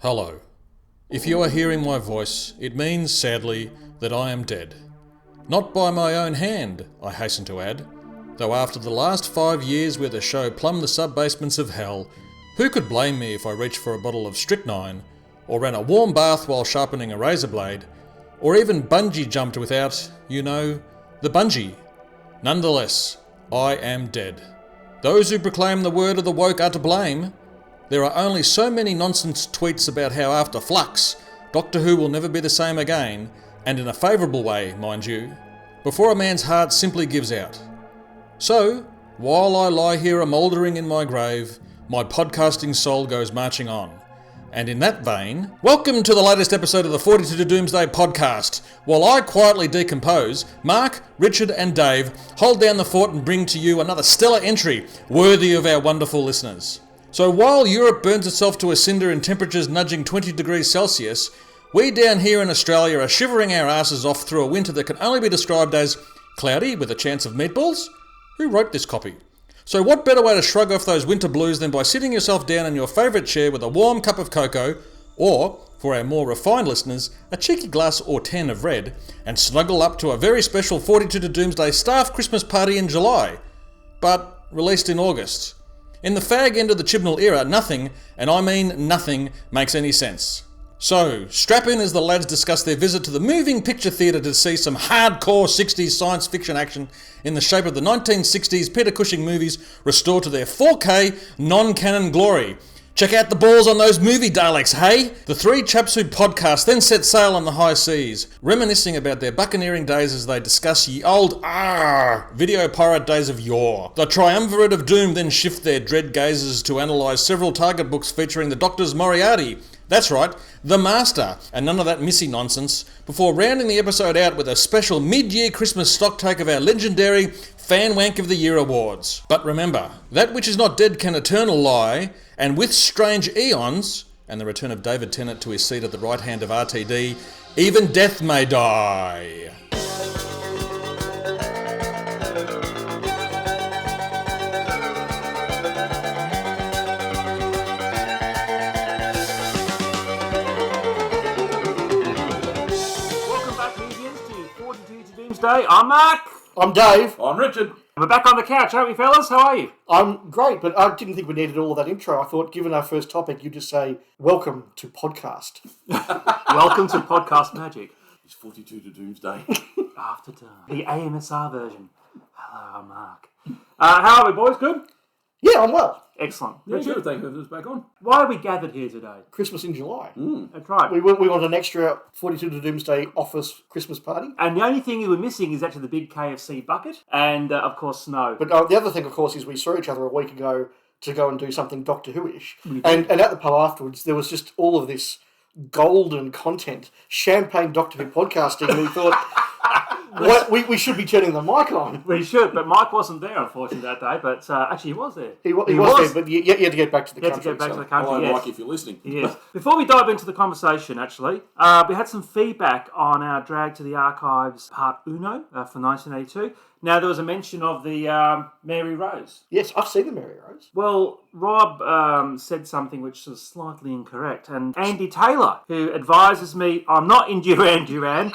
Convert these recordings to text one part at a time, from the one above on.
Hello. If you are hearing my voice, it means, sadly, that I am dead. Not by my own hand, I hasten to add, though after the last 5 years where the show plumbed the sub-basements of hell, who could blame me if I reached for a bottle of strychnine, or ran a warm bath while sharpening a razor blade, or even bungee jumped without, you know, the bungee. Nonetheless, I am dead. Those who proclaim the word of the woke are to blame. There are only so many nonsense tweets about how after Flux, Doctor Who will never be the same again, and in a favourable way, mind you, before a man's heart simply gives out. So, while I lie here a-mouldering in my grave, my podcasting soul goes marching on. And in that vein, welcome to the latest episode of the 42 Doomsday podcast. While I quietly decompose, Mark, Richard and Dave hold down the fort and bring to you another stellar entry worthy of our wonderful listeners. So while Europe burns itself to a cinder in temperatures nudging 20 degrees Celsius, we down here in Australia are shivering our asses off through a winter that can only be described as cloudy with a chance of meatballs? Who wrote this copy? So what better way to shrug off those winter blues than by sitting yourself down in your favourite chair with a warm cup of cocoa, or, for our more refined listeners, a cheeky glass or 10 of red, and snuggle up to a very special 42 to Doomsday staff Christmas party in July, but released in August. In the fag end of the Chibnall era, nothing, and I mean nothing, makes any sense. So, strap in as the lads discuss their visit to the moving picture theatre to see some hardcore 60s science fiction action in the shape of the 1960s Peter Cushing movies restored to their 4K non-canon glory. Check out the balls on those movie Daleks, hey? The three chaps who podcast then set sail on the high seas, reminiscing about their buccaneering days as they discuss ye old video pirate days of yore. The triumvirate of doom then shift their dread gazes to analyse several target books featuring the Doctor's Moriarty. That's right, the Master, and none of that missy nonsense, before rounding the episode out with a special mid-year Christmas stocktake of our legendary Fan Wank of the Year awards. But remember, that which is not dead can eternal lie, and with strange eons, and the return of David Tennant to his seat at the right hand of RTD, even death may die. Doomsday. I'm Mark. I'm Dave. I'm Richard. We're back on the couch, aren't we, fellas? How are you? I'm great, but I didn't think we needed all of that intro. I thought, given our first topic, you'd just say, welcome to podcast. Welcome to podcast magic. It's 42 to Doomsday. After dark. The AMSR version. Hello, I'm Mark. How are we, boys? Good? Yeah, I'm well. Excellent. Yeah, good. Thank you for this back on. Why are we gathered here today? Christmas in July. That's right. We want an extra 42 to Doomsday office Christmas party. And the only thing we were missing is actually the big KFC bucket and, of course, snow. But the other thing, of course, is we saw each other a week ago to go and do something Doctor Who-ish. And at the pub afterwards, there was just all of this golden content, champagne Doctor Who podcasting, and we thought... we should be turning the mic on. We should, but Mike wasn't there, unfortunately, that day. But actually, he was there. He was there, but you had to get back to the country. To get back to the country, Hello, yes. Mike, if you're listening. Yes. Before we dive into the conversation, actually, we had some feedback on our Drag to the Archives Part Uno for 1982. Now, there was a mention of the Mary Rose. Yes, I've seen the Mary Rose. Well, Rob said something which was slightly incorrect. And Andy Taylor, who advises me, I'm not in Duran.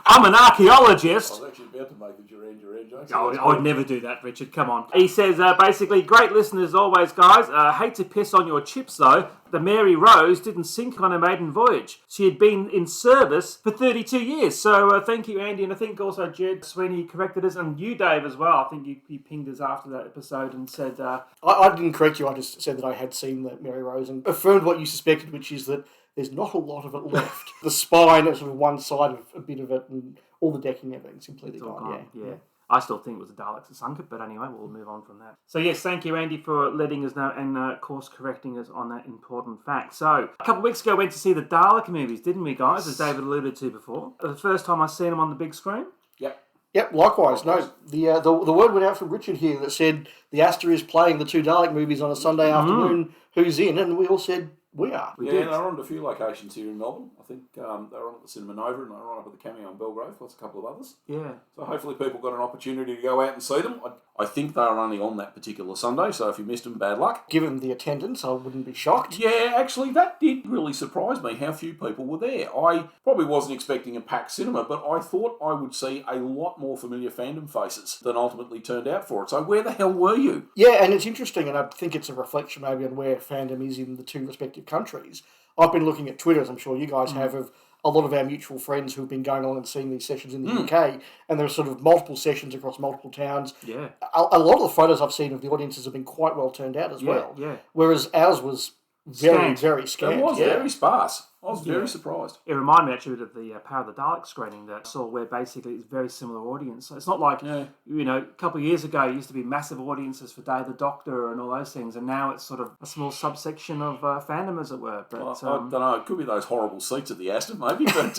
I'm an archaeologist. I was actually about to make the Duran joke. I would never do that, Richard. Come on. He says, basically, great listeners always, guys. Hate to piss on your chips, though. The Mary Rose didn't sink on her maiden voyage. She had been in service for 32 years. So thank you, Andy. And I think also Jed Sweeney corrected us. And you, Dave, as well. I think you pinged us after that episode and said... I didn't correct you. I just said that I had seen the Mary Rose and affirmed what you suspected, which is that there's not a lot of it left. The spine is sort of one side of a bit of it, and all the decking and everything's completely gone. Yeah. I still think it was the Daleks that sunk it, but anyway, we'll move on from that. So yes, thank you, Andy, for letting us know and, course, correcting us on that important fact. So, a couple of weeks ago, we went to see the Dalek movies, didn't we, guys, as David alluded to before? The first time I seen them on the big screen. Yep, likewise. No, the word went out from Richard here that said the Astor is playing the two Dalek movies on a Sunday afternoon. Who's in? And we all said, We are. We Yeah, did. they're on a few locations here in Melbourne. I think they're on at the Cinema Nova and they're on up at the Cameo in Belgrave, plus a couple of others. Yeah. So hopefully people got an opportunity to go out and see them. I think they were only on that particular Sunday, so if you missed them, bad luck. Given the attendance, I wouldn't be shocked. Yeah, actually, that did really surprise me how few people were there. I probably wasn't expecting a packed cinema, but I thought I would see a lot more familiar fandom faces than ultimately turned out for it. So where the hell were you? Yeah, and it's interesting, and I think it's a reflection maybe on where fandom is in the two respective countries. I've been looking at Twitter, as I'm sure you guys have, of a lot of our mutual friends who've been going along and seeing these sessions in the UK, and there are sort of multiple sessions across multiple towns. Yeah. A lot of the photos I've seen of the audiences have been quite well turned out as well. Yeah. Whereas ours was very, Scant. very scant. It was yeah. very sparse. I was very surprised. It reminded me actually of the Power of the Dalek screening that I saw, where basically it's a very similar audience. So it's not like, you know, a couple of years ago it used to be massive audiences for Day of the Doctor and all those things, and now it's sort of a small subsection of fandom, as it were. But I don't know. It could be those horrible seats at the Aston, maybe. But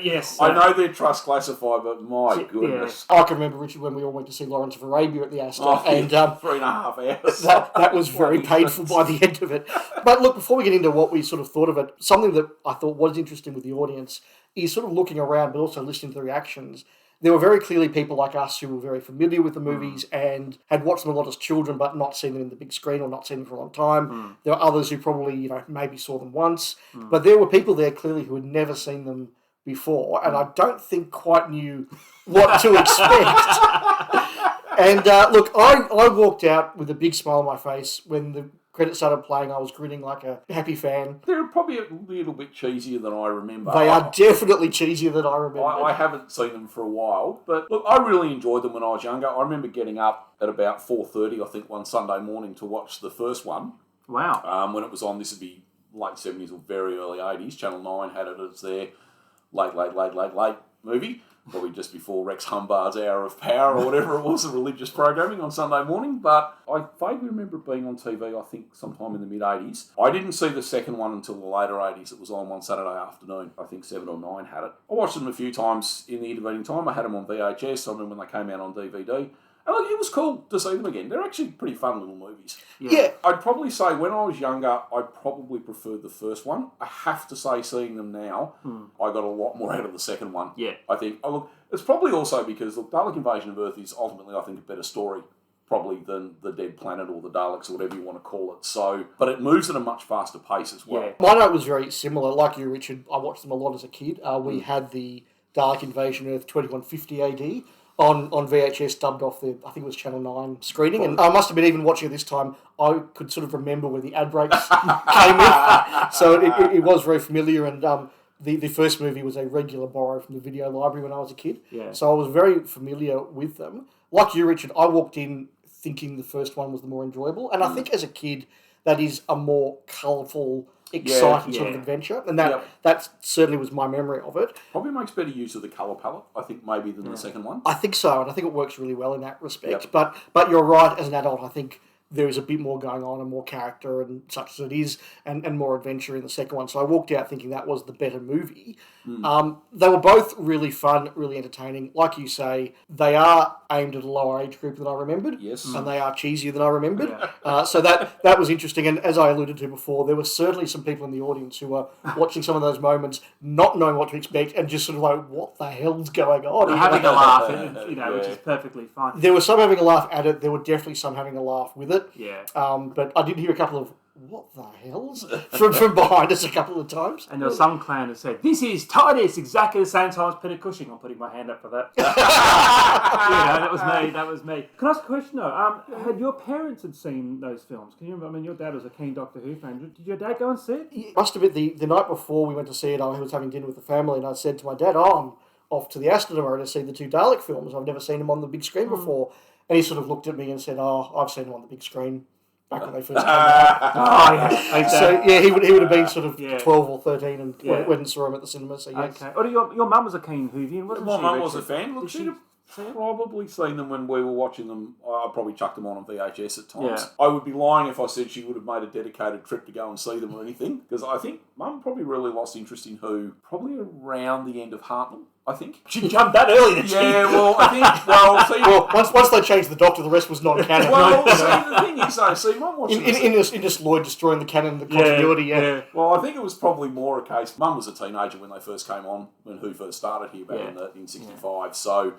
yes. I know they're trust classified, but my goodness. I can remember, Richard, when we all went to see Lawrence of Arabia at the Astor, and 3.5 hours. that was very painful by the end of it. But look, before we get into what we sort of thought of it, something that I thought was interesting with the audience is sort of looking around, but also listening to the reactions. There were very clearly people like us who were very familiar with the movies and had watched them a lot as children, but not seen them in the big screen or not seen them for a long time. There were others who probably, you know, maybe saw them once, but there were people there clearly who had never seen them before, and I don't think quite knew what to expect. And look, I walked out with a big smile on my face when the credits started playing. I was grinning like a happy fan. They're probably a little bit cheesier than I remember. They are definitely cheesier than I remember. I haven't seen them for a while, but look, I really enjoyed them when I was younger. I remember getting up at about 4:30, I think, one Sunday morning to watch the first one. Wow. When it was on, this would be late 70s or very early 80s. Channel 9 had it as their late movie. Probably just before Rex Humbard's Hour of Power or whatever it was, the religious programming on Sunday morning. But I vaguely remember it being on TV, I think, sometime in the mid-80s. I didn't see the second one until the later 80s. It was on one Saturday afternoon. I think 7 or 9 had it. I watched them a few times in the intervening time. I had them on VHS. I remember when they came out on DVD. And look, it was cool to see them again. They're actually pretty fun little movies. Yeah. I'd probably say when I was younger, I probably preferred the first one. I have to say, seeing them now, I got a lot more out of the second one. Yeah. I think, look, it's probably also because, look, Dalek Invasion of Earth is ultimately, I think, a better story probably than The Dead Planet or The Daleks or whatever you want to call it. So, but it moves at a much faster pace as well. Yeah. My note was very similar. Like you, Richard, I watched them a lot as a kid. We had the Dalek Invasion Earth 2150 AD on VHS, dubbed off the, I think it was Channel 9 screening. And I must have been even watching it this time, I could sort of remember where the ad breaks came in. So it was very familiar. And the first movie was a regular borrow from the video library when I was a kid. Yeah. So I was very familiar with them. Like you, Richard, I walked in thinking the first one was the more enjoyable. And I think as a kid, that is a more colourful, exciting sort of adventure. And that certainly was my memory of it. Probably makes better use of the colour palette, I think, maybe than the second one. I think so, and I think it works really well in that respect. But you're right, as an adult, I think there is a bit more going on and more character and such as it is, and more adventure in the second one. So I walked out thinking that was the better movie. They were both really fun, really entertaining. Like you say, they are aimed at a lower age group than I remembered. Yes. And they are cheesier than I remembered. So that was interesting. And as I alluded to before, there were certainly some people in the audience who were watching some of those moments, not knowing what to expect, and just sort of like, what the hell's going on? They're having a laugh, which is perfectly fine. There were some having a laugh at it. There were definitely some having a laugh with it. Yeah. But I did hear a couple of what the hell's from behind us a couple of times. And there was some clown who said, "This is Titus," exactly the same time as Peter Cushing. I'm putting my hand up for that. That was me. Can I ask a question though? Had your parents seen those films? Can you remember? I mean, your dad was a keen Doctor Who fan. Did your dad go and see it? It must have been the night before we went to see it. I was having dinner with the family, and I said to my dad, I'm off to the Aston tomorrow to see the two Dalek films. I've never seen them on the big screen before. And he sort of looked at me and said, I've seen them on the big screen back when they first came out. So, he would have been sort of 12 or 13 and went and saw them at the cinema. So, yes. Okay. Your mum was a keen Whovian, wasn't she? My mum was a fan. Look, she'd Probably seen them when we were watching them. I probably chucked them on VHS at times. Yeah. I would be lying if I said she would have made a dedicated trip to go and see them or anything, because I think Mum probably really lost interest in Who probably around the end of Hartnell, I think. She jumped that early, didn't she? Yeah, well, I think, well, once they changed the Doctor, the rest was not canon. well, see, the thing is, though, Mum watching in just Lloyd destroying the canon, the continuity, yeah. Well, I think it was probably more a case. Mum was a teenager when they first came on, when Who first started here back in 65. So,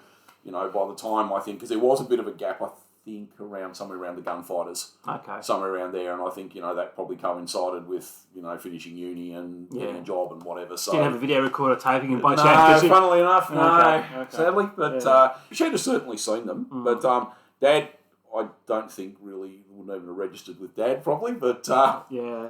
by the time, I think, because there was a bit of a gap, I think, somewhere around the Gunfighters. Okay. Somewhere around there, and I think, that probably coincided with, finishing uni and getting a job and whatever. So didn't have a video recorder taping him by no, chance. funnily enough, no, Okay. sadly. But she'd have certainly seen them. But Dad, I don't think really wouldn't even have registered with Dad probably, but Yeah.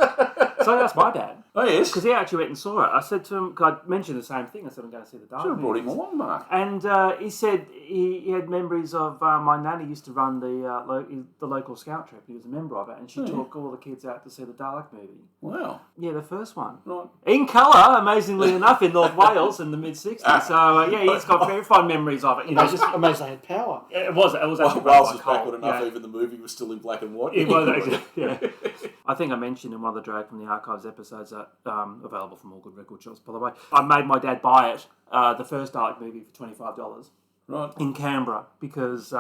So that's my dad. oh yes, Because he actually went and saw it. I said to him, cause I mentioned the same thing. I said, I'm going to see the Dalek. should have brought him movies. along, Mark. And he said he had memories of my nanny used to run the local scout trip. He was a member of it, and she took all the kids out to see the Dalek movie. Wow. Yeah, the first one. Right. In colour, amazingly enough, in North Wales in the mid-60s. So, he's got very fond memories of it. Just amazing they had power. It was actually Well, run Wales by was Cole. backward enough, Yeah. even the movie was still in black and white. It was actually, yeah. I think I mentioned in one of the Drag from the Archives episodes that, available from all good record shops, by the way, I made my dad buy it, the first Dalek movie for $25 Right. in Canberra, because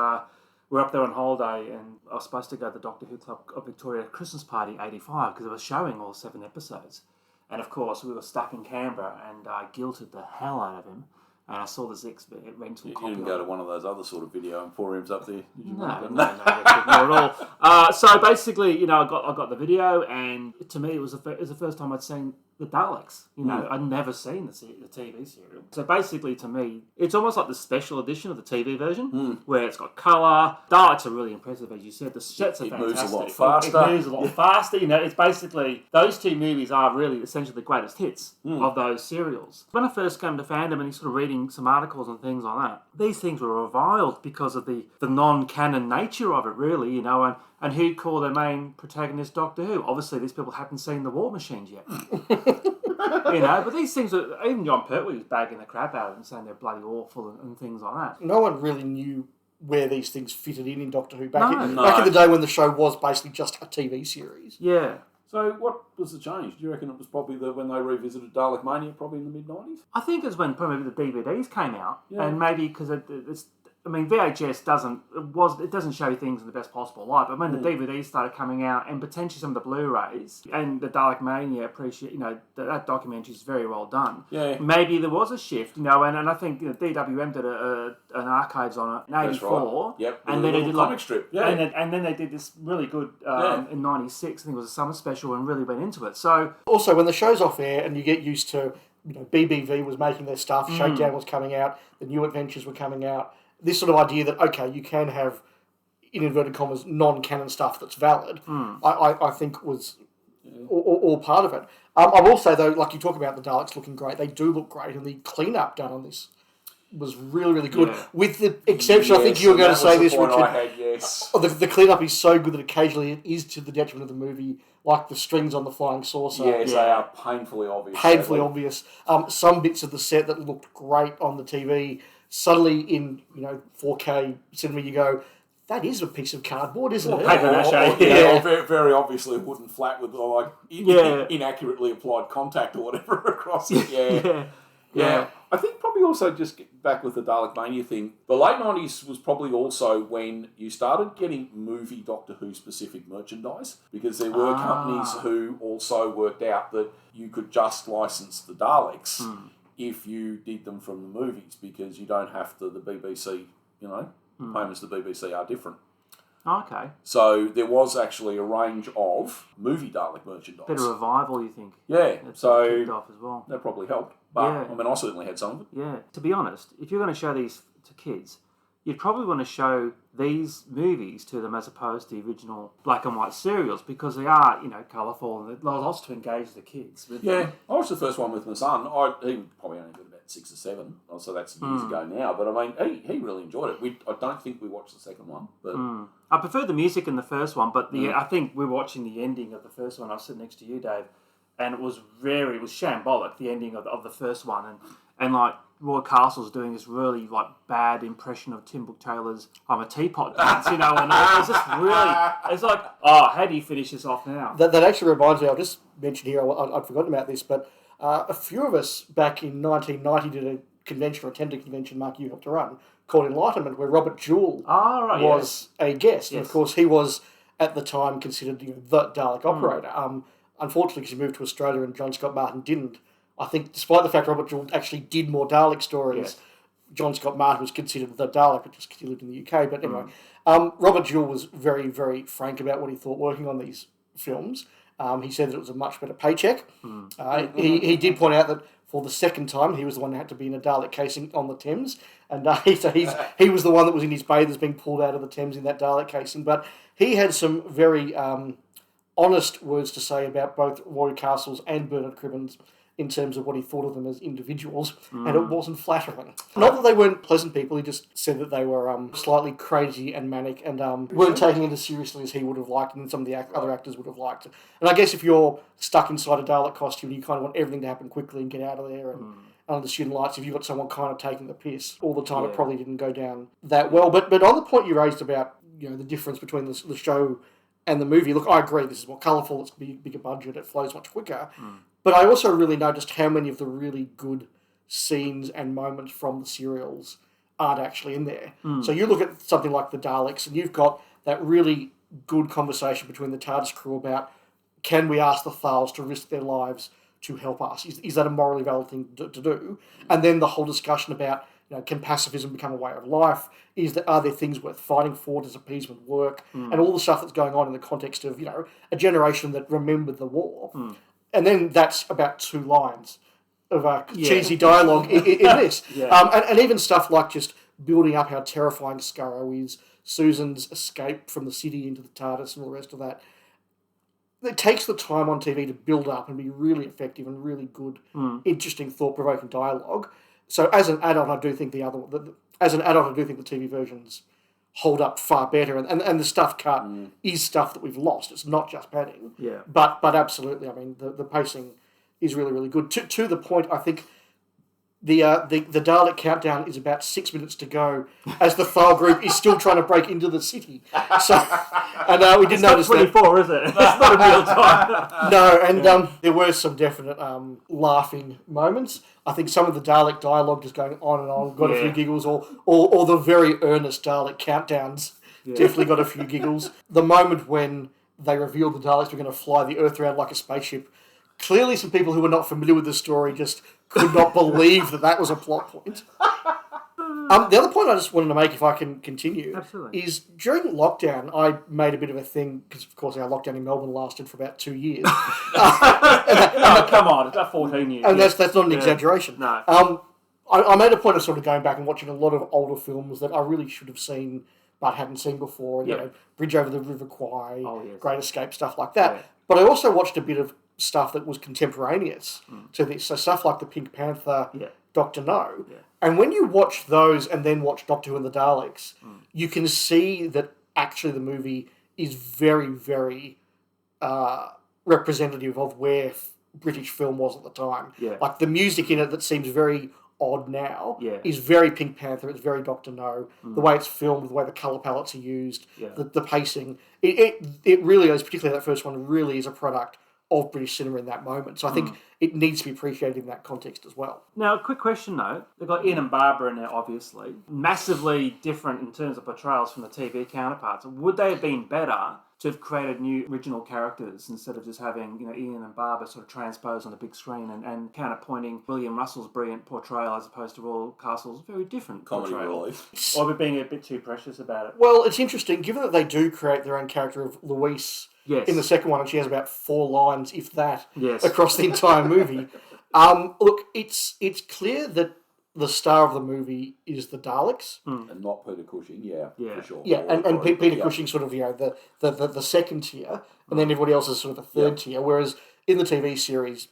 we're up there on holiday and I was supposed to go to the Doctor Who Club of Victoria Christmas party 85 because it was showing all 7 episodes. And of course, we were stuck in Canberra and I guilted the hell out of him. And I saw the Zix rental You copy. didn't go to one of those other sort of video emporiums up there, did you? No, Mark? not at all. So basically, I got the video, and to me, it was the first time I'd seen the Daleks. I'd never seen the TV serial. So basically, to me, it's almost like the special edition of the TV version, where it's got colour. Daleks are really impressive, as you said. The sets are It fantastic. moves a lot faster. It moves a lot faster. It's basically, those two movies are really essentially the greatest hits of those serials. When I first came to fandom and sort of reading some articles and things like that, these things were reviled because of the non-canon nature of it, really, and who'd call their main protagonist Doctor Who. Obviously, these people hadn't seen the War Machines yet. But these things, even John Pertwee was bagging the crap out of them, saying they're bloody awful and things like that. No one really knew where these things fitted in Doctor Who back in No. the day when the show was basically just a TV series. Yeah. So what was the change? Do you reckon it was probably when they revisited Dalek Mania, probably in the mid-90s? I think it's when probably the DVDs came out, Yeah. and maybe because it's. I mean, VHS doesn't show things in the best possible light, but when the DVDs started coming out, and potentially some of the Blu-rays, and the Dalek Mania, that documentary is very well done. Yeah. Maybe there was a shift, and I think DWM did an archives on it in '84. Right. Yep. And then they did comic strip. Yeah. and then they did this really good in '96. I think it was a summer special, and really went into it. So Also, when the show's off air and you get used to, BBV was making their stuff, Shakedown was coming out, the New Adventures were coming out, this sort of idea that, okay, you can have, in inverted commas, non-canon stuff that's valid, I think was all part of it. I will say, though, like you talk about the Daleks looking great, they do look great, and the clean-up done on this was really, really good. Yeah. With the exception, I think you were going to say this, Richard. Yes. The clean-up is so good that occasionally it is to the detriment of the movie, like the strings on the flying saucer. Yes, they are painfully obvious. Painfully obvious. Some bits of the set that looked great on the TV, suddenly in 4K cinema, you go, that is a piece of cardboard, isn't it? paper mache. Or very, very obviously a wooden flat with inaccurately applied contact or whatever across it. Yeah. I think probably also just get back with the Dalek Mania thing, the late 90s was probably also when you started getting movie Doctor Who specific merchandise, because there were companies who also worked out that you could just license the Daleks if you did them from the movies, because you don't have to, the BBC, payments to the BBC are different. Okay. So there was actually a range of movie Dalek merchandise. Bit of revival, you think? Yeah, That's so kicked off as well. that probably helped. But, Yeah. I mean, I certainly had some of it. Yeah. To be honest, if you're going to show these to kids, you'd probably want to show these movies to them as opposed to the original black and white serials, because they are, colourful and there's lots to engage the kids with. Yeah, I watched the first one with my son. He probably only got about 6 or 7, so that's years ago now. But I mean, he really enjoyed it. I don't think we watched the second one, but I preferred the music in the first one, but I think we were watching the ending of the first one. I was sitting next to you, Dave, and it was shambolic, the ending of the first one, and like Roy Castle's doing this really like bad impression of Tim Brooke Taylor's "I'm a Teapot" dance, and it's just really, it's like, oh, how do you finish this off now? That actually reminds me. I'll just mention here. I'd forgotten about this, but a few of us back in 1990 did a convention, or attended a convention, Mark, you helped to run, called Enlightenment, where Robert Jewell was a guest, and of course he was at the time considered the Dalek operator. Unfortunately, because he moved to Australia and John Scott Martin didn't. I think, despite the fact Robert Jewell actually did more Dalek stories, John Scott Martin was considered the Dalek, just because he lived in the UK. But anyway, Robert Jewell was very, very frank about what he thought working on these films. He said that it was a much better paycheck. He did point out that for the second time, he was the one that had to be in a Dalek casing on the Thames. And he was the one that was in his bathers being pulled out of the Thames in that Dalek casing. But he had some very honest words to say about both Roy Castles and Bernard Cribbins in terms of what he thought of them as individuals, and it wasn't flattering. Not that they weren't pleasant people, he just said that they were slightly crazy and manic and weren't taking it as seriously as he would have liked and some of the other actors would have liked. And I guess if you're stuck inside a Dalek costume, you kind of want everything to happen quickly and get out of there and under the student lights. If you've got someone kind of taking the piss all the time, it probably didn't go down that well. But on the point you raised about the difference between the show and the movie, look, I agree, this is more colourful, it's bigger budget, it flows much quicker. But I also really noticed how many of the really good scenes and moments from the serials aren't actually in there. So you look at something like The Daleks, and you've got that really good conversation between the TARDIS crew about, can we ask the Thals to risk their lives to help us? Is that a morally valid thing to do? And then the whole discussion about, can pacifism become a way of life? Are there things worth fighting for? Does appeasement work? And all the stuff that's going on in the context of, a generation that remembered the war. And then that's about 2 lines of cheesy dialogue in this. And even stuff like just building up how terrifying Scarrow is, Susan's escape from the city into the TARDIS and all the rest of that. It takes the time on TV to build up and be really effective and really good, interesting, thought-provoking dialogue. So as an adult, I do think the TV versions hold up far better, and the stuff cut is stuff that we've lost. It's not just padding. But absolutely, I mean, the pacing is really, really good. To the point, I think the Dalek countdown is about 6 minutes to go as the Thal group is still trying to break into the city. So, and we did notice that. It's not 24, is it? It's not a real time. No, and there were some definite laughing moments. I think some of the Dalek dialogue just going on and on got a few giggles, or the very earnest Dalek countdowns definitely got a few giggles. The moment when they revealed the Daleks were going to fly the Earth around like a spaceship, clearly some people who were not familiar with the story just could not believe that was a plot point. The other point I just wanted to make, if I can continue, is during lockdown, I made a bit of a thing, because of course our lockdown in Melbourne lasted for about 2 years. Come on, it's about 14 years. And that's not an exaggeration. No. I made a point of sort of going back and watching a lot of older films that I really should have seen but hadn't seen before. Bridge Over the River Kwai, Great Escape, stuff like that. Yeah. But I also watched a bit of stuff that was contemporaneous to this. So stuff like The Pink Panther, Dr. No. Yeah. And when you watch those and then watch Doctor Who and the Daleks, you can see that actually the movie is very, very representative of where British film was at the time. Yeah. Like the music in it that seems very odd now is very Pink Panther, it's very Doctor No. The way it's filmed, the way the colour palettes are used, the pacing. It really is, particularly that first one, really is a product of British cinema in that moment. So I think it needs to be appreciated in that context as well. Now, a quick question though. They've got Ian and Barbara in there, obviously. Massively different in terms of portrayals from the TV counterparts. Would they have been better to have created new original characters instead of just having Ian and Barbara sort of transposed on the big screen and counterpointing William Russell's brilliant portrayal as opposed to Royal Castle's very different comedy portrayal? relief. Or we're being a bit too precious about it. Well, it's interesting, given that they do create their own character of Louise in the second one, and she has about 4 lines, if that, across the entire movie. Look, it's clear that the star of the movie is the Daleks. And not Peter Cushing, for sure. Yeah, and Peter Cushing sort of, the second tier, and then everybody else is sort of the third tier, whereas in the TV series,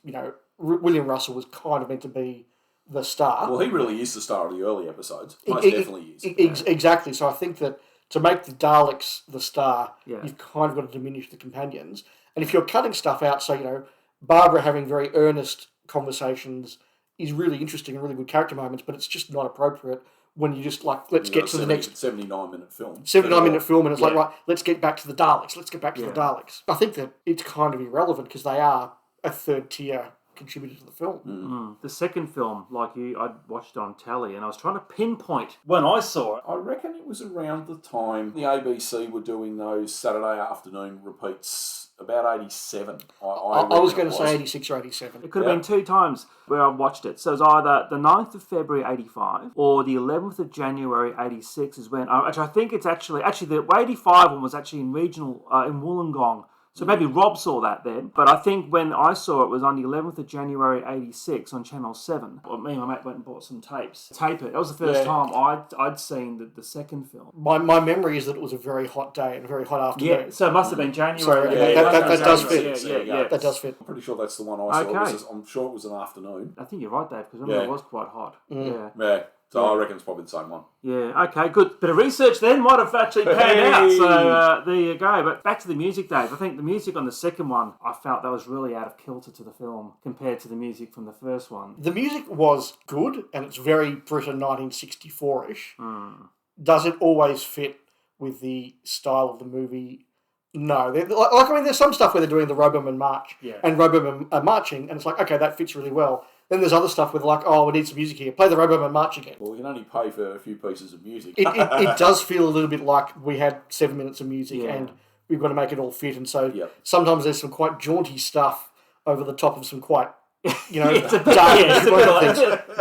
William Russell was kind of meant to be the star. Well, he really is the star of the early episodes. Most definitely is. Exactly, so I think that to make the Daleks the star, you've kind of got to diminish the companions. And if you're cutting stuff out, so, Barbara having very earnest conversations is really interesting and really good character moments, but it's just not appropriate when you just like, let's You've get got to the 70 next 79-minute film. 79-minute film, and it's like, Yeah. right, let's get back to the Daleks. Let's get back to the Daleks. I think that it's kind of irrelevant because they are a third-tier contributor to the film. The second film, like you, I watched it on telly, and I was trying to pinpoint when I saw it. I reckon it was around the time the ABC were doing those Saturday afternoon repeats, about 87. I was reckon going it to say 86 or 87. It could have been 2 times where I watched it. So it was either the 9th of February 85 or the 11th of January 86 is when, I think it's actually the 85 one was actually in regional, in Wollongong. So maybe Rob saw that then. But I think when I saw it was on the 11th of January 86 on Channel 7. Well, me and my mate went and bought some tapes. Tape it. That was the first time I'd seen the second film. My memory is that it was a very hot day and a very hot afternoon. Yeah, so it must have been January. So that does fit. Yeah. That does fit. I'm pretty sure that's the one I saw. Okay. I'm sure it was an afternoon. I think you're right, Dave, because I remember it was quite hot. Yeah. So I reckon it's probably the same one. Yeah, okay, good. Bit of research then might have actually panned out. So there you go. But back to the music, Dave. I think the music on the second one, I felt that was really out of kilter to the film compared to the music from the first one. The music was good, and it's very Britain 1964-ish. Does it always fit with the style of the movie? No. There's some stuff where they're doing the Roboman March, and Roboman are marching, and it's like, okay, that fits really well. Then there's other stuff with like, oh, we need some music here. Play the Roboman March again. Well, we can only pay for a few pieces of music. It does feel a little bit like we had 7 minutes of music and we've got to make it all fit. And so sometimes there's some quite jaunty stuff over the top of some quite, it's a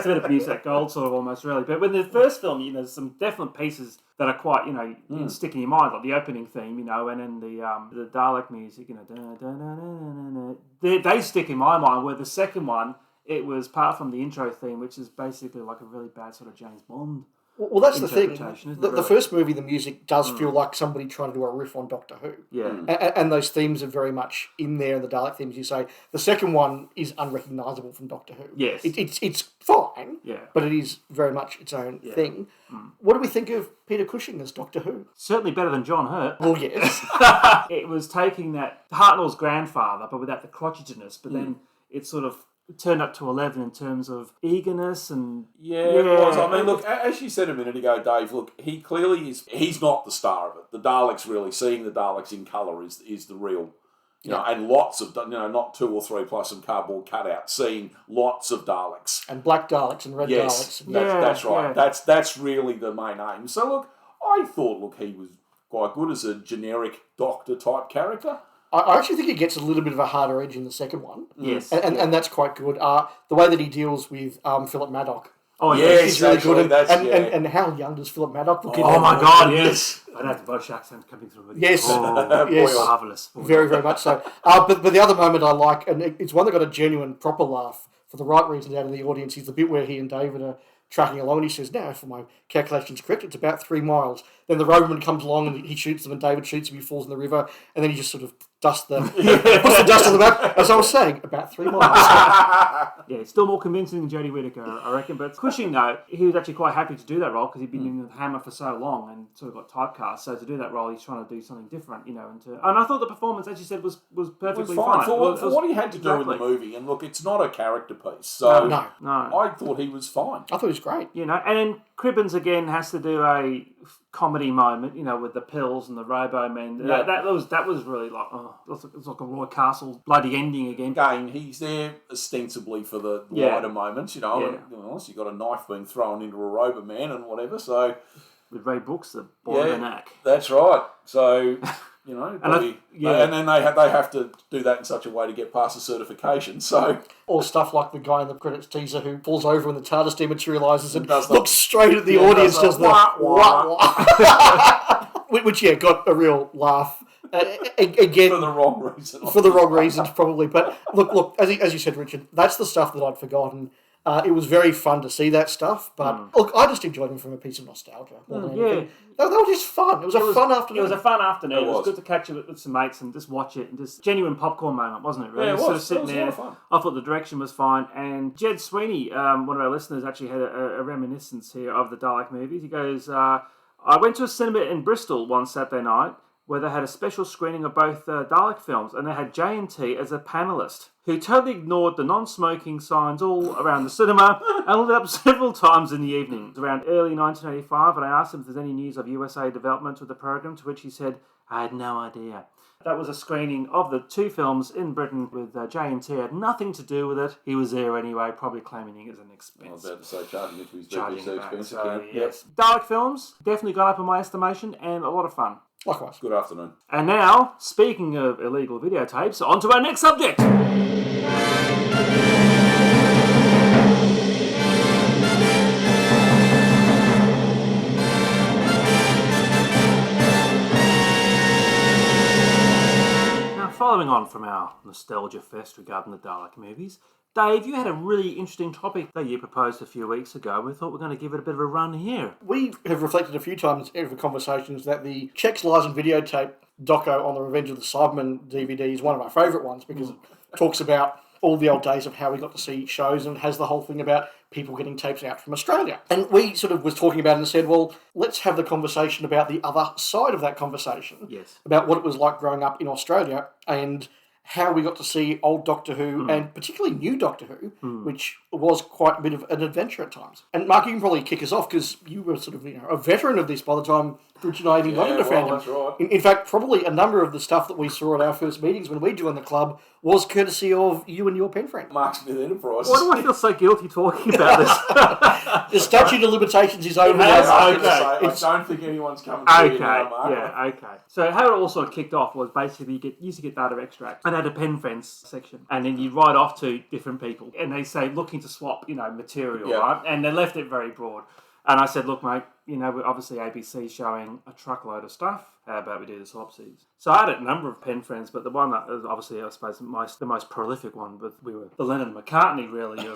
bit of music gold sort of almost really. But with the first film, there's some definite pieces that are quite, stick in your mind, like the opening theme, and then the Dalek music, they stick in my mind. Where the second one, it was apart from the intro theme, which is basically like a really bad sort of James Bond. Well, that's the thing. The first movie, the music does feel like somebody trying to do a riff on Doctor Who. Yeah. And those themes are very much in there, and the Dalek themes, you say. The second one is unrecognisable from Doctor Who. Yes. It's fine, but it is very much its own thing. What do we think of Peter Cushing as Doctor Who? Certainly better than John Hurt. Well, yes. It was taking that Hartnell's grandfather, but without the crotchetedness, but then it sort of turned up to 11 in terms of eagerness and... It was. I mean, look, as you said a minute ago, Dave, look, he clearly is... He's not the star of it. The Daleks really, seeing the Daleks in colour is the real... and lots of, not 2 or 3 plus some cardboard cutouts, seeing lots of Daleks. And black Daleks and red Daleks. That's right. Yeah. That's really the main aim. So, look, I thought, he was quite good as a generic Doctor-type character. I actually think he gets a little bit of a harder edge in the second one. Yes. And that's quite good. The way that he deals with Philip Maddock. Oh, yes, he's really good. And, and how young does Philip Maddock look? Oh, my God, yes. I'd have the Welsh accent coming through. Yes. Yes. Marvellous. Very, very much so. But the other moment I like, and it's one that got a genuine, proper laugh for the right reasons out of the audience, is the bit where he and David are tracking along, and he says, now, if my calculation's correct, it's about 3 miles. Then the Roboman comes along and he shoots them, and David shoots him, he falls in the river, and then he just sort of puts the dust on the map. As I was saying, about 3 miles. It's still more convincing than Jodie Whittaker, I reckon. But Cushing, though, he was actually quite happy to do that role because he'd been in the Hammer for so long and sort of got typecast. So to do that role, he's trying to do something different, and I thought the performance, as you said, was perfectly fine. For what he had to do in the movie, and look, it's not a character piece, so No. I thought he was fine. I thought he was great. And then Cribbins again has to do a comedy moment, with the pills and the Robomen. Yeah. That was really like, it's like a Roy Castle bloody ending again. Again, he's there ostensibly for the wider moments, and you got a knife being thrown into a Roboman and whatever, so... With Ray Brooks, the boy of the knack. That's right. So... and then they have to do that in such a way to get past the certification. So, or stuff like the guy in the credits teaser who falls over when the TARDIS dematerialises and looks straight at the audience, does the wah. Which got a real laugh. Again, for the wrong reason. For the wrong reasons, probably. But look, as you said, Richard, that's the stuff that I'd forgotten. It was very fun to see that stuff, but look, I just enjoyed them from a piece of nostalgia. More than anything. They were just fun. It was a fun afternoon. It was a fun afternoon. It was good to catch it with some mates and just watch it and just genuine popcorn moment, wasn't it? Really, yeah, it was. Sort of sitting there. A lot of fun. I thought the direction was fine. And Jed Sweeney, one of our listeners, actually had a reminiscence here of the Dalek movies. He goes, "I went to a cinema in Bristol one Saturday night. where they had a special screening of both Dalek films, and they had J&T as a panellist, who totally ignored the non-smoking signs all around the cinema and lit up several times in the evening. Around early 1985, and I asked him if there's any news of USA development with the program, to which he said, I had no idea. That was a screening of the two films in Britain with J&T. Had nothing to do with it. He was there anyway, probably claiming it as an expense. I was about to say, charging it to his Charging BBC expense. so, yes. Dalek films, definitely got up in my estimation, and a lot of fun. Likewise. Good afternoon. And now, speaking of illegal videotapes, on to our next subject. Following on from our nostalgia fest regarding the Dalek movies, Dave, you had a really interesting topic that you proposed a few weeks ago. We thought we were going to give it a bit of a run here. We have reflected a few times over conversations that the Checks, Lies and Videotape doco on the Revenge of the Cybermen DVD is one of my favourite ones because it talks about all the old days of how we got to see shows and has the whole thing about people getting tapes out from Australia. And we sort of was talking about it and said, well, let's have the conversation about the other side of that conversation. Yes. About what it was like growing up in Australia and how we got to see old Doctor Who and particularly new Doctor Who, which was quite a bit of an adventure at times. And Mark, you can probably kick us off because you were sort of a veteran of this by the time Richard and I even got into fandom. That's right. In fact, probably a number of the stuff that we saw at our first meetings when we joined the club was courtesy of you and your pen friend. Mark Smith Enterprises. Why do I feel so guilty talking about this? The statute of limitations is over. I don't think anyone's coming to you now, Mark. Yeah, okay. So how it all sort of kicked off was basically you used to get data extracts and had a pen friends section, and then you write off to different people, and they say looking to swap, material, right? And they left it very broad. And I said, look, mate, we're obviously ABC showing a truckload of stuff. How about we do the swapsies? So I had a number of pen friends, but the one that was obviously, I suppose, the most prolific one, but we were the Lennon McCartney, really,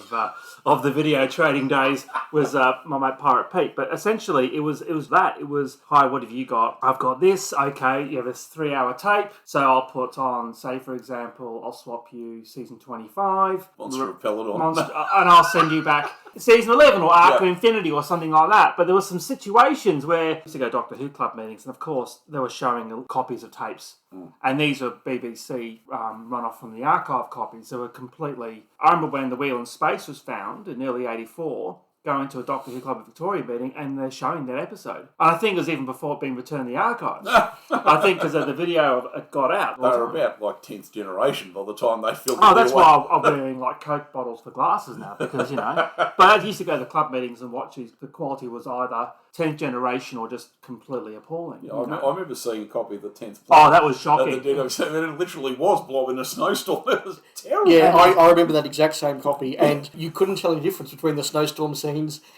of the video trading days, was my mate Pirate Pete. But essentially, it was that. It was, hi, what have you got? I've got this. Okay, you have this 3-hour tape. So I'll put on, say, for example, I'll swap you season 25. Monster of Peladon. And I'll send you back season 11 or Arc of Infinity or something like that. But there were some situations where I used to go Doctor Who club meetings, and of course they were showing copies of tapes, and these were BBC run off from the archive copies. They were completely. I remember when The Wheel in Space was found in early '84. Going to a Doctor Who Club of Victoria meeting, and they're showing that episode. And I think it was even before it being returned to the archives. I think because the video of it got out. They were about 10th generation by the time they filmed it. Oh, that's why I'm wearing Coke bottles for glasses now, because, But I used to go to club meetings and watch these. The quality was either 10th generation or just completely appalling. Yeah, I remember seeing a copy of the 10th. Oh, that was shocking. It literally was Blob in a snowstorm. It was terrible. Yeah, I remember that exact same copy, and you couldn't tell any difference between the snowstorm scenes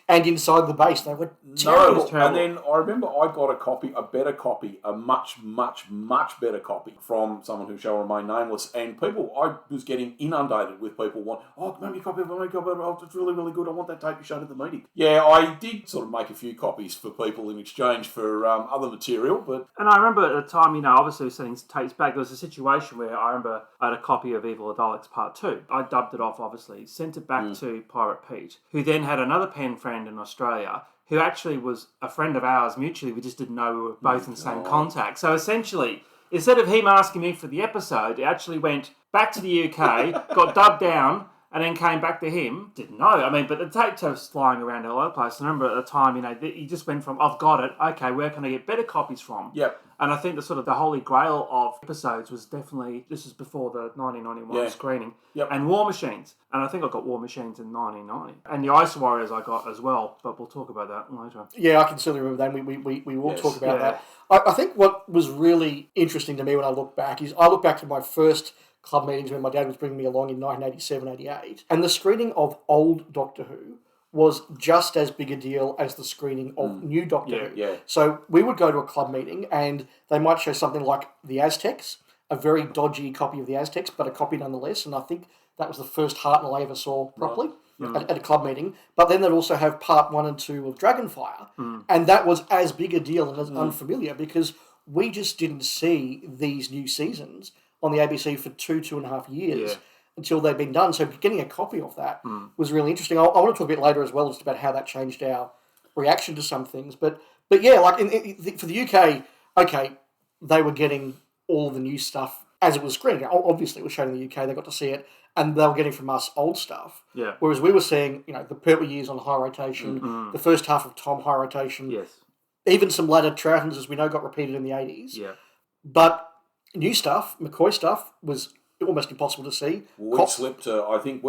and inside the base. They were terrible. No, and then I remember I got a better copy, a much, much, much better copy from someone who shall remain nameless, and I was getting inundated with people make me a copy of it, it's really, really good, I want that tape you showed at the meeting. Yeah, I did sort of make a few copies for people in exchange for other material, but... And I remember at the time, obviously sending tapes back, there was a situation where I remember I had a copy of Evil of Daleks Part 2. I dubbed it off, obviously, sent it back to Pirate Pete, who then had another pen friend in Australia who actually was a friend of ours mutually. We just didn't know we were both in the same contact. So essentially, instead of him asking me for the episode, it actually went back to the UK, got dubbed down, and then came back to him. Didn't know. But the tape was flying around all over the place. I remember at the time, he just went from, I've got it, okay, where can I get better copies from? Yep. And I think the holy grail of episodes was definitely, this is before the 1991 screening, and War Machines. And I think I got War Machines in 1990. And the Ice Warriors I got as well, but we'll talk about that later. Yeah, I can certainly remember that. We will talk about that. I think what was really interesting to me when I look back is I look back to my first club meetings when my dad was bringing me along in 1987, 88. And the screening of old Doctor Who was just as big a deal as the screening of new Doctor Who. Yeah. So we would go to a club meeting and they might show something like The Aztecs, a very dodgy copy of The Aztecs, but a copy nonetheless. And I think that was the first Hartnell I ever saw properly at a club meeting. But then they'd also have part 1 and 2 of Dragonfire. And that was as big a deal and as unfamiliar because we just didn't see these new seasons on the ABC for 2.5 years until they'd been done. So getting a copy of that was really interesting. I want to talk a bit later as well just about how that changed our reaction to some things. But yeah, for the UK, okay, they were getting all the new stuff as it was screened. Obviously, it was shown in the UK, they got to see it, and they were getting from us old stuff. Yeah. Whereas we were seeing, the Purple Years on high rotation, the first half of Tom high rotation, Yes. even some later Troutons, as we know, got repeated in the 80s. Yeah. But new stuff, McCoy stuff, was almost impossible to see. We'd slipped to 18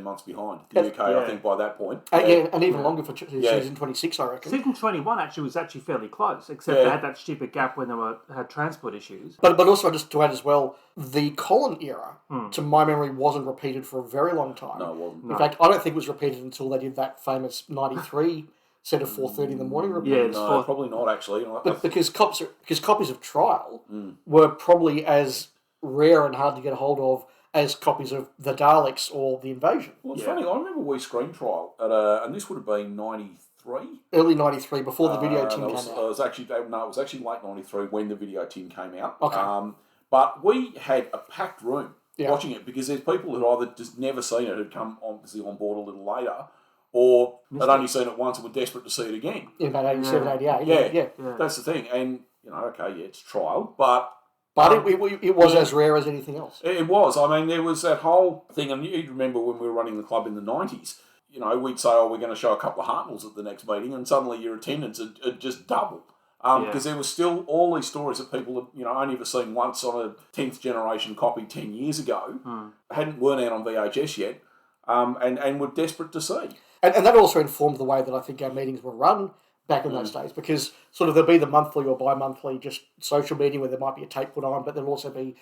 months behind the UK, I think, by that point. And even longer for season 26, I reckon. Season 21 was actually fairly close, except they had that stupid gap when they had transport issues. But also, just to add as well, the Colin era, to my memory, wasn't repeated for a very long time. No, it wasn't. In fact, I don't think it was repeated until they did that famous 93 set of 4:30 in the morning report. Yeah, no, probably not, actually. But because copies of Trial were probably as rare and hard to get a hold of as copies of the Daleks or the Invasion. Well, it's funny. I remember we screened Trial and this would have been 93. Early 93, before the video tin came out. It was actually late 93 when the video tin came out. Okay. But we had a packed room watching it because there's people who either just never seen it, had come obviously on board a little later, or had only seen it once and were desperate to see it again. In about 87, 88. Yeah. That's the thing. And, it's Trial, but it was as rare as anything else. It was. I mean, there was that whole thing, and you'd remember when we were running the club in the 90s, we'd say, we're going to show a couple of Hartnells at the next meeting, and suddenly your attendance had just doubled. Because there was still all these stories that people had, only ever seen once on a 10th generation copy 10 years ago, weren't out on VHS yet, and were desperate to see. And that also informed the way that I think our meetings were run back in those days, because sort of there'll be the monthly or bi-monthly just social meeting where there might be a tape put on, but there'll also be,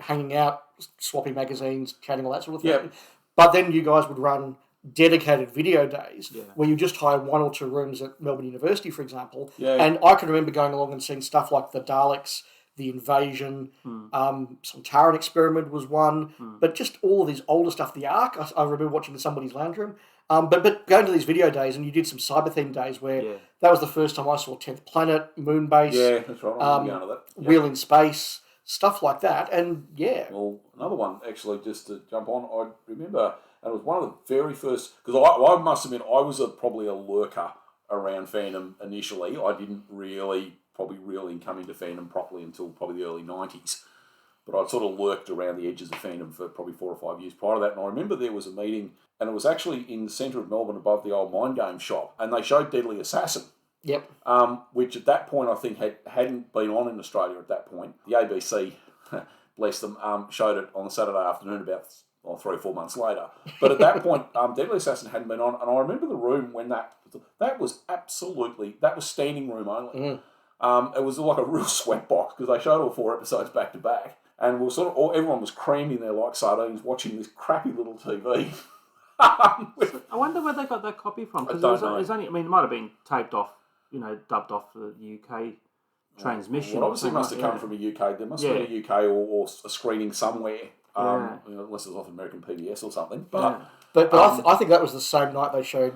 hanging out, swapping magazines, chatting, all that sort of thing. Yep. But then you guys would run dedicated video days where you just hire 1 or 2 rooms at Melbourne University, for example. Yeah. And I can remember going along and seeing stuff like the Daleks, the Invasion, some Taran Experiment was one, but just all of these older stuff. The Ark, I remember watching in somebody's lounge room. But going to these video days, and you did some cyber-themed days where that was the first time I saw 10th Planet, Moonbase, Yeah, that's right. I'm going to that. Yep. Wheel in Space, stuff like that. And Well, another one, actually, just to jump on, I remember, and it was one of the very first, because I must admit, I was probably a lurker around fandom initially. I didn't really come into fandom properly until probably the early 90s. But I'd sort of lurked around the edges of fandom for probably 4 or 5 years prior to that. And I remember there was a meeting, and it was actually in the centre of Melbourne above the old Mind Game shop, and they showed Deadly Assassin. Yep. Which at that point I think hadn't been on in Australia at that point. The ABC, bless them, showed it on a Saturday afternoon about 3 or 4 months later. But at that point, Deadly Assassin hadn't been on, and I remember the room when that was standing room only. It was like a real sweat box because they showed all 4 episodes back to back. And everyone was crammed in there like sardines watching this crappy little TV. I wonder where they got that copy from. Because it might have been taped off, dubbed off the UK transmission. Well, obviously must have come from a UK. There must have been a UK or a screening somewhere, unless it was off American PBS or something. But I think that was the same night they showed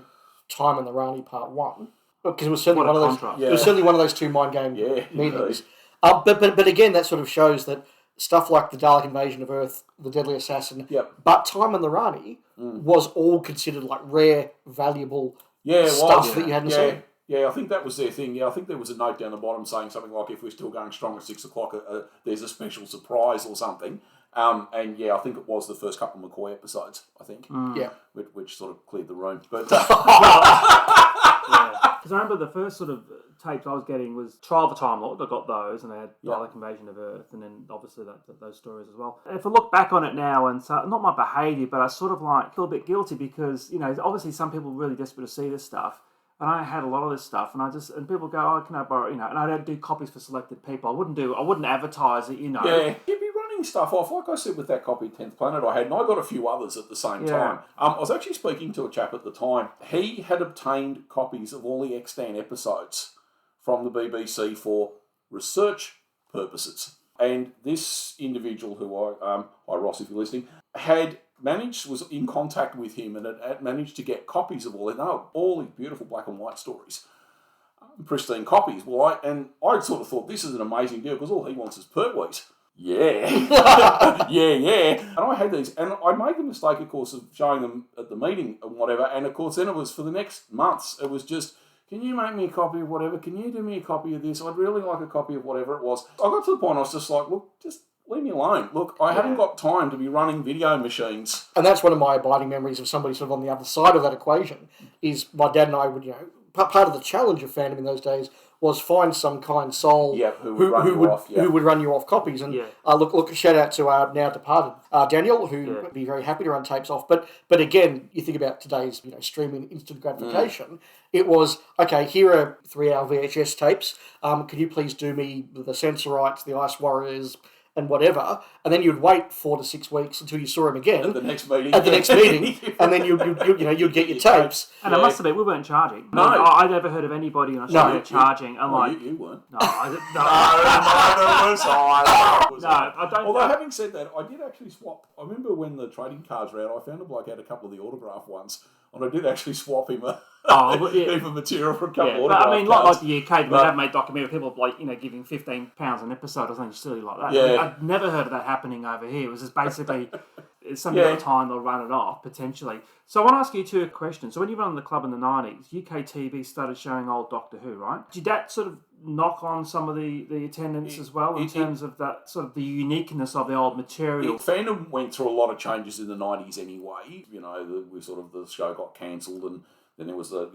Time and the Rani Part 1. Because it was certainly one of those 2 Mind Game meetings. But again, that sort of shows that stuff like the Dalek Invasion of Earth, the Deadly Assassin, but Time and the Rani was all considered like rare, valuable stuff that you hadn't seen. Yeah, I think that was their thing. Yeah, I think there was a note down the bottom saying something like, if we're still going strong at 6 o'clock, there's a special surprise or something. I think it was the first couple of McCoy episodes, I think. Yeah. Which sort of cleared the room. But because I remember the first sort of tapes I was getting was Trial of a Time Lord. I got those, and they had Dalek Invasion of Earth, and then obviously those stories as well. If I look back on it now, and so, not my behaviour, but I sort of feel a bit guilty because obviously some people are really desperate to see this stuff, and I had a lot of this stuff, and people go, "Oh, can I borrow?" And I don't do copies for selected people. I wouldn't advertise it, Yeah, you'd be running stuff off, like I said with that copy of 10th Planet I had, and I got a few others at the same time. I was actually speaking to a chap at the time. He had obtained copies of all the extant episodes from the BBC for research purposes. And this individual who hi Ross if you're listening, was in contact with him and had managed to get copies of all these beautiful black and white stories. Pristine copies. Well, I sort of thought this is an amazing deal because all he wants is Pertwees. Yeah. yeah. And I had these, and I made the mistake, of course, of showing them at the meeting and whatever, and of course then it was for the next months, it was just can you make me a copy of whatever? Can you do me a copy of this? I'd really like a copy of whatever it was. I got to the point I was just like, look, just leave me alone. Look, I haven't got time to be running video machines. And that's one of my abiding memories of somebody sort of on the other side of that equation, is my dad and I would, part of the challenge of fandom in those days was find some kind soul who would run you off copies. And look, shout out to our now departed Daniel, who would be very happy to run tapes off. But again, you think about today's streaming instant gratification. It was, okay, here are 3-hour VHS tapes. Can you please do me the Sensorites, the Ice Warriors, and whatever, and then you'd wait 4 to 6 weeks until you saw him again at the next meeting, and then you'd get your tapes. And I must admit, we weren't charging. No, I never heard of anybody in Australia charging. I'm you weren't. No, I don't. Although having said that, I did actually swap. I remember when the trading cards were out, I found a bloke had a couple of the autograph ones, and I did actually swap him a heap of material for a couple of autograph cards. I mean, cards. like the UK, we have made documentary people giving £15 an episode or something silly like that. Yeah. I mean, I'd never heard of that happening over here. It was just basically some other time they'll run it off potentially. So I want to ask you two questions. So when you run the club in the 90s, UK TV started showing old Doctor Who, right? Did that sort of knock on some of the attendance as well in terms of that sort of the uniqueness of the old material? Fandom went through a lot of changes in the 90s anyway. The show got cancelled, and then there was the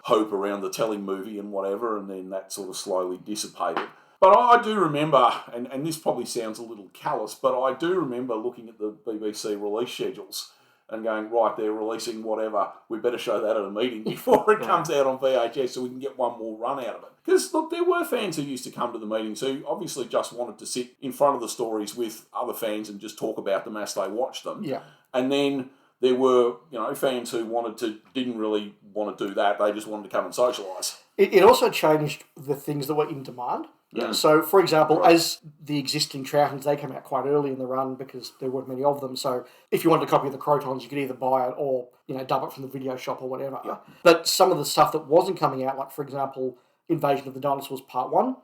hope around the telly movie and whatever, and then that sort of slowly dissipated. But I do remember, and this probably sounds a little callous, but I do remember looking at the BBC release schedules and going, right, they're releasing whatever, we better show that at a meeting before it comes out on VHS so we can get one more run out of it. Because, look, there were fans who used to come to the meetings who obviously just wanted to sit in front of the stories with other fans and just talk about them as they watched them. Yeah. And then there were, fans who didn't really want to do that. They just wanted to come and socialise. It also changed the things that were in demand. Yeah. So, for example, as the existing Troutons, they came out quite early in the run because there weren't many of them. So, if you wanted a copy of the Crotons, you could either buy it or, dub it from the video shop or whatever. Yeah. But some of the stuff that wasn't coming out, like, for example, Invasion of the Dinosaurs Part 1,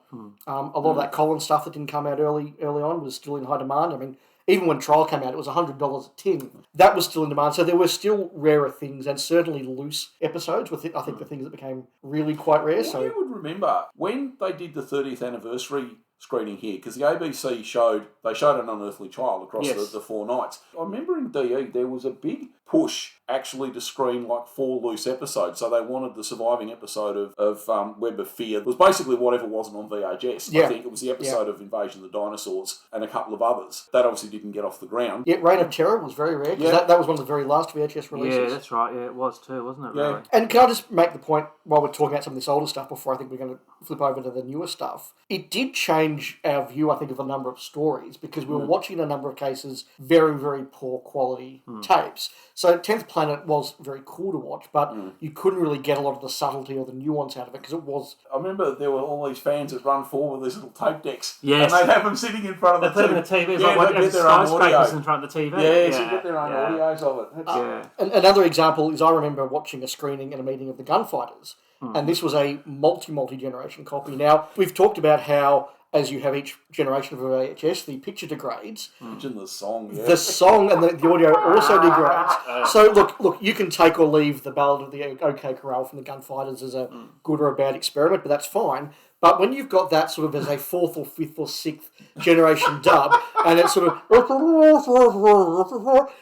a lot of that Colin stuff that didn't come out early on was still in high demand. I mean, even when Trial came out, it was $100 a tin. That was still in demand. So there were still rarer things, and certainly loose episodes with it. I think the things that became really quite rare. Well, you would remember when they did the 30th anniversary screening here, because the ABC showed An Unearthly Child across the 4 nights. I remember in DE there was a big push actually to screen like 4 loose episodes. So they wanted the surviving episode of Web of Fear. It was basically whatever wasn't on VHS. Yeah. I think it was the episode of Invasion of the Dinosaurs and a couple of others. That obviously didn't get off the ground. Yeah, Reign of Terror was very rare, because that was one of the very last VHS releases. Yeah, that's right. Yeah, it was too, wasn't it, really? And can I just make the point, while we're talking about some of this older stuff, before I think we're going to flip over to the newer stuff, it did change our view, I think, of a number of stories, because we were watching, in a number of cases, very, very poor quality tapes. So 10th Planet was very cool to watch, but you couldn't really get a lot of the subtlety or the nuance out of it, because it was... I remember there were all these fans that run forward with these little tape decks. Yes. And they'd have them sitting in front of the TV. They put them in the TV. It's Yeah, like they'd get their own audio. skyscrapers in front of the TV. Yeah, so you get their own audios of it. And another example is I remember watching a screening and a meeting of the Gunfighters, and this was a multi-generation copy. Now, we've talked about how, as you have each generation of a VHS, the picture degrades. Imagine the song, yeah. The song and the audio also degrades. So, look, you can take or leave the Ballad of the OK Corral from the Gunfighters as a good or a bad experiment, but that's fine. But when you've got that sort of as a 4th or 5th or 6th generation dub, and it's sort of...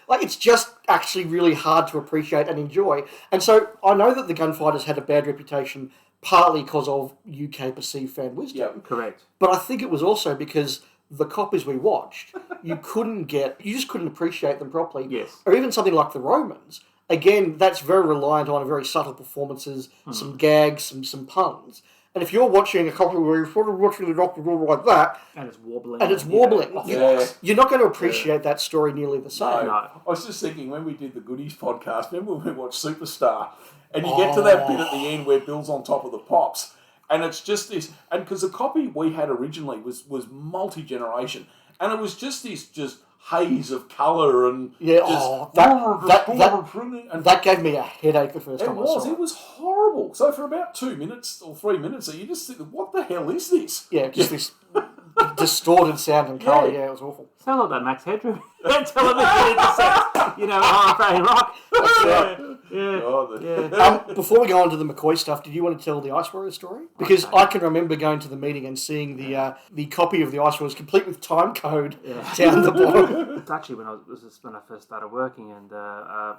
like, it's just actually really hard to appreciate and enjoy. And so I know that the Gunfighters had a bad reputation partly because of UK perceived fan wisdom. Yeah, correct. But I think it was also because the copies we watched, you just couldn't appreciate them properly. Yes. Or even something like the Romans. Again, that's very reliant on very subtle performances, some gags, some puns. And if you're watching a copy where you're sort of watching the Doctor like that... And it's wobbling. You're not going to appreciate that story nearly the same. No. I was just thinking, when we did the Goodies podcast, remember when we watched Superstar? And you get to that bit at the end where Bill's on top of the pops. And it's just this... And because the copy we had originally was multi-generation. And it was just this haze of colour and that gave me a headache the first time I saw it. It was horrible. So for about 2 minutes or 3 minutes, you just think, what the hell is this? Yeah, just this distorted sound and colour. Yeah, it was awful. Sound like that Max Headroom television in the set, RFA Rock. Before we go on to the McCoy stuff, did you want to tell the Ice Warriors story? Because I can remember going to the meeting and seeing the copy of the Ice Warriors complete with time code down the bottom. It's actually when I first started working, and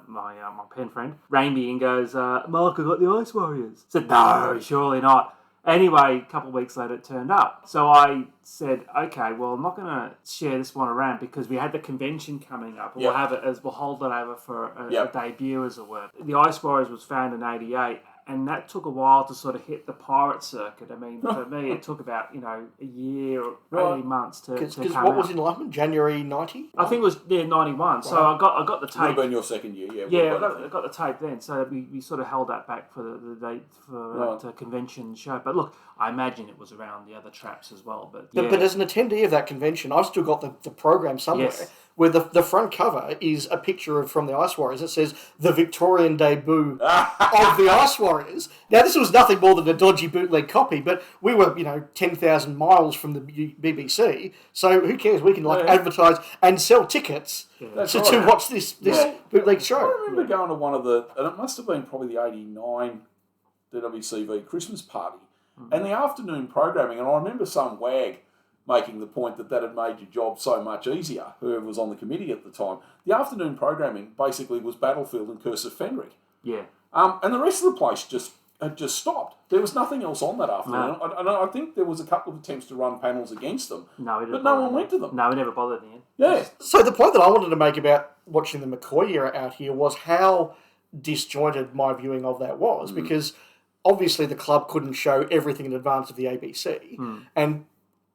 my pen friend rang me and goes, "Mark, I got the Ice Warriors." I said, "No, surely not." Anyway, a couple of weeks later, it turned up. So I said, "Okay, well, I'm not going to share this one around because we had the convention coming up. We'll have it we'll hold it over for a debut, as it were." The Ice Warriors was founded in '88. And that took a while to sort of hit the pirate circuit. I mean, for me, it took about, a year or 18 months to come Because what was Enlightenment? January 90? I think it was 91. So I got the tape. Would have been your second year, Yeah, I got the tape then. So we sort of held that back for the date for that convention show. But look, I imagine it was around the other traps as well. But as an attendee of that convention, I've still got the program somewhere. Yes. Where the front cover is a picture from the Ice Warriors. It says, "The Victorian debut of the Ice Warriors." Now, this was nothing more than a dodgy bootleg copy, but we were, 10,000 miles from the BBC, so who cares? We can, advertise and sell tickets to watch this bootleg show. I remember going to one of and it must have been probably the 89 DWCV Christmas party, and the afternoon programming, and I remember some wag making the point that had made your job so much easier, whoever was on the committee at the time. The afternoon programming basically was Battlefield and Curse of Fenric. Yeah. And the rest of the place had just stopped. There was nothing else on that afternoon. No. And I think there was a couple of attempts to run panels against them. But no one went to them. No, we never bothered in the end. Yeah. So the point that I wanted to make about watching the McCoy era out here was how disjointed my viewing of that was, because obviously the club couldn't show everything in advance of the ABC. And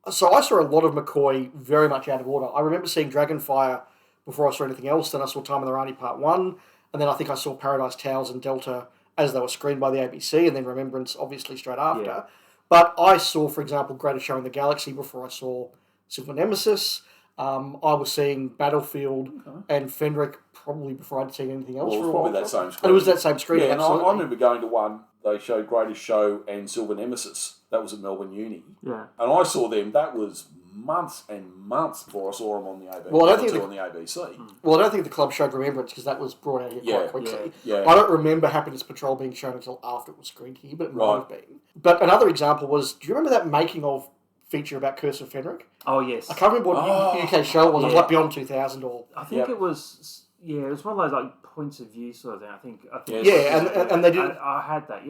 so I saw a lot of McCoy very much out of order. I remember seeing Dragonfire before I saw anything else. Then I saw Time in the Rani Part 1. And then I think I saw Paradise Towers and Delta as they were screened by the ABC. And then Remembrance, obviously, straight after. Yeah. But I saw, for example, Greatest Show in the Galaxy before I saw Silver Nemesis. I was seeing Battlefield and Fenric probably before I'd seen anything else. Well, it was probably that same screen. And it was that same screen, Yeah, and absolutely. I remember going to one, they showed Greatest Show and Silver Nemesis. That was at Melbourne Uni. Yeah. And I saw them, that was months and months before I saw them on the ABC. Well, I don't think on the ABC. Well, I don't think the club showed Remembrance because that was brought out here quite quickly. Yeah. I don't remember Happiness Patrol being shown until after it was screened here, but it might Right. have been. But another example was, do you remember that making of feature about Curse of Fenric? Oh, yes. I can't remember what UK show it was. It was Yeah. like Beyond 2000 or... I think it was... Yeah, it was one of those points of view sort of thing. I think Yeah, and they did... I had that,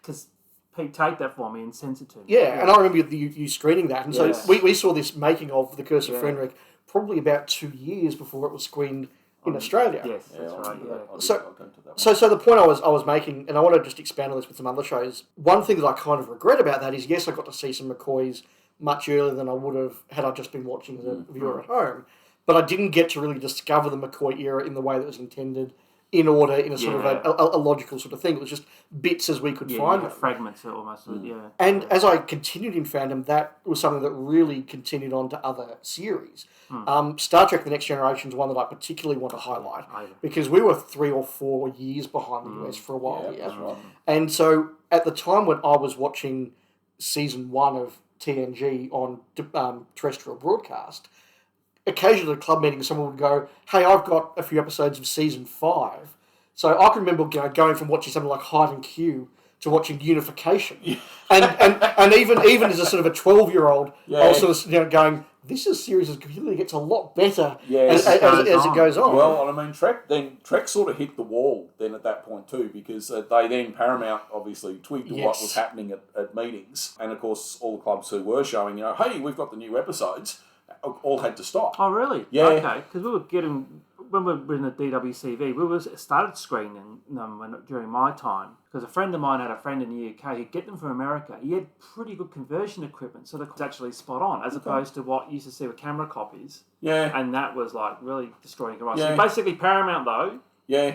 because Pete taped that for me and sent it to me. Yeah, and I remember you screening that. And so Yes. we saw this making of The Curse of Fenric probably about 2 years before it was screened in Australia. Yes, that's right, yeah. So the point I was making, and I want to just expand on this with some other shows, one thing that I kind of regret about that is, yes, I got to see some McCoys much earlier than I would have had I just been watching as a viewer at home, but I didn't get to really discover the McCoy era in the way that was intended, in order, in a sort of a logical sort of thing. It was just bits as we could find them. Fragments almost, And as I continued in fandom, that was something that really continued on to other series. Star Trek The Next Generation is one that I particularly want to highlight, because we were 3 or 4 years behind the US for a while here. That's right. And so at the time when I was watching season 1 of TNG on terrestrial broadcast, occasionally at a club meeting, someone would go, "Hey, I've got a few episodes of season 5." So I can remember going from watching something like Hide and Q to watching Unification, and even as a sort of a 12-year-old, I was sort of going, "This is series that clearly gets a lot better as it goes on." Well, and I mean, Trek sort of hit the wall then at that point too, because they then, Paramount obviously twigged to what was happening at meetings, and of course all the clubs who were showing, hey, we've got the new episodes, all had to stop. Oh, really? Yeah. Okay, because we were getting... When we were in the DWCV, we started screening them during my time, because a friend of mine had a friend in the UK who'd get them from America. He had pretty good conversion equipment, so it was actually spot on, as opposed to what you used to see with camera copies. Yeah. And that was really destroying your eyes. Yeah. So basically, Paramount, though,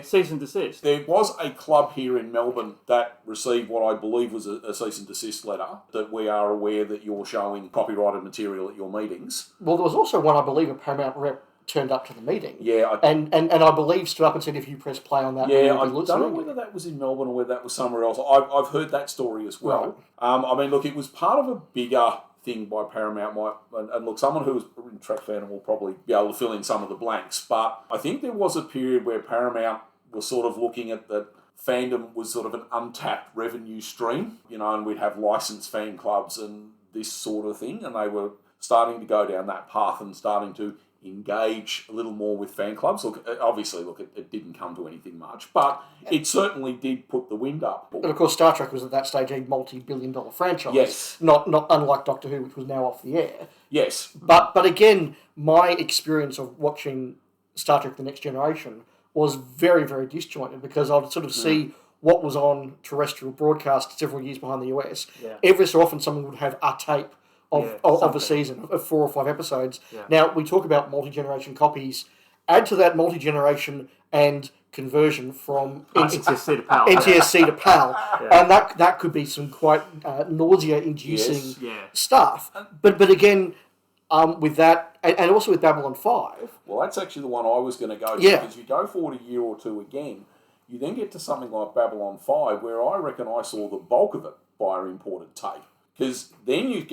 cease and desist. There was a club here in Melbourne that received what I believe was a cease and desist letter, that we are aware that you're showing copyrighted material at your meetings. Well, there was also one, I believe, a Paramount rep turned up to the meeting. Yeah. And I believe stood up and said, if you press play on that... Yeah, I don't know whether that was in Melbourne or whether that was somewhere else. I've heard that story as well. Right. I mean, look, it was part of a bigger thing by Paramount. And look, someone who was in Track Fandom will probably be able to fill in some of the blanks, but I think there was a period where Paramount was sort of looking at that fandom was sort of an untapped revenue stream, and we'd have licensed fan clubs and this sort of thing, and they were starting to go down that path and starting to engage a little more with fan clubs. Obviously, it didn't come to anything much, but it certainly did put the wind up. But of course, Star Trek was at that stage a multi-billion-dollar franchise. Yes. Not unlike Doctor Who, which was now off the air. Yes. But again, my experience of watching Star Trek: The Next Generation was very, very disjointed, because I'd sort of see what was on terrestrial broadcast several years behind the US. Yeah. Every so often, someone would have a tape of a season of 4 or 5 episodes. Yeah. Now, we talk about multi-generation copies. Add to that multi-generation and conversion from NTSC to PAL. NTSC to PAL, and that could be some quite nausea-inducing stuff. But again, with that, and also with Babylon 5... Well, that's actually the one I was going to go to, because you go forward a year or two again, you then get to something like Babylon 5, where I reckon I saw the bulk of it via imported tape. Because then you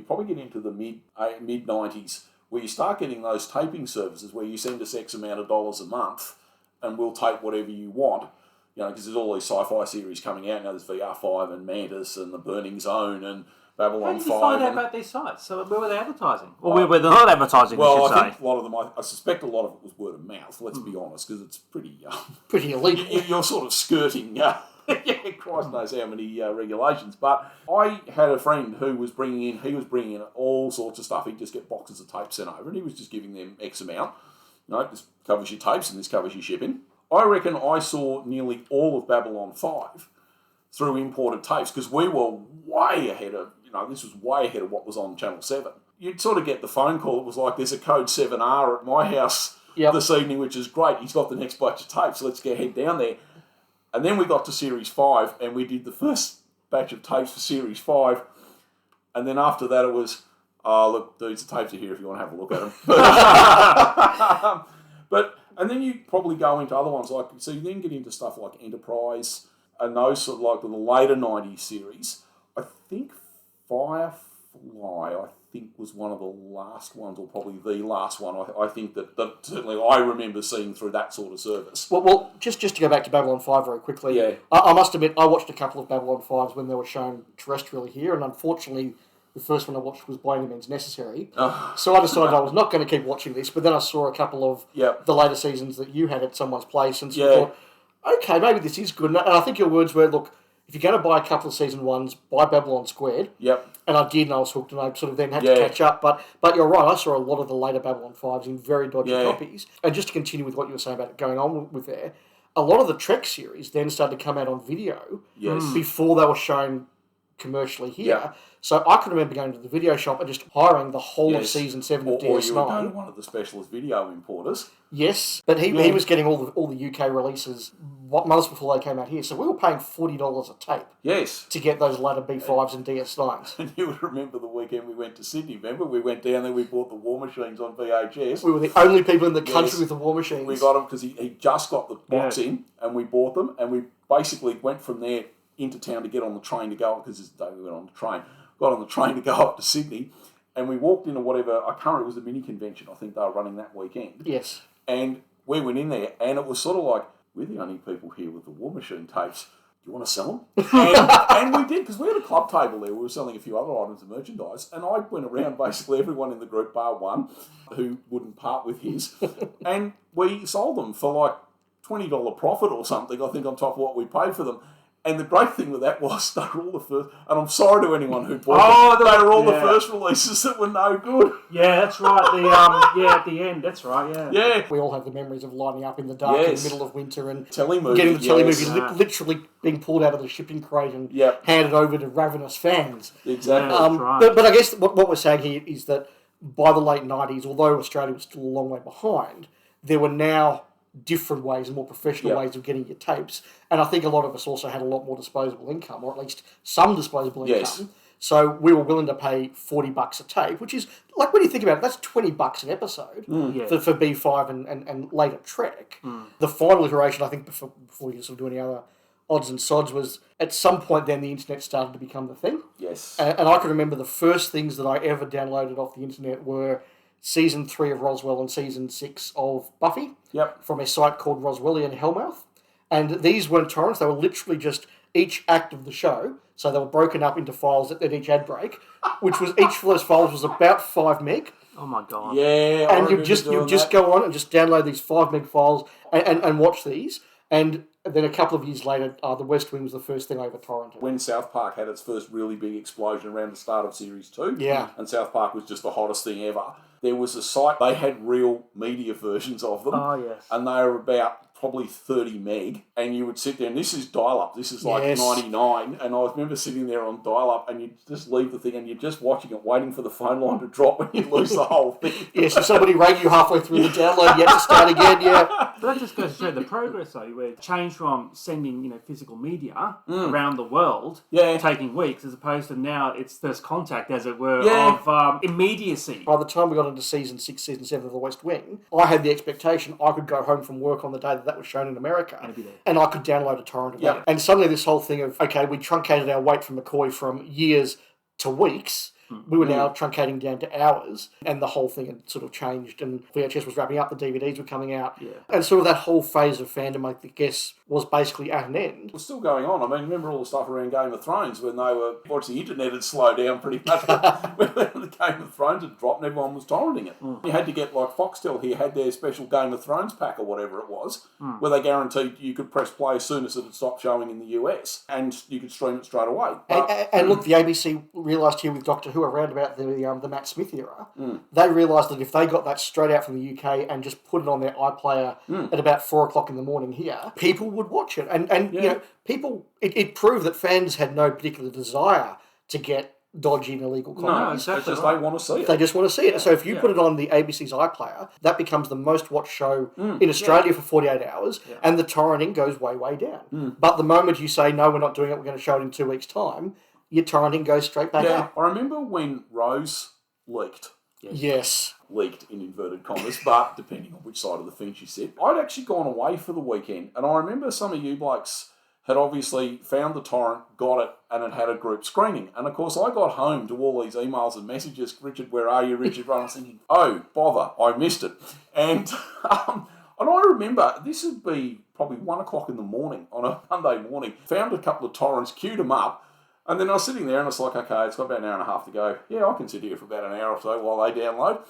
probably get into the mid-90s, where you start getting those taping services where you send us X amount of dollars a month and we'll tape whatever you want, because there's all these sci-fi series coming out now. There's VR5 and Mantis and The Burning Zone and Babylon 5. How did you find out about these sites? So where were they advertising? Or where were they not advertising, Well, I think a lot of them, I suspect a lot of it was word of mouth, let's be honest, because it's pretty illegal. You're sort of skirting... Christ knows how many regulations. But I had a friend who was bringing in all sorts of stuff. He'd just get boxes of tape sent over, and he was just giving them X amount. This covers your tapes and this covers your shipping. I reckon I saw nearly all of Babylon 5 through imported tapes, because we were way ahead of, this was way ahead of what was on Channel 7. You'd sort of get the phone call. It was like, there's a code 7R at my house this evening, which is great. He's got the next batch of tapes, so let's head down there. And then we got to Series 5, and we did the first batch of tapes for Series 5. And then after that, it was, look, dudes, the tapes are here if you want to have a look at them. And then you probably go into other ones, so you then get into stuff like Enterprise, and those sort of like the later 90s series. I think Firefly, was one of the last ones, or probably the last one. I think that certainly I remember seeing through that sort of service. Well, just to go back to Babylon 5 very quickly, I must admit, I watched a couple of Babylon 5s when they were shown terrestrially here, and unfortunately, the first one I watched was By Any Means Necessary. So I decided I was not going to keep watching this, but then I saw a couple of the later seasons that you had at someone's place, and thought, okay, maybe this is good. And I think your words were, look, if you're going to buy a couple of season ones, buy Babylon Squared. Yep. And I did, and I was hooked, and I sort of then had to catch up. But you're right, I saw a lot of the later Babylon 5s in very dodgy copies. And just to continue with what you were saying about going on with there, a lot of the Trek series then started to come out on video before they were shown commercially here. Yeah. So I can remember going to the video shop and just hiring the whole of Season 7 of DS9. Or you were going to one of the specialist video importers. Yes, but he was getting all the UK releases months before they came out here. So we were paying $40 a tape. Yes. To get those later B5s and DS9s. And you would remember the weekend we went to Sydney, remember? We went down there, we bought the War Machines on VHS. We were the only people in the country with the War Machines. We got them because he just got the box in, and we bought them, and we basically went from there into town to get on the train to go, because this day we went on the train, got on the train to go up to Sydney, and we walked into whatever, I can't remember, it was the mini convention, I think they were running that weekend. Yes. And we went in there, and it was sort of like, we're the only people here with the War Machine tapes. Do you want to sell them? And we did, because we had a club table there. We were selling a few other items of merchandise, and I went around basically everyone in the group, bar one, who wouldn't part with his, and we sold them for like $20 profit or something, I think, on top of what we paid for them. And the great thing with that was they were all the first, and I'm sorry to anyone who bought them, they were all the first releases that were no good. Yeah, that's right. At the end, that's right, Yeah. We all have the memories of lining up in the dark in the middle of winter and getting the telemovie literally being pulled out of the shipping crate and handed over to ravenous fans. Exactly. That's right. But I guess what we're saying here is that by the late 90s, although Australia was still a long way behind, there were now different ways and more professional ways of getting your tapes. And I think a lot of us also had a lot more disposable income, or at least some disposable income. So we were willing to pay $40 a tape, which is, like, when you think about it, that's $20 an episode for B5 and later Trek. The final iteration, I think, before you sort of do any other odds and sods, was at some point then the internet started to become the thing. Yes. And I can remember the first things that I ever downloaded off the internet were Season 3 of Roswell and Season 6 of Buffy from a site called Roswellian Hellmouth. And these weren't torrents, they were literally just each act of the show. So they were broken up into files at each ad break, which was each of those files was about 5 meg. Oh my god. Yeah, And you just go on and just download these 5 meg files and watch these. And then a couple of years later, The West Wing was the first thing I ever torrented. When South Park had its first really big explosion around the start of Series 2, Yeah. and South Park was just the hottest thing ever, there was a site, they had real media versions of them. Oh, yes. And they were about probably 30 meg, and you would sit there, and this is dial-up, this is like Yes. 99, and I remember sitting there on dial-up, and you'd just leave the thing, and you're just watching it, waiting for the phone line to drop, and you'd lose the whole thing. Yeah, so somebody rang you halfway through the download, you had to start again, yeah. But that just goes to show the progress, though, where it changed from sending, physical media around the world, taking weeks, as opposed to now it's first contact, as it were, of immediacy. By the time we got into season 6, season 7 of The West Wing, I had the expectation I could go home from work on the day that was shown in America, and I could download a torrent of that. And suddenly this whole thing of, okay, we truncated our wait for McCoy from years to weeks. We were now truncating down to hours, and the whole thing had sort of changed, and VHS was wrapping up, the DVDs were coming out, and sort of that whole phase of fandom, I guess, was basically at an end. It was still going on. I mean, remember all the stuff around Game of Thrones when they were, watching the internet had slowed down pretty much when the Game of Thrones had dropped and everyone was torrenting it. You had to get, like Foxtel here had their special Game of Thrones pack or whatever it was, where they guaranteed you could press play as soon as it had stopped showing in the US, and you could stream it straight away. And look, the ABC realised here with Doctor Who around about the Matt Smith era, they realised that if they got that straight out from the UK and just put it on their iPlayer at about 4 o'clock in the morning here, people would watch it. And people, it proved that fans had no particular desire to get dodgy and illegal comedies. No, it's just they want to see it. They just want to see it. So if you put it on the ABC's iPlayer, that becomes the most watched show in Australia for 48 hours, and the torrenting goes way, way down. But the moment you say, no, we're not doing it, we're going to show it in 2 weeks' time, your torrenting goes straight back up. I remember when Rose leaked. Yes. Leaked in inverted commas, but depending on which side of the fence you sit. I'd actually gone away for the weekend, and I remember some of you blokes had obviously found the torrent, got it, and it had a group screening. And of course, I got home to all these emails and messages, Richard, where are you, Richard? I was thinking, oh, bother, I missed it. And I remember, this would be probably 1 o'clock in the morning, on a Monday morning, found a couple of torrents, queued them up, and then I was sitting there and it's like, okay, it's got about an hour and a half to go. Yeah, I can sit here for about an hour or so while they download.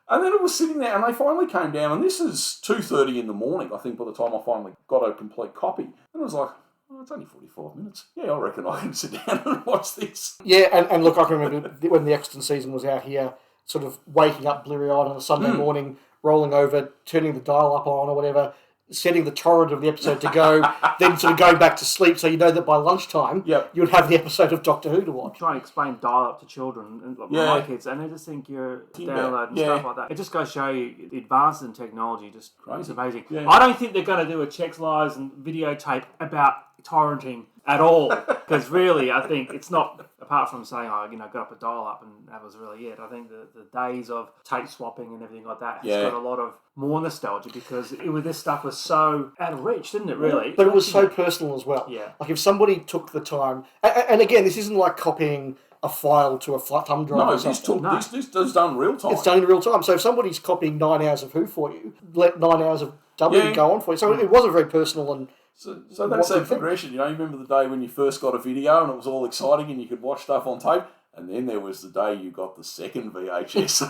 And then it was sitting there and they finally came down, and this is 2:30 in the morning, I think, by the time I finally got a complete copy. And I was like, oh, it's only 45 minutes. Yeah, I reckon I can sit down and watch this. Yeah, and look, I can remember when the Exton season was out here, sort of waking up bleary-eyed on a Sunday morning, rolling over, turning the dial up on or whatever, setting the torrent of the episode to go, then sort of going back to sleep, so you know that by lunchtime you'd have the episode of Doctor Who to watch. Try and explain dial-up to children, and my kids, and they just think you're downloading stuff like that. It just goes to show you the advances in technology, just it's amazing. Yeah. I don't think they're going to do a Checks Lives and videotape about torrenting at all, because really I think it's not, apart from saying got up a dial up and that was really it. I think the days of tape swapping and everything like that has got a lot of more nostalgia, because this stuff was so out of reach, didn't it, really? But it was so personal as well. Yeah. Like if somebody took the time, and again, this isn't like copying a file to a thumb drive or something. This is done real time. It's done in real time. So if somebody's copying 9 hours of Who for you, let 9 hours of W go on for you. So it was a very personal and So that's that progression. You remember the day when you first got a video and it was all exciting and you could watch stuff on tape, and then there was the day you got the second VHS.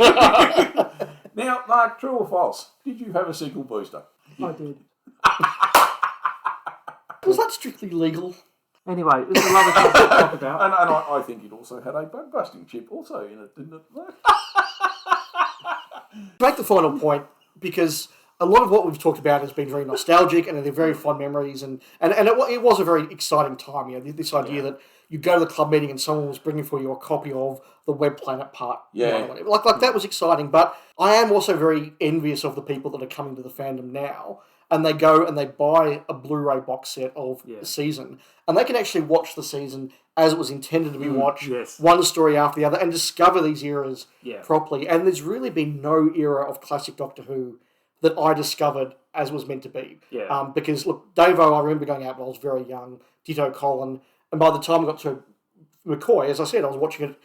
Now, Mark, true or false? Did you have a single booster? I did. Was that strictly legal? Anyway, it's a lovely thing to talk about. And I think it also had a bug busting chip also in it, didn't it? Make the final point, because a lot of what we've talked about has been very nostalgic and they're very fond memories, and it was a very exciting time. This idea that you go to the club meeting and someone was bringing for you a copy of the Web Planet Part 1 or whatever. Like that was exciting, but I am also very envious of the people that are coming to the fandom now, and they go and they buy a Blu-ray box set of the season, and they can actually watch the season as it was intended to be watched, one story after the other, and discover these eras properly. And there's really been no era of classic Doctor Who that I discovered as was meant to be. Because, look, Davo, I remember going out when I was very young, ditto Colin, and by the time I got to McCoy, as I said, I was watching it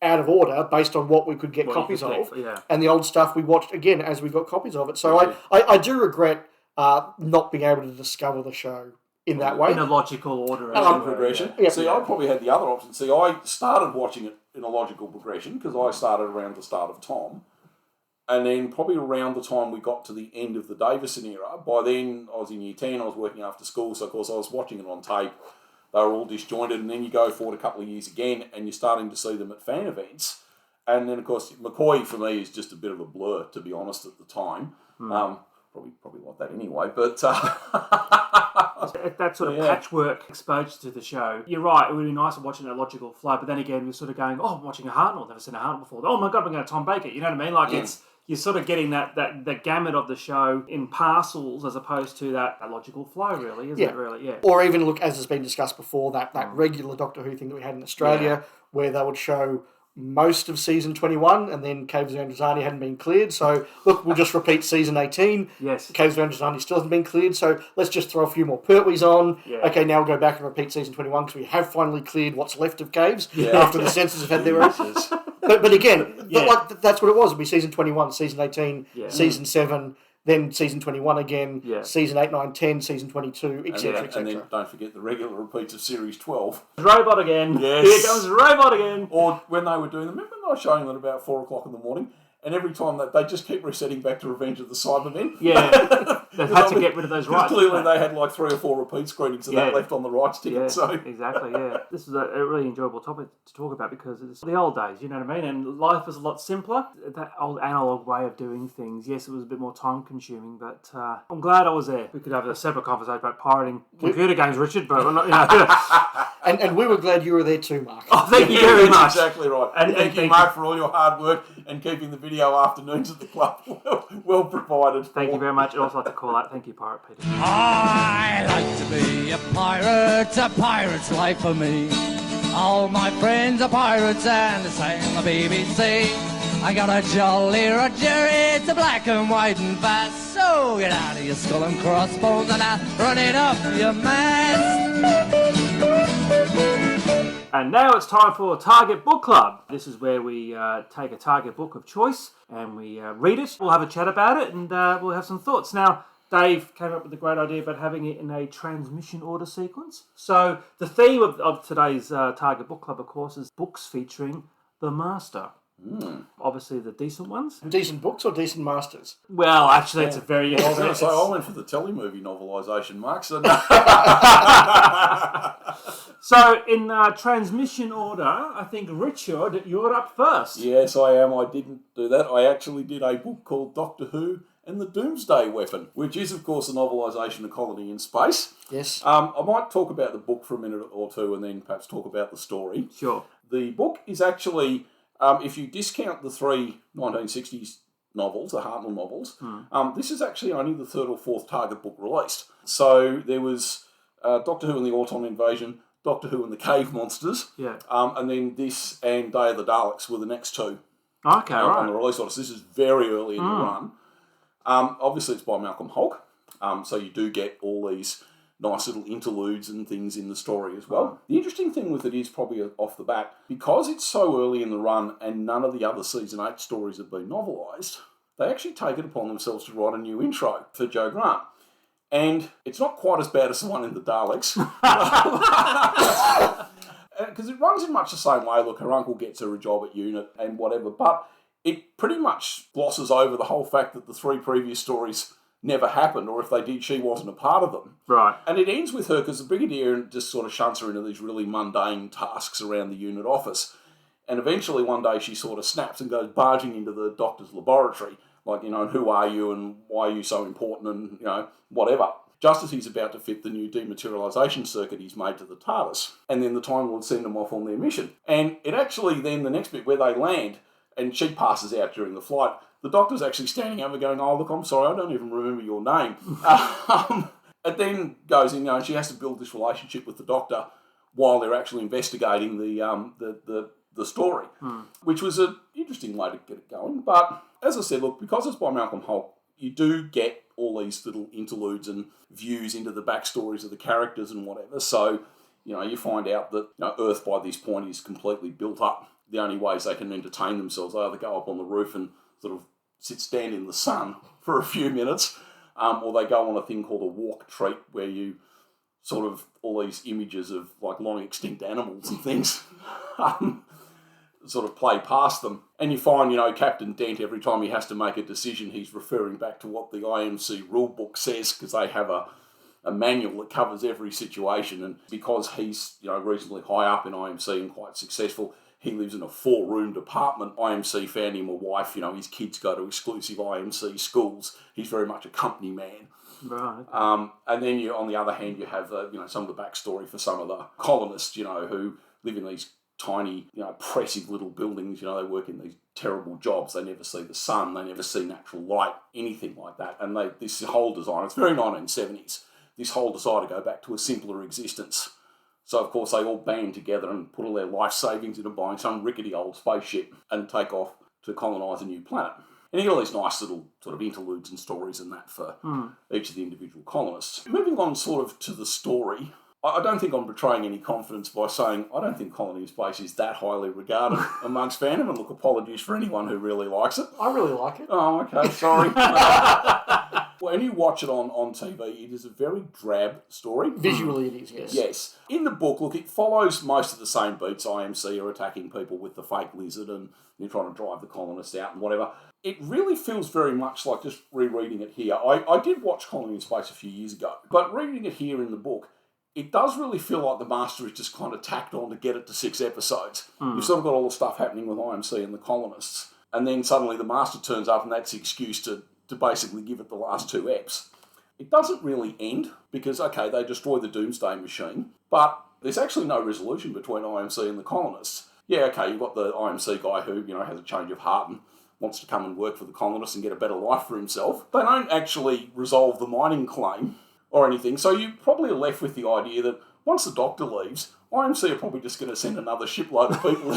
out of order based on what we could get copies of, and the old stuff we watched again as we got copies of it. So I do regret not being able to discover the show in that way. In a logical order. Progression. Yeah. See, I probably had the other option. See, I started watching it in a logical progression because I started around the start of Tom. And then probably around the time we got to the end of the Davison era, by then I was in year 10, I was working after school, so of course I was watching it on tape. They were all disjointed, and then you go forward a couple of years again, and you're starting to see them at fan events. And then, of course, McCoy for me is just a bit of a blur, to be honest, at the time. Probably like that anyway, but... that sort of patchwork exposure to the show. You're right, it would be nice watching a logical flow, but then again, we're sort of going, oh, I'm watching a Hartnell, never seen a Hartnell before. Oh my God, we're going to Tom Baker, you know what I mean? Like, you're sort of getting that the gamut of the show in parcels as opposed to that logical flow, really, isn't it, really? Yeah. Or even, look, as has been discussed before, that regular Doctor Who thing that we had in Australia, where they would show most of season 21, and then Caves of Androzani hadn't been cleared. So, look, we'll just repeat season 18. Yes. Caves of Androzani still hasn't been cleared, so let's just throw a few more Pertwees on. Yeah. Okay, now we'll go back and repeat season 21 because we have finally cleared what's left of Caves after the censors have had their own. But again, that's what it was. It'd be season 21, season 18, season 7, then season 21 again, season 8, 9, 10, season 22, etc., etc. And then don't forget the regular repeats of series 12. Robot again. Yes. Here comes Robot again. Or when they were doing them, remember I was showing them at about 4 o'clock in the morning, and every time that they just keep resetting back to Revenge of the Cybermen. Yeah. They've had to get rid of those rights. Clearly they had like 3 or 4 repeat screenings of that left on the rights ticket. Yeah, so. exactly, yeah. This is a really enjoyable topic to talk about because it's the old days, you know what I mean? And life was a lot simpler. That old analogue way of doing things, yes, it was a bit more time consuming, but I'm glad I was there. We could have a separate conversation about pirating computer games, Richard, but we're not, you know. And we were glad you were there too, Mark. Oh, thank you very much. Exactly right. And thank you, Mark, for all your hard work and keeping the video afternoons at the club well provided. Thank you very much. I'd also like to call out, thank you, Pirate Peter. I like to be a pirate's life for me. All my friends are pirates and the same the BBC. I got a jolly Roger, it's a black and white and fast. So get out of your skull and crossbones and run it up your mast. And now it's time for Target Book Club. This is where we take a Target book of choice and we read it. We'll have a chat about it and we'll have some thoughts. Now, Dave came up with a great idea about having it in a transmission order sequence. So the theme of today's Target Book Club, of course, is books featuring the Master. Obviously the decent ones. Decent books or decent masters? Well, actually, it's a very... I was going to say, I went for the telemovie novelisation, Mark. So, so in transmission order, I think, Richard, you're up first. Yes, I am. I didn't do that. I actually did a book called Doctor Who and the Doomsday Weapon, which is, of course, a novelisation of Colony in Space. Yes. I might talk about the book for a minute or two and then perhaps talk about the story. Sure. The book is actually... if you discount the 3 1960s novels, the Hartnell novels, this is actually only the 3rd or 4th Target book released. So there was Doctor Who and the Auton Invasion, Doctor Who and the Cave Monsters, and then this and Day of the Daleks were the next 2 Okay, right. on the release order. So this is very early in the run. Obviously, it's by Malcolm Hulke, so you do get all these nice little interludes and things in the story as well. The interesting thing with it is probably off the bat, because it's so early in the run and none of the other Season 8 stories have been novelised, they actually take it upon themselves to write a new intro for Joe Grant. And it's not quite as bad as the one in the Daleks. Because it runs in much the same way. Look, her uncle gets her a job at UNIT and whatever, but it pretty much glosses over the whole fact that the 3 previous stories never happened, or if they did, she wasn't a part of them. Right. And it ends with her, because the Brigadier just sort of shunts her into these really mundane tasks around the unit office. And eventually one day she sort of snaps and goes barging into the doctor's laboratory, like, you know, and who are you and why are you so important and, you know, whatever. Just as he's about to fit the new dematerialisation circuit he's made to the TARDIS. And then the Time Lord send them off on their mission. And it actually then, the next bit where they land, and she passes out during the flight, the doctor's actually standing over going, oh, look, I'm sorry, I don't even remember your name. It then goes in, you know, and she has to build this relationship with the doctor while they're actually investigating the story, which was an interesting way to get it going. But as I said, look, because it's by Malcolm Hulke, you do get all these little interludes and views into the backstories of the characters and whatever. So, you know, you find out that, you know, Earth by this point is completely built up. The only ways they can entertain themselves are to go up on the roof and sort of stand in the sun for a few minutes. or they go on a thing called a walk treat where you sort of, all these images of like long extinct animals and things sort of play past them. And you find, Captain Dent, every time he has to make a decision, he's referring back to what the IMC rule book says, because they have a manual that covers every situation. And because he's, reasonably high up in IMC and quite successful, he lives in a 4-room apartment. IMC found him a wife, his kids go to exclusive IMC schools. He's very much a company man. Right. And then on the other hand, you have some of the backstory for some of the colonists, who live in these tiny, oppressive little buildings. They work in these terrible jobs. They never see the sun. They never see natural light, anything like that. And this whole design, it's very 1970s, this whole desire to go back to a simpler existence. So, of course, they all band together and put all their life savings into buying some rickety old spaceship and take off to colonise a new planet. And you get all these nice little sort of interludes and stories and that for each of the individual colonists. Moving on sort of to the story, I don't think I'm betraying any confidence by saying I don't think Colony in Space is that highly regarded amongst fandom. And look, apologies for anyone who really likes it. I really like it. Oh, okay, sorry. When you watch it on TV, it is a very drab story. Visually it is, yes. Yes. In the book, look, it follows most of the same beats. IMC are attacking people with the fake lizard and you're trying to drive the colonists out and whatever. It really feels very much like just rereading it here. I did watch Colony in Space a few years ago, but reading it here in the book, it does really feel like the Master is just kind of tacked on to get it to 6 episodes. You've sort of got all the stuff happening with IMC and the colonists, and then suddenly the Master turns up and that's the excuse to basically give it the last 2 eps. It doesn't really end because, okay, they destroy the Doomsday machine, but there's actually no resolution between IMC and the colonists. Yeah, okay, you've got the IMC guy who, has a change of heart and wants to come and work for the colonists and get a better life for himself. They don't actually resolve the mining claim or anything, so you probably are left with the idea that once the Doctor leaves, IMC are probably just going to send another shipload of people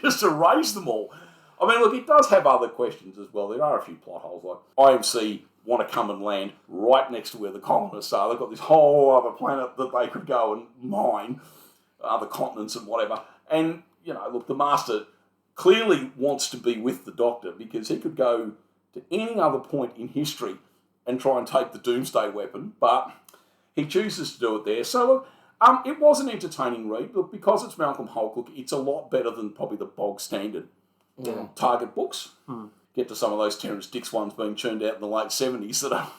just erase them all. I mean, look, it does have other questions as well. There are a few plot holes, like IMC want to come and land right next to where the colonists are. They've got this whole other planet that they could go and mine, other continents and whatever. And, look, the Master clearly wants to be with the Doctor because he could go to any other point in history and try and take the Doomsday weapon, but he chooses to do it there. So, look, it was an entertaining read. Look, because it's Malcolm Hulke, look, it's a lot better than probably the bog standard Target books. Get to some of those Terrence Dicks ones being churned out in the late 70s that are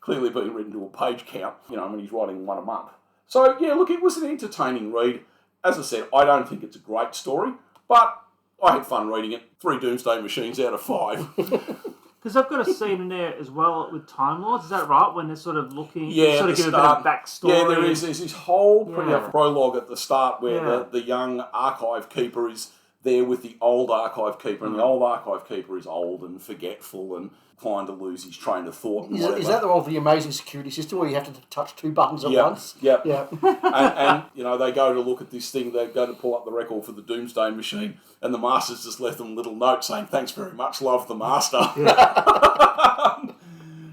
clearly being written to a page count, when he's writing one a month. So, yeah, look, it was an entertaining read. As I said, I don't think it's a great story, but I had fun reading it. 3 Doomsday machines out of 5. Because I've got a scene in there as well with Time Lords, is that right? When they're sort of looking, yeah, sort of give a bit of backstory. Yeah, there's this whole prologue at the start where the young archive keeper is there with the old archive keeper, and the old archive keeper is old and forgetful and inclined to lose his train of thought. Is that the one with the amazing security system where you have to touch 2 buttons at once? Yep. Yeah. and they go to look at this thing, they go to pull up the record for the Doomsday machine, and the Master's just left them a little note saying, "Thanks very much, love, the Master."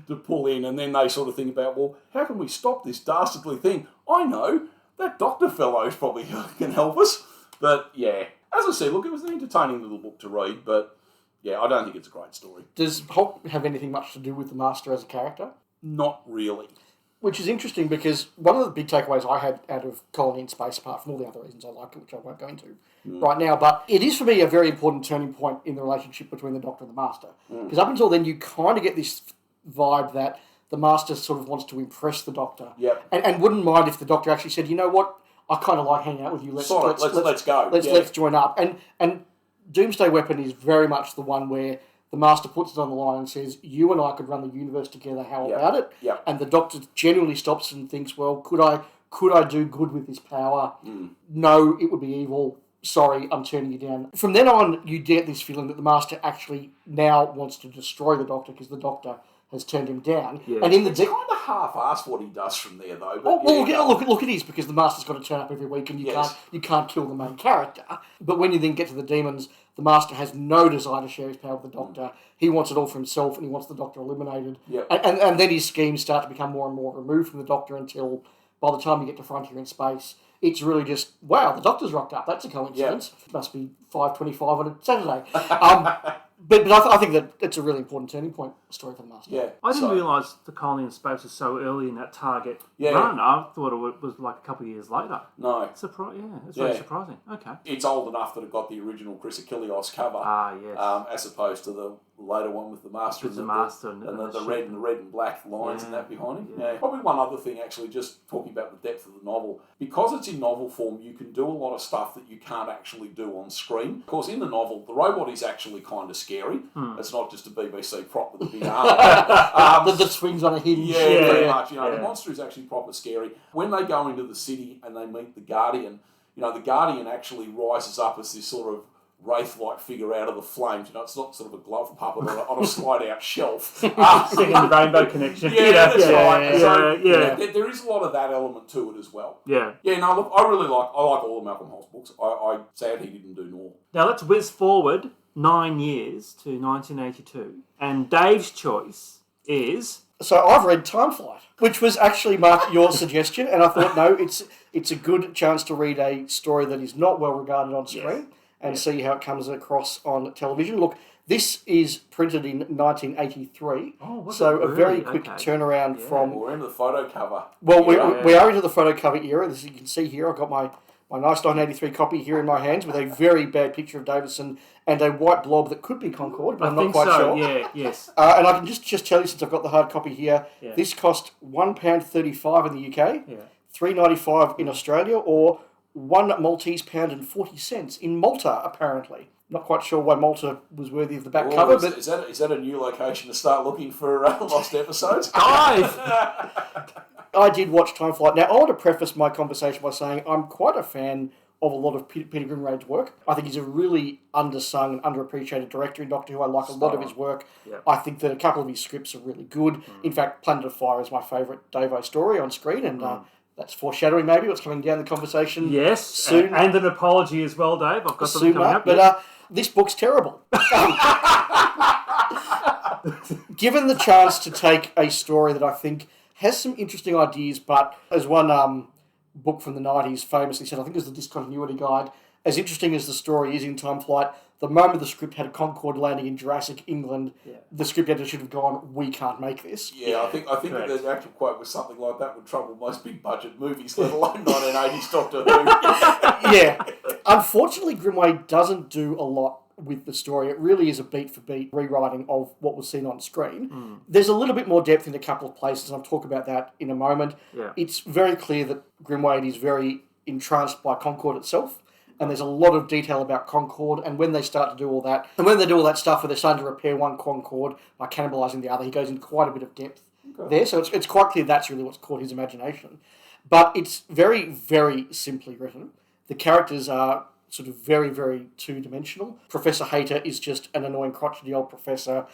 To pull in, and then they sort of think about, well, how can we stop this dastardly thing? I know, that Doctor fellow's probably can help us. But, yeah, as I said, look, it was an entertaining little book to read, but, yeah, I don't think it's a great story. Does Hulk have anything much to do with the Master as a character? Not really. Which is interesting because one of the big takeaways I had out of Colony in Space, apart from all the other reasons I liked it, which I won't go into right now, but it is for me a very important turning point in the relationship between the Doctor and the Master. Because up until then, you kind of get this vibe that the Master sort of wants to impress the Doctor. Yep. And wouldn't mind if the Doctor actually said, you know what, I kind of like hanging out with you. Let's go. Let's join up. And Doomsday Weapon is very much the one where the Master puts it on the line and says, you and I could run the universe together, how about it? Yep. And the Doctor genuinely stops and thinks, well, could I do good with this power? No, it would be evil. Sorry, I'm turning you down. From then on, you get this feeling that the Master actually now wants to destroy the Doctor because the Doctor has turned him down. Yeah. And in the it's kind of half-assed what he does from there, though. But look, it is, because the Master's got to turn up every week and you can't kill the main character. But when you then get to the demons, the Master has no desire to share his power with the Doctor. He wants it all for himself and he wants the Doctor eliminated. Yep. And then his schemes start to become more and more removed from the Doctor until by the time you get to Frontier in Space, it's really just, wow, the Doctor's rocked up. That's a coincidence. Yep. It must be 5:25 on a Saturday. But I think that it's a really important turning point story for the Master. Yeah. I didn't realise the colony in space was so early in that target run. I thought it was like a couple of years later. No. It's really surprising. Okay. It's old enough that it got the original Chris Achilleos cover. Yes. As opposed to the later one with the Master and the red and black lines and that behind him. Yeah. Probably one other thing, actually, just talking about the depth of the novel. Because it's in novel form, you can do a lot of stuff that you can't actually do on screen. Of course, in the novel, the robot is actually kind of scary. It's not just a BBC prop with a big arm. That swings on a hinge. Yeah, pretty much. The monster is actually proper scary. When they go into the city and they meet the Guardian, the Guardian actually rises up as this sort of wraith-like figure out of the flames. It's not sort of a glove puppet on a slide-out shelf. Singing the Rainbow Connection. That's right. There is a lot of that element to it as well. Yeah. Yeah, no, look, I like all of Malcolm Holt's books. I sad he didn't do more. Now let's whiz forward 9 years to 1982. And Dave's choice is... So I've read Time Flight, which was actually, Mark, your suggestion, and I thought, no, it's a good chance to read a story that is not well regarded on screen and see how it comes across on television. Look, this is printed in 1983, so a very quick turnaround from... We're into the photo cover. Well, we are into the photo cover era. As you can see here, I've got my nice 1983 copy here in my hands with a very bad picture of Davison and a white blob that could be Concorde, but I'm not quite sure. Yes. And I can just tell you, since I've got the hard copy here, this cost £1.35 in the UK, $3.95 in Australia, or £1 Maltese pound and 40 cents in Malta, apparently. Not quite sure why Malta was worthy of the back cover. But is that a new location to start looking for lost episodes? I did watch Time Flight. Now, I want to preface my conversation by saying I'm quite a fan of a lot of Peter Grimrade's work. I think he's a really undersung and underappreciated director in Doctor Who. I like a lot of his work. Yep. I think that a couple of his scripts are really good. In fact, Planet of Fire is my favourite Davo story on screen, and that's foreshadowing maybe what's coming down the conversation soon. And an apology as well, Dave. I've got something coming up. But this book's terrible. Given the chance to take a story that I think has some interesting ideas, but as one book from the 90s famously said, I think it was the Discontinuity Guide, as interesting as the story is in Time Flight, the moment the script had a Concorde landing in Jurassic England, the script editor should have gone, we can't make this. Yeah, I think that the actual quote was something like that would trouble most big budget movies, let alone 1980s Doctor Who. Yeah. Unfortunately, Grimwade doesn't do a lot with the story. It really is a beat-for-beat rewriting of what was seen on screen. There's a little bit more depth in a couple of places, and I'll talk about that in a moment. Yeah. It's very clear that Grimwade is very entranced by Concorde itself, and there's a lot of detail about Concorde, and when they start to do all that, and when they do all that stuff where they're starting to repair one Concorde by cannibalising the other, he goes into quite a bit of depth there, so it's quite clear that's really what's caught his imagination. But it's very, very simply written. The characters are sort of very, very two-dimensional. Professor Hayter is just an annoying, crotchety old professor.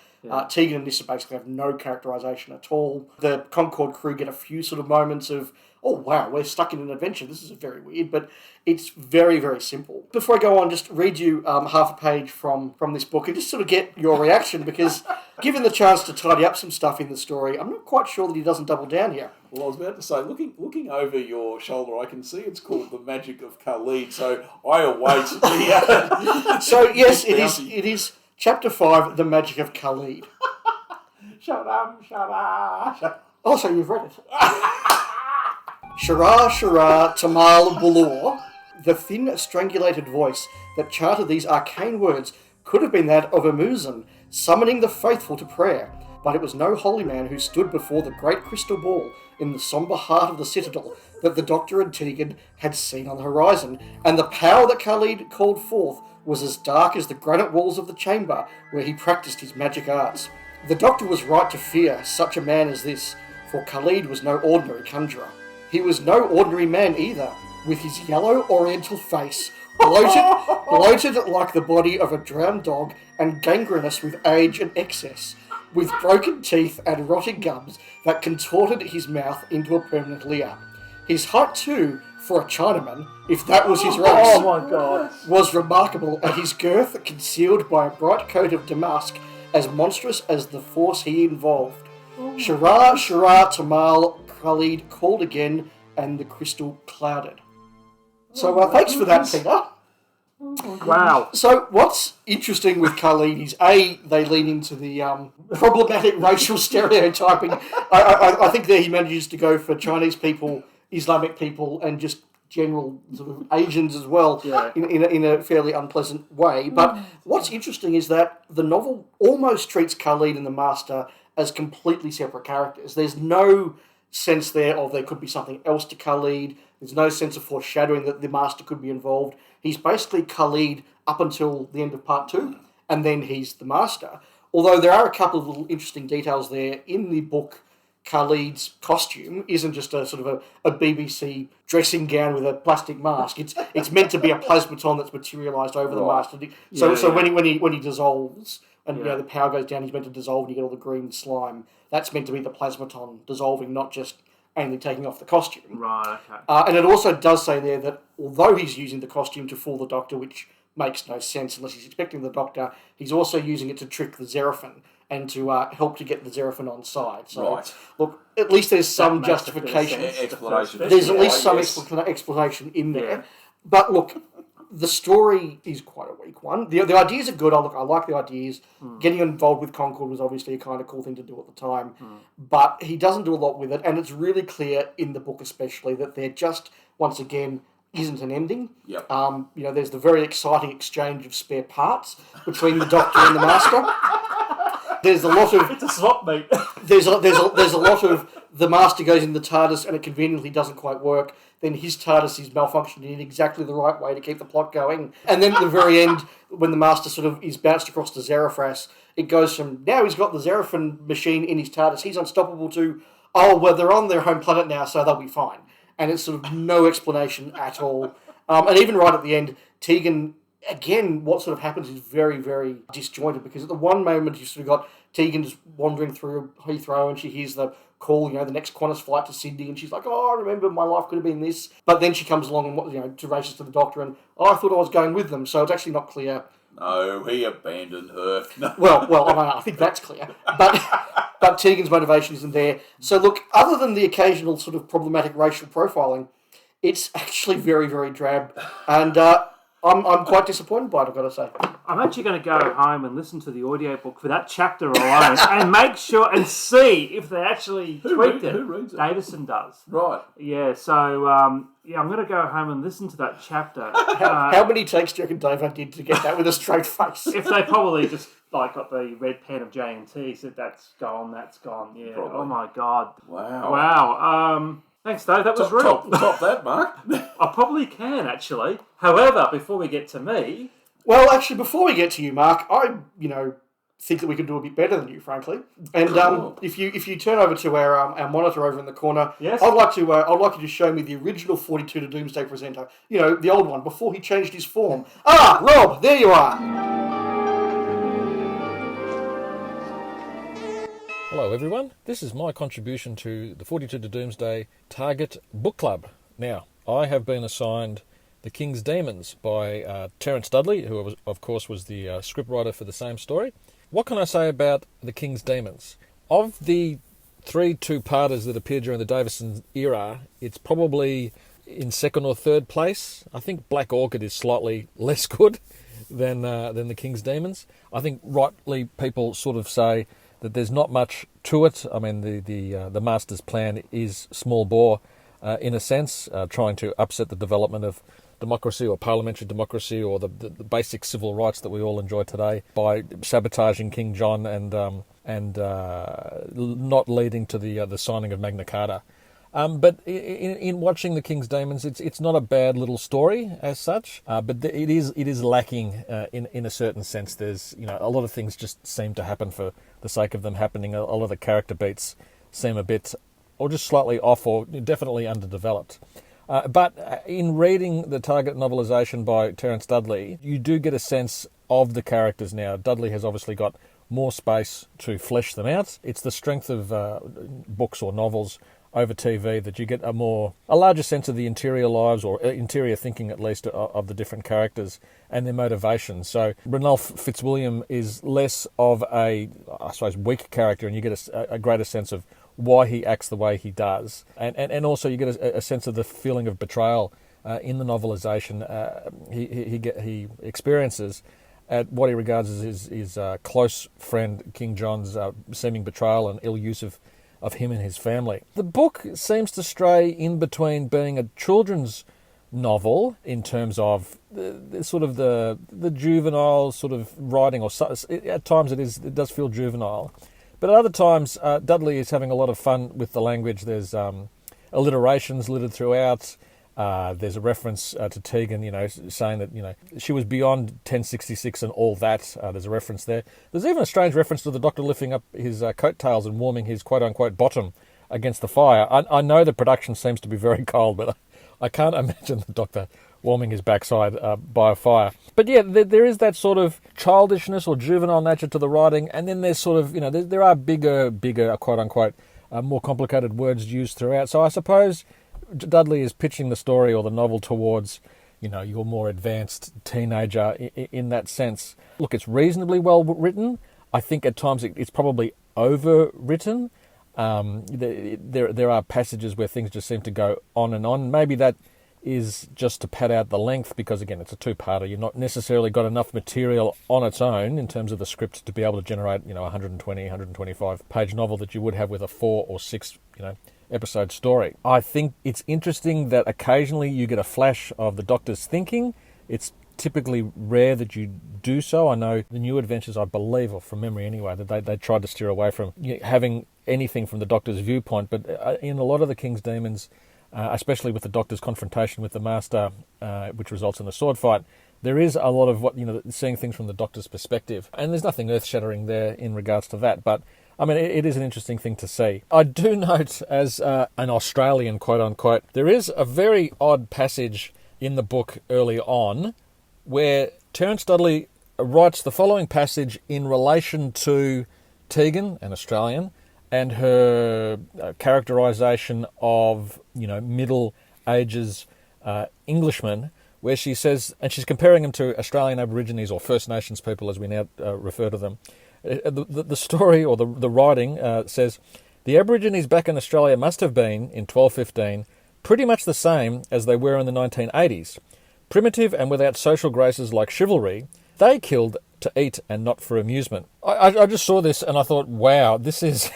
Tegan and Nissa basically have no characterisation at all. The Concorde crew get a few sort of moments of, oh, wow, we're stuck in an adventure. This is very weird, but it's very, very simple. Before I go on, just read you half a page from this book and just sort of get your reaction, because given the chance to tidy up some stuff in the story, I'm not quite sure that he doesn't double down here. Well, I was about to say, looking over your shoulder, I can see it's called The Magic of Khalid, so I await the... So, yes, it is Chapter 5, The Magic of Khalid. Shut up. Oh, so you've read it. Shara, Shara, Tamal, Bulor. The thin, strangulated voice that chanted these arcane words could have been that of a muezzin, summoning the faithful to prayer, but it was no holy man who stood before the great crystal ball in the sombre heart of the citadel that the Doctor and Tegan had seen on the horizon, and the power that Khalid called forth was as dark as the granite walls of the chamber where he practiced his magic arts. The Doctor was right to fear such a man as this, for Khalid was no ordinary conjurer. He was no ordinary man either, with his yellow oriental face, bloated like the body of a drowned dog and gangrenous with age and excess, with broken teeth and rotting gums that contorted his mouth into a permanent leer. His height too, for a Chinaman, if that was his race, was remarkable, and his girth concealed by a bright coat of damask as monstrous as the force he involved. Shara, Shara, Tamal, Khalid called again, and the crystal clouded. So thanks for that, Peter. Wow. So what's interesting with Khalid is, A, they lean into the problematic racial stereotyping. I think there he manages to go for Chinese people, Islamic people, and just general sort of Asians as well, in a fairly unpleasant way. But what's interesting is that the novel almost treats Khalid and the Master as completely separate characters. There's no sense there of there could be something else to Khalid. There's no sense of foreshadowing that the Master could be involved. He's basically Khalid up until the end of part 2, and then he's the Master. Although there are a couple of little interesting details there. In the book, Khalid's costume isn't just a sort of a BBC dressing gown with a plastic mask. It's meant to be a plasmaton that's materialised over the Master. So when he dissolves and the power goes down, he's meant to dissolve and you get all the green slime. That's meant to be the plasmaton dissolving, not just only taking off the costume. Right, okay. And it also does say there that although he's using the costume to fool the Doctor, which makes no sense unless he's expecting the Doctor, he's also using it to trick the Xeraphon and to help to get the Xeraphon on side. So, look, at least there's some justification. There's at least some explanation in there. Yeah. But look, the story is quite a weak one. The ideas are good. I like the ideas. Getting involved with Concord was obviously a kind of cool thing to do at the time. But he doesn't do a lot with it. And it's really clear in the book especially that there just, once again, isn't an ending. Yep. There's the very exciting exchange of spare parts between the Doctor and the Master. There's a lot of... It's a swap meet. There's a lot of the Master goes in the TARDIS and it conveniently doesn't quite work. Then his TARDIS is malfunctioning in exactly the right way to keep the plot going. And then at the very end, when the Master sort of is bounced across to Xeraphras, it goes from, now he's got the Xeraphon machine in his TARDIS, he's unstoppable, to, oh, well, they're on their home planet now, so they'll be fine. And it's sort of no explanation at all. And even right at the end, Tegan, again, what sort of happens is very, very disjointed, because at the one moment you've sort of got Tegan just wandering through Heathrow and she hears the call, the next Qantas flight to Sydney, and she's like, oh, I remember my life could have been this. But then she comes along and, to races to the Doctor and, oh, I thought I was going with them. So it's actually not clear. No, he abandoned her. No. Well, I think that's clear. But Tegan's motivation isn't there. So look, other than the occasional sort of problematic racial profiling, it's actually very, very drab. And I'm quite disappointed by it, I've got to say. I'm actually going to go home and listen to the audiobook for that chapter alone and make sure and see if they actually tweaked it. Who reads it? Davison does. Right. Yeah, so I'm going to go home and listen to that chapter. How many takes do you reckon Davo did to get that with a straight face? If they probably just got the red pen of J&T, said that's gone. Yeah. Probably. Oh my God. Wow. Thanks, Dave. That was real. Top that, Mark. I probably can, actually. However, before we get to me... Well, actually, before we get to you, Mark, I, think that we can do a bit better than you, frankly. And if you turn over to our monitor over in the corner, yes? I'd like you to show me the original 42 to Doomsday presenter. The old one, before he changed his form. Ah, Rob, there you are. Hello everyone, this is my contribution to the 42 to Doomsday Target Book Club. Now, I have been assigned The King's Demons by Terence Dudley, who of course was the scriptwriter for the same story. What can I say about The King's Demons? Of the 3 two-parters that appeared during the Davison era, it's probably in second or third place. I think Black Orchid is slightly less good than The King's Demons. I think rightly people sort of say that there's not much to it. I mean, the Master's plan is small bore in a sense, trying to upset the development of democracy or parliamentary democracy or the basic civil rights that we all enjoy today by sabotaging King John and not leading to the signing of Magna Carta. But in watching The King's Demons, it's not a bad little story as such, but it is lacking in a certain sense. There's a lot of things just seem to happen for the sake of them happening. A lot of the character beats seem a bit, or just slightly off, or definitely underdeveloped. But in reading the Target novelisation by Terence Dudley, you do get a sense of the characters now. Dudley has obviously got more space to flesh them out. It's the strength of books or novels over TV that you get a larger sense of the interior lives, or interior thinking at least, of the different characters and their motivations. So Ranulph Fitzwilliam is less of a, I suppose, weak character, and you get a greater sense of why he acts the way he does. And also you get a sense of the feeling of betrayal in the novelisation, he experiences at what he regards as his close friend King John's seeming betrayal and ill use of him and his family. The book seems to stray in between being a children's novel in terms of the juvenile sort of writing, or at times it does feel juvenile, but at other times Dudley is having a lot of fun with the language. There's alliterations littered throughout. There's a reference to Tegan, saying that, she was beyond 1066 and all that. There's a reference there. There's even a strange reference to the Doctor lifting up his coattails and warming his quote-unquote bottom against the fire. I know the production seems to be very cold, but I can't imagine the Doctor warming his backside by a fire. But yeah, there is that sort of childishness or juvenile nature to the writing, and then there's sort of, there are bigger, quote-unquote, more complicated words used throughout. So I suppose Dudley is pitching the story or the novel towards, your more advanced teenager in that sense. Look, it's reasonably well written. I think at times it's probably overwritten. There are passages where things just seem to go on and on. Maybe that is just to pad out the length because, again, it's a two-parter. You're not necessarily got enough material on its own in terms of the script to be able to generate, 120, 125-page novel that you would have with a 4 or 6, episode story. I think it's interesting that occasionally you get a flash of the Doctor's thinking. It's typically rare that you do so. I know the New Adventures, I believe, or from memory anyway, that they tried to steer away from having anything from the Doctor's viewpoint, but in a lot of the King's Demons, especially with the Doctor's confrontation with the Master, which results in a sword fight, there is a lot of seeing things from the Doctor's perspective, and there's nothing earth-shattering there in regards to that, but I mean, it is an interesting thing to see. I do note, as an Australian, quote-unquote, there is a very odd passage in the book early on where Terence Dudley writes the following passage in relation to Tegan, an Australian, and her characterisation of, Middle Ages Englishmen, where she says, and she's comparing them to Australian Aborigines or First Nations people as we now refer to them. The story or the writing says, the Aborigines back in Australia must have been, in 1215, pretty much the same as they were in the 1980s. Primitive and without social graces like chivalry, they killed to eat and not for amusement. I just saw this and I thought, wow, this is...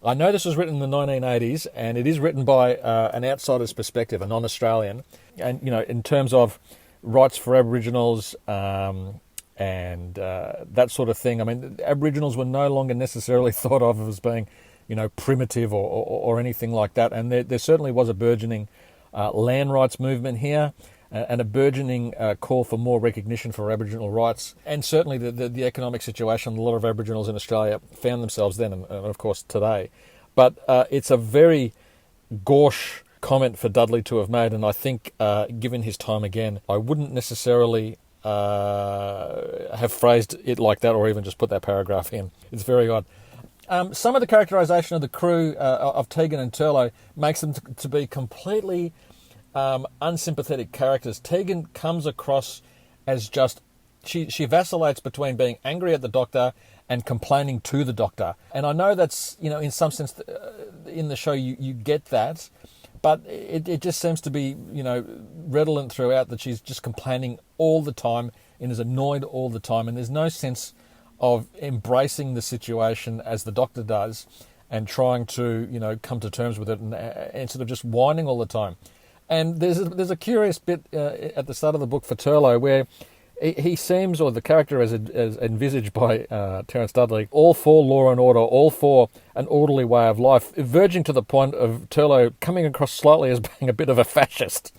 I know this was written in the 1980s, and it is written by an outsider's perspective, a non-Australian. And, in terms of rights for Aboriginals... and that sort of thing. I mean, Aboriginals were no longer necessarily thought of as being, primitive or anything like that. And there certainly was a burgeoning land rights movement here, and a burgeoning call for more recognition for Aboriginal rights. And certainly the economic situation a lot of Aboriginals in Australia found themselves then, and of course today. But it's a very gauche comment for Dudley to have made, and I think, given his time again, I wouldn't necessarily... have phrased it like that or even just put that paragraph in. It's very odd. Some of the characterisation of the crew of Tegan and Turlough makes them to be completely unsympathetic characters. Tegan comes across as just... She vacillates between being angry at the Doctor and complaining to the Doctor. And I know that's, in some sense, in the show you get that, but it just seems to be, redolent throughout that she's just complaining all the time and is annoyed all the time. And there's no sense of embracing the situation as the Doctor does and trying to, come to terms with it and sort of just whining all the time. And there's a curious bit at the start of the book for Turlough where he seems, or the character as envisaged by Terence Dudley, all for law and order, all for an orderly way of life, verging to the point of Turlough coming across slightly as being a bit of a fascist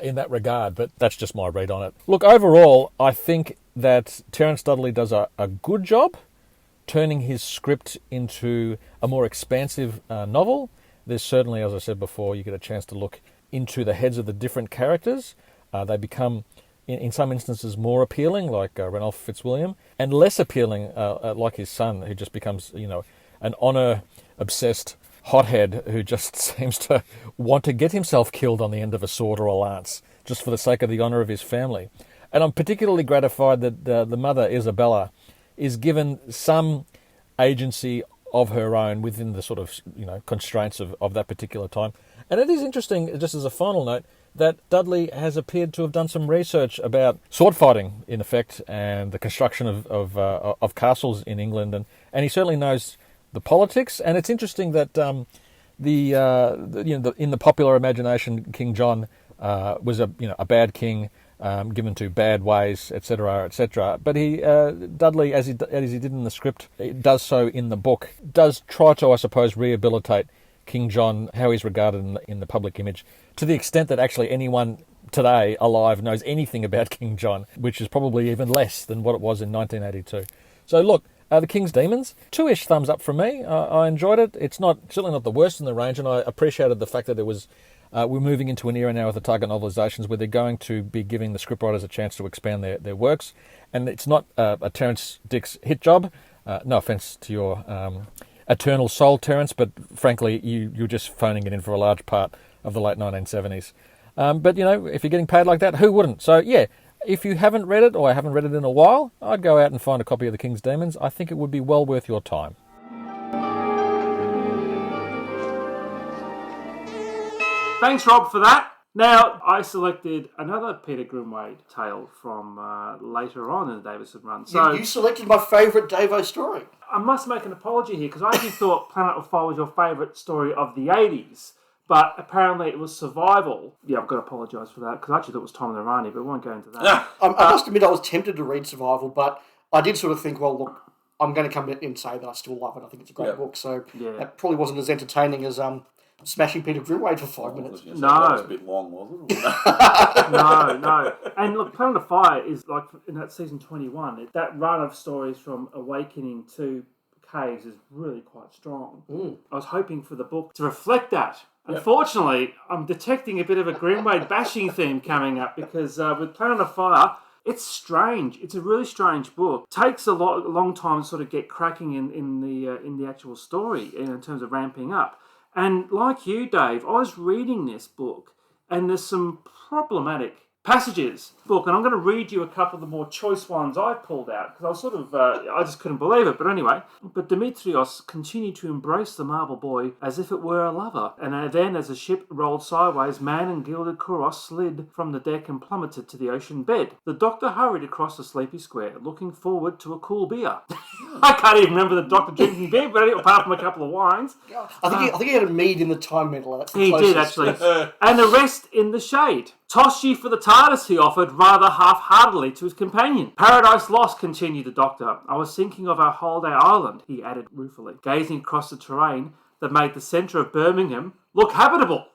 in that regard, but that's just my read on it. Look, overall, I think that Terence Dudley does a good job turning his script into a more expansive novel. There's certainly, as I said before, you get a chance to look into the heads of the different characters. They become... in some instances more appealing, like Ranulph Fitzwilliam, and less appealing, like his son, who just becomes, an honour-obsessed hothead who just seems to want to get himself killed on the end of a sword or a lance, just for the sake of the honour of his family. And I'm particularly gratified that the mother, Isabella, is given some agency of her own within the sort of, constraints of that particular time. And it is interesting, just as a final note, that Dudley has appeared to have done some research about sword fighting, in effect, and the construction of castles in England, and he certainly knows the politics. And it's interesting that in the popular imagination, King John was a bad king, given to bad ways, etc., etc. But Dudley, as he did in the script, does so in the book, does try to, I suppose, rehabilitate King John, how he's regarded in the public image, to the extent that actually anyone today alive knows anything about King John, which is probably even less than what it was in 1982. So look, The King's Demons, 2-ish thumbs up from me. I enjoyed it. It's certainly not the worst in the range, and I appreciated the fact that it was. We're moving into an era now with the target novelisations where they're going to be giving the scriptwriters a chance to expand their works, and it's not a Terence Dicks hit job. No offence to your eternal soul, Terence, but frankly, you're just phoning it in for a large part of the late 1970s. But, if you're getting paid like that, who wouldn't? So, yeah, if you haven't read it, or haven't read it in a while, I'd go out and find a copy of The King's Demons. I think it would be well worth your time. Thanks, Rob, for that. Now, I selected another Peter Grimwade tale from later on in the Davison run. So You selected my favourite Davo story. I must make an apology here, because I actually thought Planet of Fire was your favourite story of the 80s, but apparently it was Survival. Yeah, I've got to apologise for that, because I actually thought it was Tom and the Rani, but we won't go into that. I must admit I was tempted to read Survival, but I did sort of think, well, look, I'm going to come in and say that I still love it. I think it's a great book, so that probably wasn't as entertaining as smashing Peter Grimwade for 5 minutes. No. That was a bit long, wasn't it? No. And look, Planet of Fire is like, in that season 21, that run of stories from Awakening to Caves is really quite strong. I was hoping for the book to reflect that. Unfortunately, I'm detecting a bit of a Grimwade bashing theme coming up, because with Planet of Fire, it's strange. It's a really strange book. It takes a long time to sort of get cracking in the actual story in terms of ramping up. And like you, Dave, I was reading this book, and there's some problematic passages in the book, and I'm going to read you a couple of the more choice ones I pulled out, because I was sort of, I just couldn't believe it. But anyway, but Demetrios continued to embrace the marble boy as if it were a lover, and then as the ship rolled sideways, man and gilded Kouros slid from the deck and plummeted to the ocean bed. The doctor hurried across the sleepy square, looking forward to a cool beer. I can't even remember the doctor drinking beer, but apart from a couple of wines. I think he had a mead in the time medal. That's the He closest. did, actually. And a rest in the shade. Toss ye for the TARDIS, he offered rather half-heartedly to his companion. Paradise lost, continued the doctor. I was thinking of our holiday island, he added ruefully, gazing across the terrain that made the centre of Birmingham look habitable.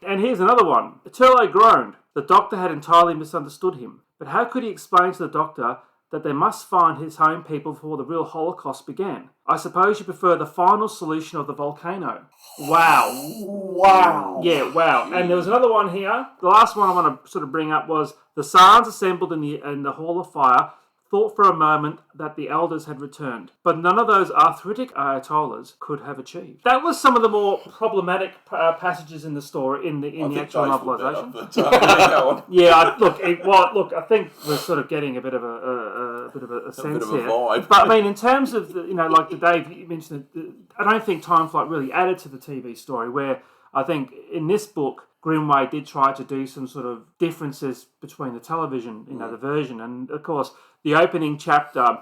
And here's another one. Turlo groaned. The doctor had entirely misunderstood him. But how could he explain to the doctor that they must find his home people before the real Holocaust began? I suppose you prefer the final solution of the volcano. Wow. Yeah, wow. And there was another one here. The last one I want to sort of bring up was the Sarns assembled in the Hall of Fire thought for a moment that the elders had returned, but none of those arthritic ayatollahs could have achieved. That was some of the more problematic passages in the story, in the actual novelisation. Look, I think we're sort of getting a bit of a sense here. Vibe. But I mean, in terms of like the Dave you mentioned, I don't think Time Flight really added to the TV story. Where I think in this book, Grimwade did try to do some sort of differences between the television, the version, and of course the opening chapter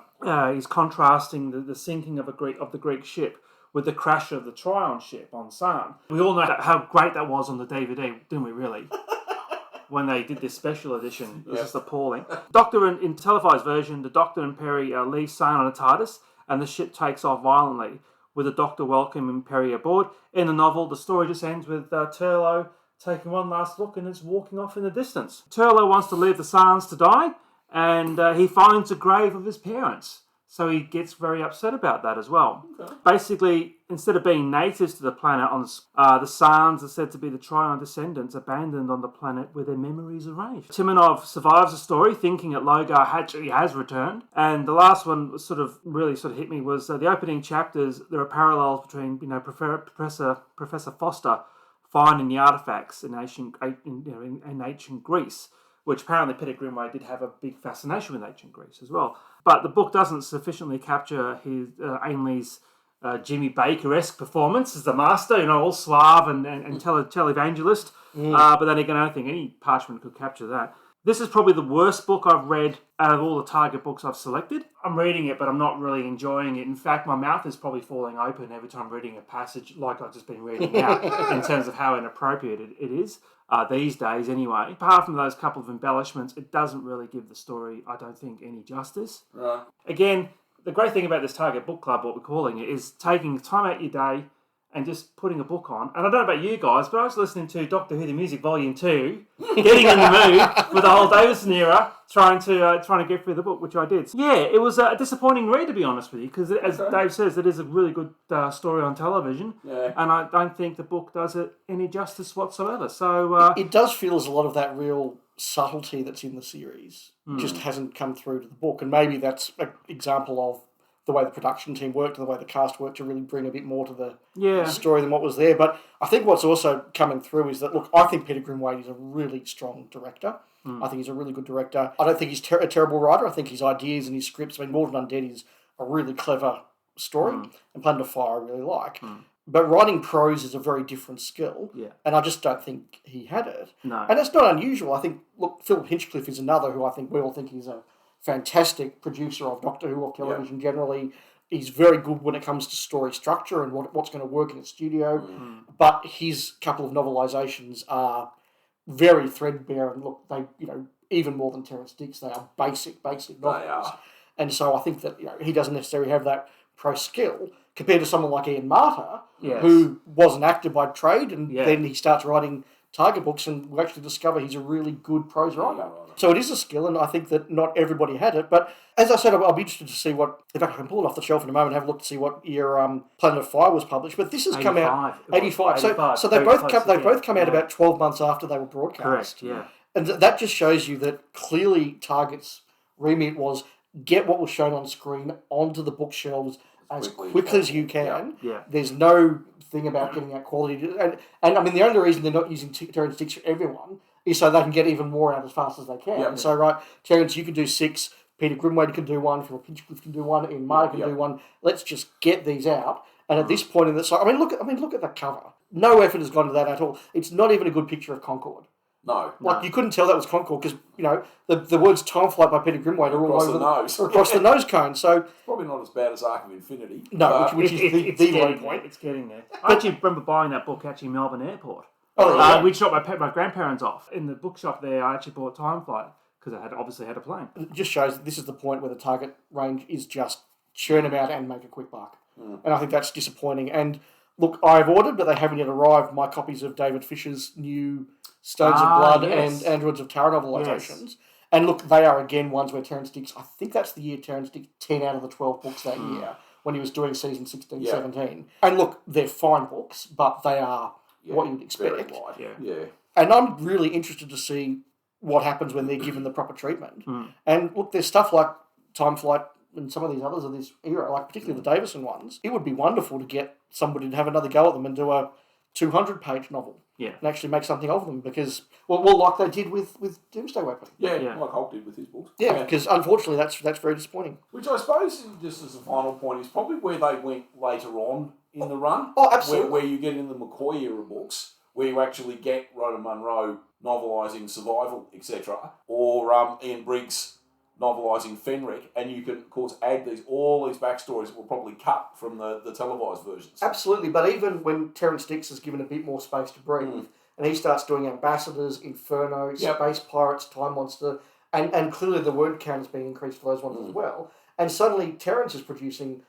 is contrasting the sinking of the Greek ship with the crash of the Trion ship on Sarn. We all know how great that was on the DVD, didn't we? Really, when they did this special edition, it was just appalling. Doctor in televised version, the Doctor and Perry leave Sarn on a TARDIS, and the ship takes off violently, with the Doctor welcoming Perry aboard. In the novel, the story just ends with Turlo taking one last look and is walking off in the distance. Turlo wants to leave the Sarns to die, and he finds the grave of his parents. So he gets very upset about that as well. Okay. Basically, instead of being natives to the planet, the Sarns are said to be the Trion descendants abandoned on the planet where their memories are erased. Timonov survives the story, thinking that Logar actually has returned. And the last one really hit me was the opening chapters. There are parallels between Professor Foster finding the artifacts in ancient Greece, which apparently Peter Grimwade did have a big fascination with ancient Greece as well. But the book doesn't sufficiently capture his Ainley's Jimmy Baker-esque performance as the Master, all suave and televangelist. But then again, I don't think any parchment could capture that. This is probably the worst book I've read out of all the Target books I've selected. I'm reading it, but I'm not really enjoying it. In fact, my mouth is probably falling open every time I'm reading a passage like I've just been reading out in terms of how inappropriate it is these days anyway. Apart from those couple of embellishments, it doesn't really give the story, I don't think, any justice. Right. Again, the great thing about this Target Book Club, what we're calling it, is taking time out your day and just putting a book on. And I don't know about you guys, but I was listening to Doctor Who The Music Volume 2, getting in the mood with the whole Davison era, trying to get through the book, which I did. So, yeah, it was a disappointing read, to be honest with you, because as Dave says, it is a really good story on television, and I don't think the book does it any justice whatsoever. So it does feel as a lot of that real subtlety that's in the series just hasn't come through to the book, and maybe that's an example of the way the production team worked and the way the cast worked to really bring a bit more to the story than what was there. But I think what's also coming through is that, look, I think Peter Grimwade is a really strong director. I think he's a really good director. I don't think he's a terrible writer. I think his ideas and his scripts, More Than Undead is a really clever story, and Planet of Fire I really like. But writing prose is a very different skill, and I just don't think he had it. No. And that's not unusual. I think, look, Philip Hinchcliffe is another who I think we all think is a fantastic producer of Doctor Who, of television generally. He's very good when it comes to story structure and what's going to work in a studio. But his couple of novelisations are very threadbare, and look, they, even more than Terrance Dicks, they are basic novels. And so I think that he doesn't necessarily have that prose skill compared to someone like Ian Marter, who was an actor by trade, and then he starts writing Target books, and we actually discover he's a really good prose writer. So it is a skill, and I think that not everybody had it. But as I said, I'll be interested to see what, in fact, I can pull it off the shelf in a moment and have a look to see what year Planet of Fire was published. But this has come out 85. So they both come out about 12 months after they were broadcast. Correct, yeah. And that just shows you that clearly Target's remit was get what was shown on screen onto the bookshelves as quickly as you can. There's no thing about getting that quality. And I mean, the only reason they're not using Terrance Dicks for everyone is so they can get even more out as fast as they can. So, right, Terrance, you can do 6, Peter Grimwade can do 1, Philip Hinchcliffe can do 1, Ian Marter can do 1. Let's just get these out. And at this point in the cycle, look at that cover. No effort has gone to that at all. It's not even a good picture of Concorde. No. You couldn't tell that was Concorde because, the words Time Flight by Peter Grimwade are all over the nose. Across the nose cone. So it's probably not as bad as Arc of Infinity. No, which is the low point. It's getting there. I actually remember buying that book actually in Melbourne Airport. We dropped my grandparents off. In the bookshop there, I actually bought Time Flight because I obviously had a plane. It just shows that this is the point where the Target range is just churn them out and make a quick buck. And I think that's disappointing. And look, I've ordered, but they haven't yet arrived, my copies of David Fisher's new Stones of Blood and Androids of Tara novelisations. And look, they are again ones where Terrance Dicks, I think that's the year Terrance Dicks 10 out of the 12 books that year when he was doing season 16, 17. And look, they're fine books, but they are what you'd expect. And I'm really interested to see what happens when they're given the proper treatment. And look, there's stuff like Time Flight and some of these others of this era, like particularly the Davison ones. It would be wonderful to get somebody to have another go at them and do a 200-page novel. And actually make something of them because, well, like they did with Doomsday Weapon. Like Hulk did with his books. Because unfortunately that's very disappointing. Which I suppose, just as a final point, is probably where they went later on in the run. Oh, absolutely. Where you get in the McCoy era books, where you actually get Rhoda Munro novelising Survival, etc., or Ian Briggs novelising Fenric, and you can, of course, add all these backstories that were probably cut from the televised versions. Absolutely, but even when Terrance Dicks is given a bit more space to breathe, and he starts doing Ambassadors, Inferno, Space Pirates, Time Monster, and clearly the word count is being increased for those ones as well, and suddenly Terrance is producing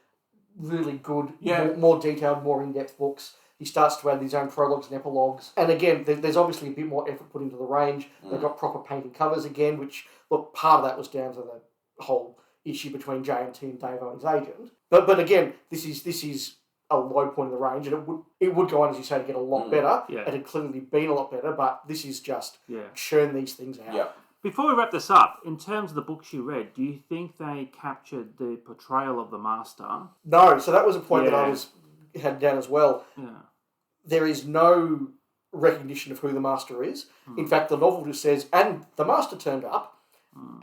really good, more detailed, more in-depth books. He starts to add his own prologues and epilogues. And again, there's obviously a bit more effort put into the range. They've got proper painted covers again, which, look, part of that was down to the whole issue between J&T and Dave and his agent. But again, this is a low point in the range, and it would go on, as you say, to get a lot better. It had clearly been a lot better, but this is just churn these things out. Before we wrap this up, in terms of the books you read, do you think they captured the portrayal of the Master? No, so that was a point that I had down as well. There is no recognition of who the Master is. In fact, the novel just says, and the Master turned up,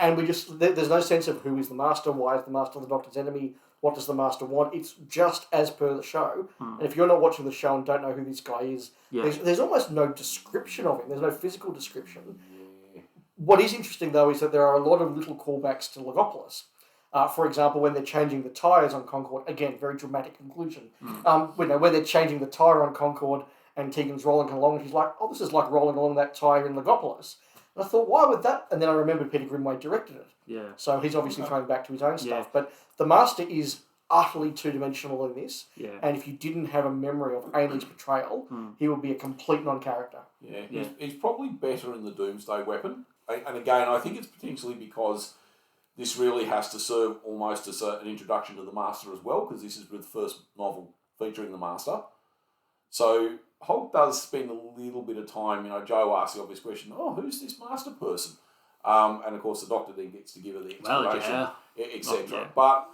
and there's no sense of who is the Master, why is the Master the Doctor's enemy, what does the Master want. It's just as per the show. And if you're not watching the show and don't know who this guy is, there's almost no description of him. There's no physical description. What is interesting, though, is that there are a lot of little callbacks to Logopolis. For example, when they're changing the tyres on Concorde, again, very dramatic conclusion. When they're changing the tyre on Concorde and Tegan's rolling along, and he's like, oh, this is like rolling along that tyre in Logopolis. And I thought, why would that? And then I remembered Peter Grimwade directed it. Yeah. So he's obviously throwing back to his own stuff. But the Master is utterly two-dimensional in this. Yeah. And if you didn't have a memory of Ainley's portrayal, he would be a complete non-character. Yeah, he's probably better in the Doomsday weapon. And again, I think it's potentially because this really has to serve almost as an introduction to the Master as well, because this is the first novel featuring the Master. So Holt does spend a little bit of time, Joe asks the obvious question, who's this Master person? And of course the Doctor then gets to give her the explanation, etc. But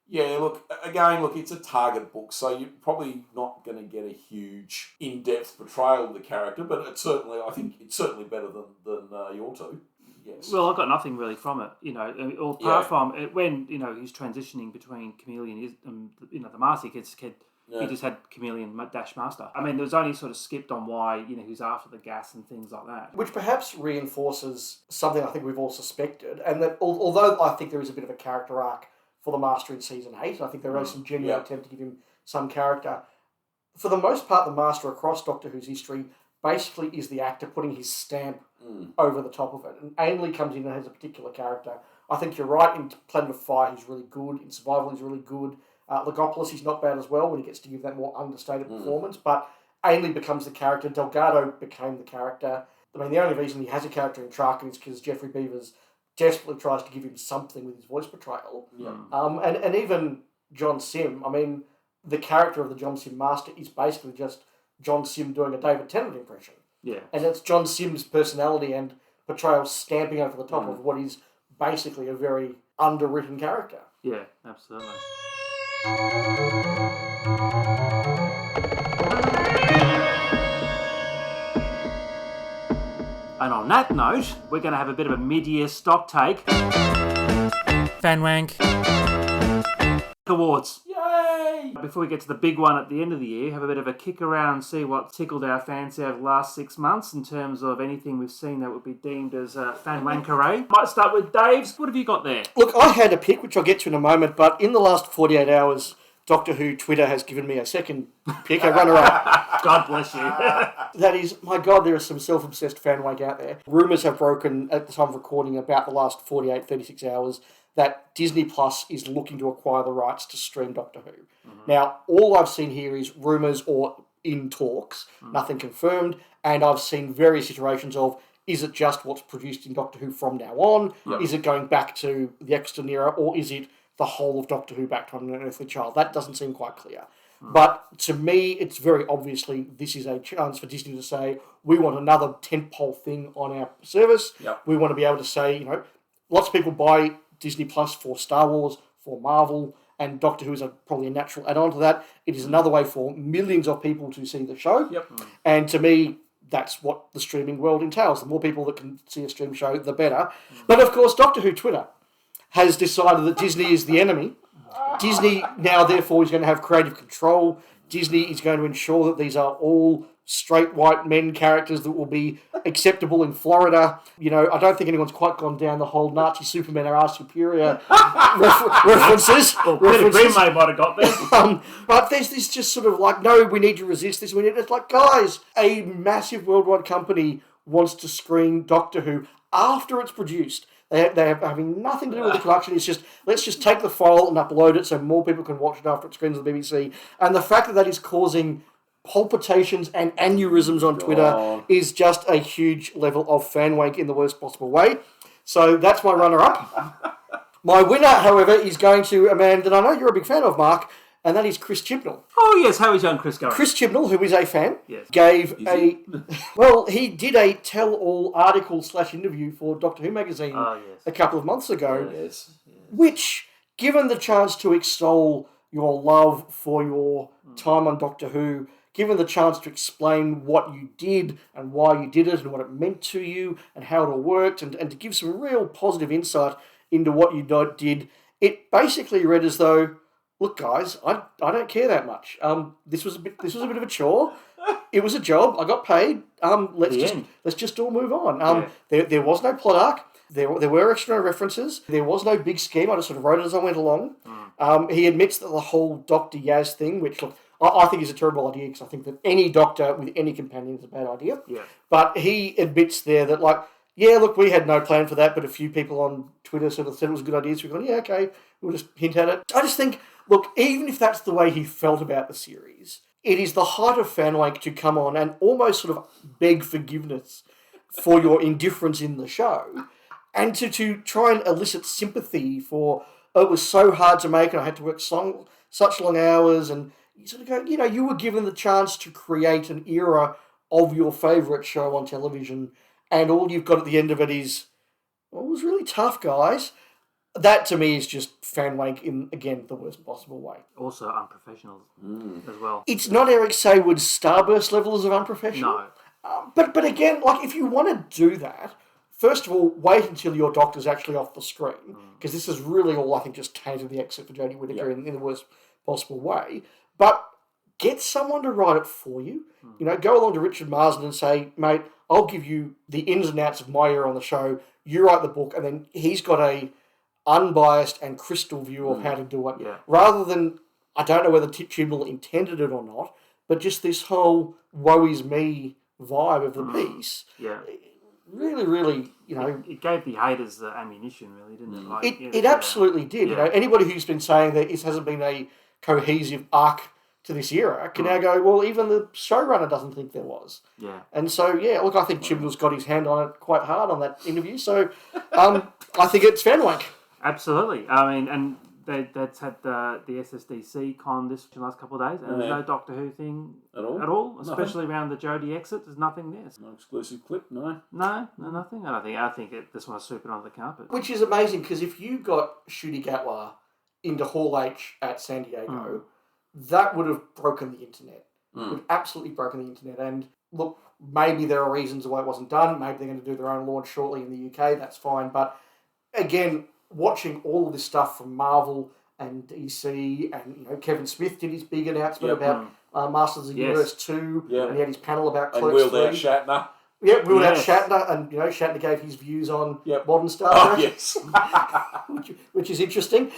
it's a target book, so you're probably not going to get a huge in-depth portrayal of the character, but I think it's certainly better than your two. Yes. Well, I got nothing really from it, apart from when he's transitioning between Chameleon and the Master kid. He just had Chameleon dash Master. I mean, there was only sort of skipped on why he's after the gas and things like that, which perhaps reinforces something I think we've all suspected, and that although I think there is a bit of a character arc for the Master in season 8, I think there is some genuine attempt to give him some character. For the most part, the Master across Doctor Who's history basically is the actor putting his stamp over the top of it. And Ainley comes in and has a particular character. I think you're right, in Planet of Fire he's really good, in Survival he's really good. Logopolis he's not bad as well when he gets to give that more understated performance, but Ainley becomes the character, Delgado became the character. I mean, the only reason he has a character in Traken is because Geoffrey Beevers desperately tries to give him something with his voice portrayal. And even John Sim, I mean, the character of the John Sim Master is basically just John Sim doing a David Tennant impression. Yeah. And it's John Sim's personality and portrayal stamping over the top of what is basically a very underwritten character. Yeah, absolutely. And on that note, we're going to have a bit of a mid-year stock take. Fan wank. Awards. Yay! Before we get to the big one at the end of the year, have a bit of a kick around and see what tickled our fancy over the last 6 months in terms of anything we've seen that would be deemed as fan wankery. Might start with Dave's. What have you got there? Look, I had a pick, which I'll get to in a moment, but in the last 48 hours, Doctor Who Twitter has given me a second pick, a runner-up. God bless you. That is, my God, there is some self-obsessed fan wank out there. Rumours have broken at the time of recording about the last 48, 36 hours that Disney Plus is looking to acquire the rights to stream Doctor Who. Now, all I've seen here is rumours or in talks, nothing confirmed, and I've seen various iterations of, is it just what's produced in Doctor Who from now on? Is it going back to the Eccleston era, or is it the whole of Doctor Who back to an Unearthly Child? That doesn't seem quite clear. But to me, it's very obviously this is a chance for Disney to say, we want another tentpole thing on our service. We want to be able to say, lots of people buy Disney Plus for Star Wars, for Marvel, and Doctor Who is probably a natural add-on to that. It is another way for millions of people to see the show. And to me, that's what the streaming world entails. The more people that can see a stream show, the better. But of course, Doctor Who Twitter has decided that Disney is the enemy. Disney now, therefore, is going to have creative control. Disney is going to ensure that these are all straight white men characters that will be acceptable in Florida. I don't think anyone's quite gone down the whole Nazi Supermen are our superior references. Grimwade might have got there. But there's this just sort of like, no, we need to resist this. It's like, guys, a massive worldwide company wants to screen Doctor Who after it's produced. They're having nothing to do with the production. It's just, let's just take the file and upload it so more people can watch it after it screens on the BBC. And the fact that is causing palpitations and aneurysms on Twitter is just a huge level of fan wank in the worst possible way. So that's my runner-up. My winner, however, is going to a man that I know you're a big fan of, Mark, and that is Chris Chibnall. Oh, yes. How is young Chris going? Chris Chibnall, who is a fan, yes. gave he did a tell-all article/interview for Doctor Who magazine a couple of months ago, which, given the chance to extol your love for your time on Doctor Who, given the chance to explain what you did and why you did it and what it meant to you and how it all worked, and to give some real positive insight into what you did, it basically read as though, look, guys, I don't care that much. This was a bit of a chore. It was a job. I got paid. Let's just all move on. There was no plot arc. There were extra references. There was no big scheme. I just sort of wrote it as I went along. He admits that the whole Dr. Yaz thing, which look, I think is a terrible idea because I think that any doctor with any companion is a bad idea. Yeah. But he admits there that look, we had no plan for that, but a few people on Twitter sort of said it was a good idea, so we're going, yeah, okay, we'll just hint at it. I just think, look, even if that's the way he felt about the series, it is the height of fanwank to come on and almost sort of beg forgiveness for your indifference in the show, and to try and elicit sympathy for, it was so hard to make and I had to work such long hours, and you sort of go, you were given the chance to create an era of your favourite show on television, and all you've got at the end of it is, well, it was really tough, guys. That, to me, is just fan wank in, again, the worst possible way. Also unprofessional as well. It's not Eric Saywood's Starburst levels of unprofessional. No. But again, if you want to do that, first of all, wait until your doctor's actually off the screen, because this is really all, I think, just tainted the exit for Jodie Whittaker in the worst possible way. But get someone to write it for you. Go along to Richard Marsden and say, mate, I'll give you the ins and outs of my era on the show. You write the book, and then he's got a unbiased and crystal view of how to do it. Yeah. Rather than, I don't know whether Chibnall intended it or not, but just this whole woe is me vibe of the piece. Yeah. Really, really, It gave the haters the ammunition, really, didn't it? It absolutely did. Yeah. Anybody who's been saying that it hasn't been a cohesive arc to this era can now go, well, even the showrunner doesn't think there was. Yeah. And so, look, I think Chibnall's got his hand on it quite hard on that interview. So I think it's fan wank. Absolutely. I mean, and that's had the SSDC con this last couple of days, and there's no Doctor Who thing at all, especially around the Jodie exit. There's nothing there. No exclusive clip, no. No, nothing. I think they just want to sweep it under the carpet. Which is amazing, because if you got Ncuti Gatwa into Hall H at San Diego, that would have broken the internet. Would have absolutely broken the internet. And look, maybe there are reasons why it wasn't done. Maybe they're going to do their own launch shortly in the UK. That's fine. But again, watching all of this stuff from Marvel and DC, and Kevin Smith did his big announcement about Masters of the Universe 2, and he had his panel about Clerks 3. And wheeled out Shatner. Yeah, wheeled out Shatner, and Shatner gave his views on modern Star Trek. which is interesting.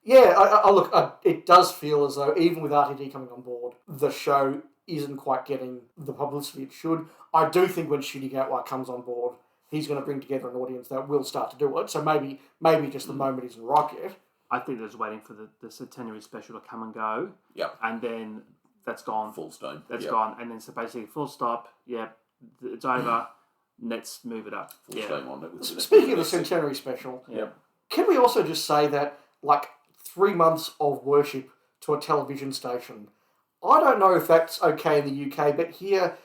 It does feel as though even with RTD coming on board, the show isn't quite getting the publicity it should. I do think when Ncuti Gatwa comes on board, he's going to bring together an audience that will start to do it. So maybe just the moment isn't right yet. I think they're just waiting for the centenary special to come and go. Yep. And then that's gone. Full steam. That's gone. And then so basically full stop. Yep. It's over. Let's move it up. Full steam on it. Speaking of the centenary special, can we also just say that 3 months of worship to a television station, I don't know if that's okay in the UK, but here,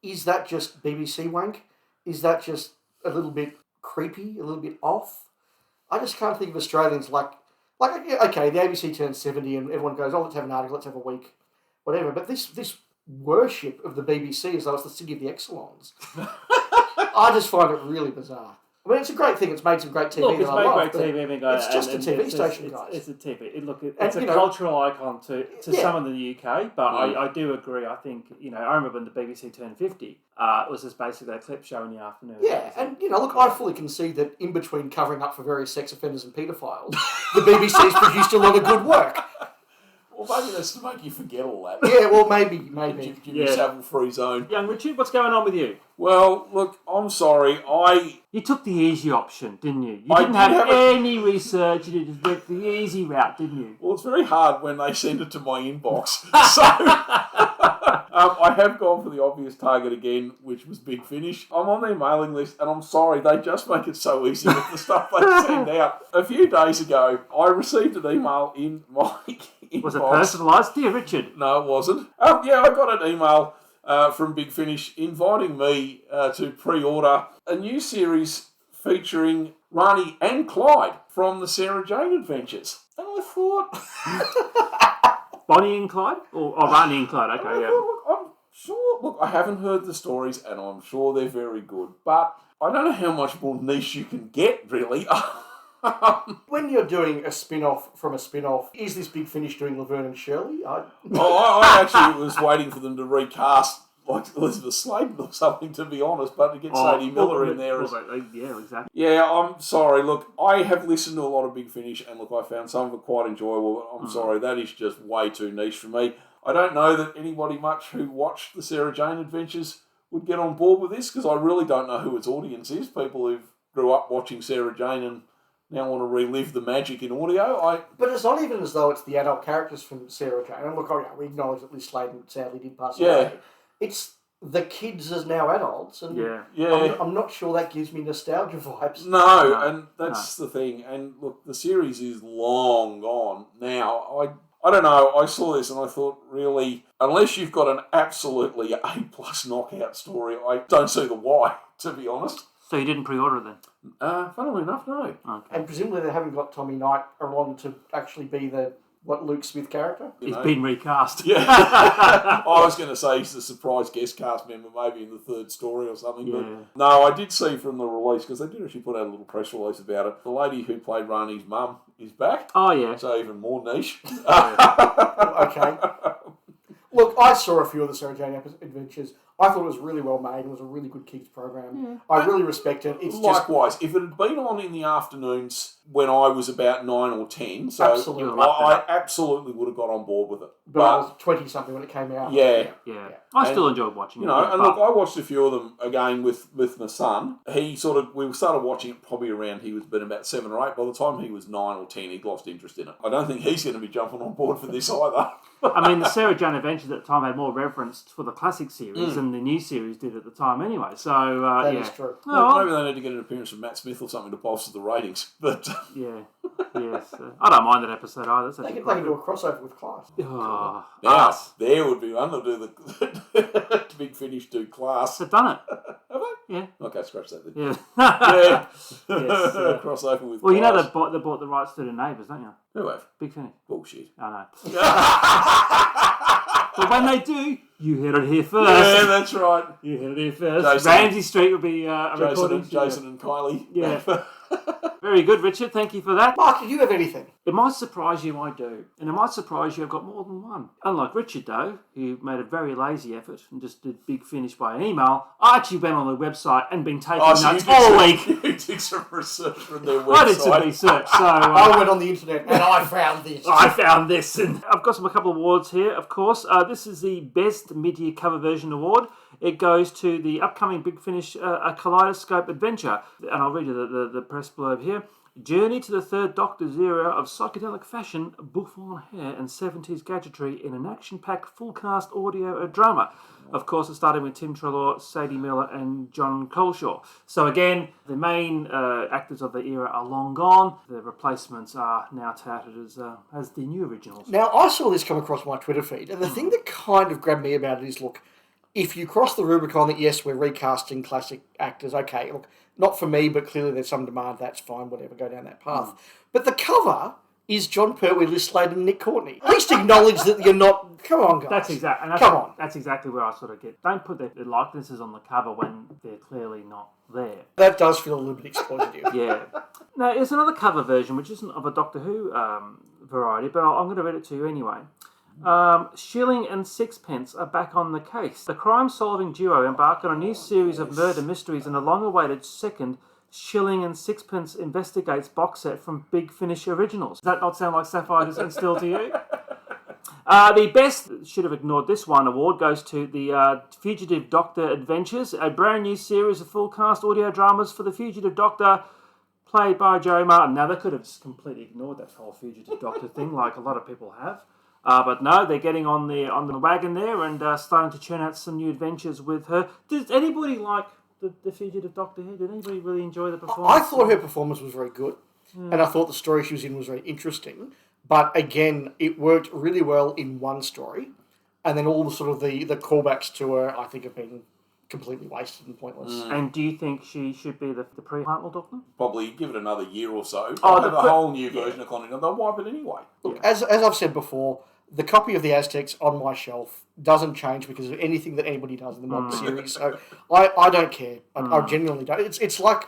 is that just BBC wank? Is that just a little bit creepy, a little bit off? I just can't think of Australians okay, the ABC turns 70 and everyone goes, let's have an article, let's have a week, whatever. But this worship of the BBC as though it's the city of the Exelons, I just find it really bizarre. I mean, it's a great thing. It's made some great TV. Look, it's made great TV, guys. It's just a TV station, guys. It's a TV. It's a cultural icon to some in the UK, but I do agree. I think, I remember when the BBC turned 50, it was just basically a clip show in the afternoon. Yeah, and, look, I fully concede that in between covering up for various sex offenders and paedophiles, the BBC's produced a lot of good work. Well, maybe that's to make you forget all that. Yeah, well, maybe. Give you a travel-free zone. Young Richard, what's going on with you? Well, look, I'm sorry. You took the eeasy option, didn't you? You didn't have any research. You just went the easy route, didn't you? Well, it's very hard when they send it to my inbox. So I have gone for the obvious target again, which was Big Finish. I'm on their mailing list, and I'm sorry, they just make it so easy with the stuff they send out. A few days ago, I received an email in my inbox. Was it personalised? Dear Richard. No, it wasn't. I got an email from Big Finish inviting me to pre-order a new series featuring Rani and Clyde from the Sarah Jane Adventures. And I thought... Bonnie and Clyde? Or Rani and Clyde, okay, yeah. Look, I'm sure... Look, I haven't heard the stories, and I'm sure they're very good, but I don't know how much more niche you can get, really. When you're doing a spin-off from a spin-off, is this Big Finish doing Laverne and Shirley? I actually was waiting for them to recast like Elizabeth Sladen or something, to be honest, but to get Sadie Miller in there. Yeah, exactly. Yeah, I'm sorry. Look, I have listened to a lot of Big Finish, and look, I found some of it quite enjoyable, but I'm sorry, that is just way too niche for me. I don't know that anybody much who watched the Sarah Jane Adventures would get on board with this, because I really don't know who its audience is. People who grew up watching Sarah Jane and now want to relive the magic in audio. But it's not even as though it's the adult characters from Sarah Jane. And look, we acknowledge that Liz Sladen sadly did pass away. It's the kids as now adults. And I'm not sure that gives me nostalgia vibes. No, and that's the thing. And look, the series is long gone now. I don't know, I saw this and I thought, really, unless you've got an absolutely A+ knockout story, I don't see the why, to be honest. So you didn't pre-order it then? Funnily enough, no. Okay. And presumably they haven't got Tommy Knight along to actually be the Luke Smith character? He's been recast. Yeah. I was going to say he's the surprise guest cast member, maybe in the third story or something. Yeah. But no, I did see from the release, because they did actually put out a little press release about it. The lady who played Rani's mum is back. Oh, yeah. So even more niche. Okay. Look, I saw a few of the Sarah Jane Adventures. I thought it was really well made. It was a really good kids program. Yeah. I really respect it. It's Likewise, if it had been on in the afternoons when I was about 9 or 10, so Absolutely. I absolutely would have got on board with it. But I was 20-something when it came out. Yeah. I still enjoyed watching it. And look, I watched a few of them again with my son. We started watching it probably around, he was been about 7 or 8. By the time he was 9 or 10, he'd lost interest in it. I don't think he's going to be jumping on board for this either. I mean, the Sarah Jane Adventures at the time had more reverence for the classic series than the new series did at the time anyway. So, that is true. Maybe they need to get an appearance from Matt Smith or something to bolster the ratings. But yes. I don't mind that episode either. They can do a crossover with Class. Oh, now, there would be one to do the Big Finish do Class. they've done it. Have they? Yeah. Okay, scratch that then. Yeah. Yes. Crossover with Well, you know Class. they bought the rights to the Neighbours, don't you? Who have? Big Finish. Bullshit. I know. But when they do, you heard it here first. Yeah, that's right. You heard it here first. Jason. Ramsey Street will be a recording. Jason and Kylie. Yeah. Very good, Richard. Thank you for that. Mark, did you have anything? It might surprise you, I do. And it might surprise you, I've got more than one. Unlike Richard, though, who made a very lazy effort and just did Big Finish by an email, I actually went on the website and been taking notes all week. You did some research from their website. I did some research, so... I went on the internet and I found this. I found this. And I've got a couple of awards here, of course. This is the Best Mid-Year Cover Version Award. It goes to the upcoming Big Finish A Kaleidoscope Adventure. And I'll read you the press blurb here. Journey to the Third Doctor's era of psychedelic fashion, bouffant hair and 70s gadgetry in an action-packed full-cast audio drama. Of course, it started with Tim Treloar, Sadie Miller and John Coleshaw. So again, the main actors of the era are long gone. The replacements are now touted as the new originals. Now, I saw this come across my Twitter feed, and the thing that kind of grabbed me about it is, look, if you cross the Rubicon that, yes, we're recasting classic actors, okay, look, not for me, but clearly there's some demand, that's fine, whatever, go down that path. But the cover is John Pertwee, Liz Sladen and Nick Courtney. At least acknowledge that you're not... Come on, guys. That's exactly where I sort of get... Don't put their likenesses on the cover when they're clearly not there. That does feel a little bit exploitative. Yeah. Now, there's another cover version, which isn't of a Doctor Who variety, but I'm going to read it to you anyway. Shilling and Sixpence are back on the case. The crime-solving duo embark on a new series of murder mysteries and a long-awaited second Shilling and Sixpence Investigates box set from Big Finish Originals. Does that not sound like Sapphire and Still to you? The best, should have ignored this one, award goes to the Fugitive Doctor Adventures, a brand new series of full-cast audio dramas for the Fugitive Doctor, played by Joe Martin. Now, they could have just completely ignored that whole Fugitive Doctor thing, like a lot of people have. But no, they're getting on the wagon there and starting to churn out some new adventures with her. Does anybody like the Fugitive Doctor here? Did anybody really enjoy the performance? I thought her performance was very good, and I thought the story she was in was very interesting. But again, it worked really well in one story, and then all the sort of the callbacks to her, I think, have been completely wasted and pointless. And do you think she should be the pre-Hartnell Doctor? Probably give it another year or so. Oh, have a whole new version of Continental. They'll wipe it anyway. Look, as I've said before, the copy of the Aztecs on my shelf doesn't change because of anything that anybody does in the modern series. So I don't care. I genuinely don't. It's like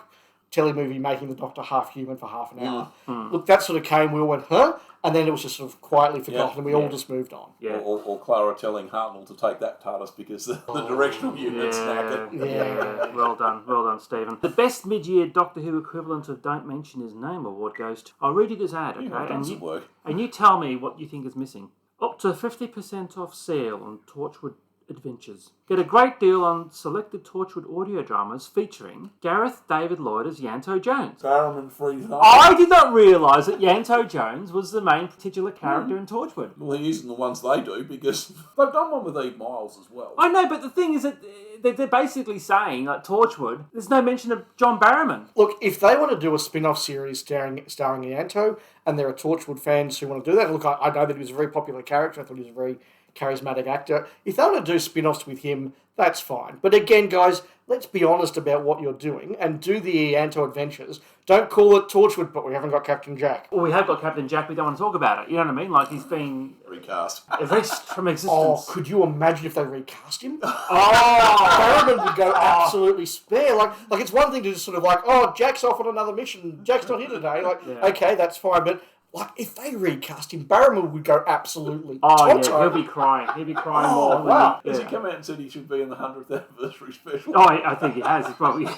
telemovie making the Doctor half human for half an hour. Look, that sort of came, we all went, huh? And then it was just sort of quietly forgotten and we all just moved on. Yeah. Or Clara telling Hartnell to take that TARDIS because the directional unit's knackered. Yeah. Well done, Stephen. The best mid-year Doctor Who equivalent of Don't Mention His Name award goes to... I'll read you this ad, okay? I've done some work. And you tell me what you think is missing. Up to 50% off sale on Torchwood Adventures. Get a great deal on selected Torchwood audio dramas featuring Gareth David Lloyd as Yanto Jones. Barrowman frees up. I did not realise that Yanto Jones was the main titular character in Torchwood. Well, he isn't the ones they do because they've done one with Eve Miles as well. I know, but the thing is that they're basically saying, like Torchwood, there's no mention of John Barrowman. Look, if they want to do a spin-off series starring Yanto, and there are Torchwood fans who want to do that, look, I know that he was a very popular character. I thought he was a very charismatic actor. If they want to do spin-offs with him, that's fine. But again, guys, let's be honest about what you're doing and do the Yanto adventures. Don't call it Torchwood, but we haven't got Captain Jack. Well, we have got Captain Jack, we don't want to talk about it. You know what I mean? Like, he's been Recast. erased from existence. Oh, could you imagine if they recast him? Barrowman would go absolutely spare. Like it's one thing to just sort of like, oh, Jack's off on another mission. Jack's not here today. Like, okay, that's fine. But like, if they recast him, Barrowman would go absolutely tonto. Yeah, he'll be crying. He'll be crying more. Wow. Has he come out and said he should be in the 100th anniversary special? Oh, I think he has. He's probably...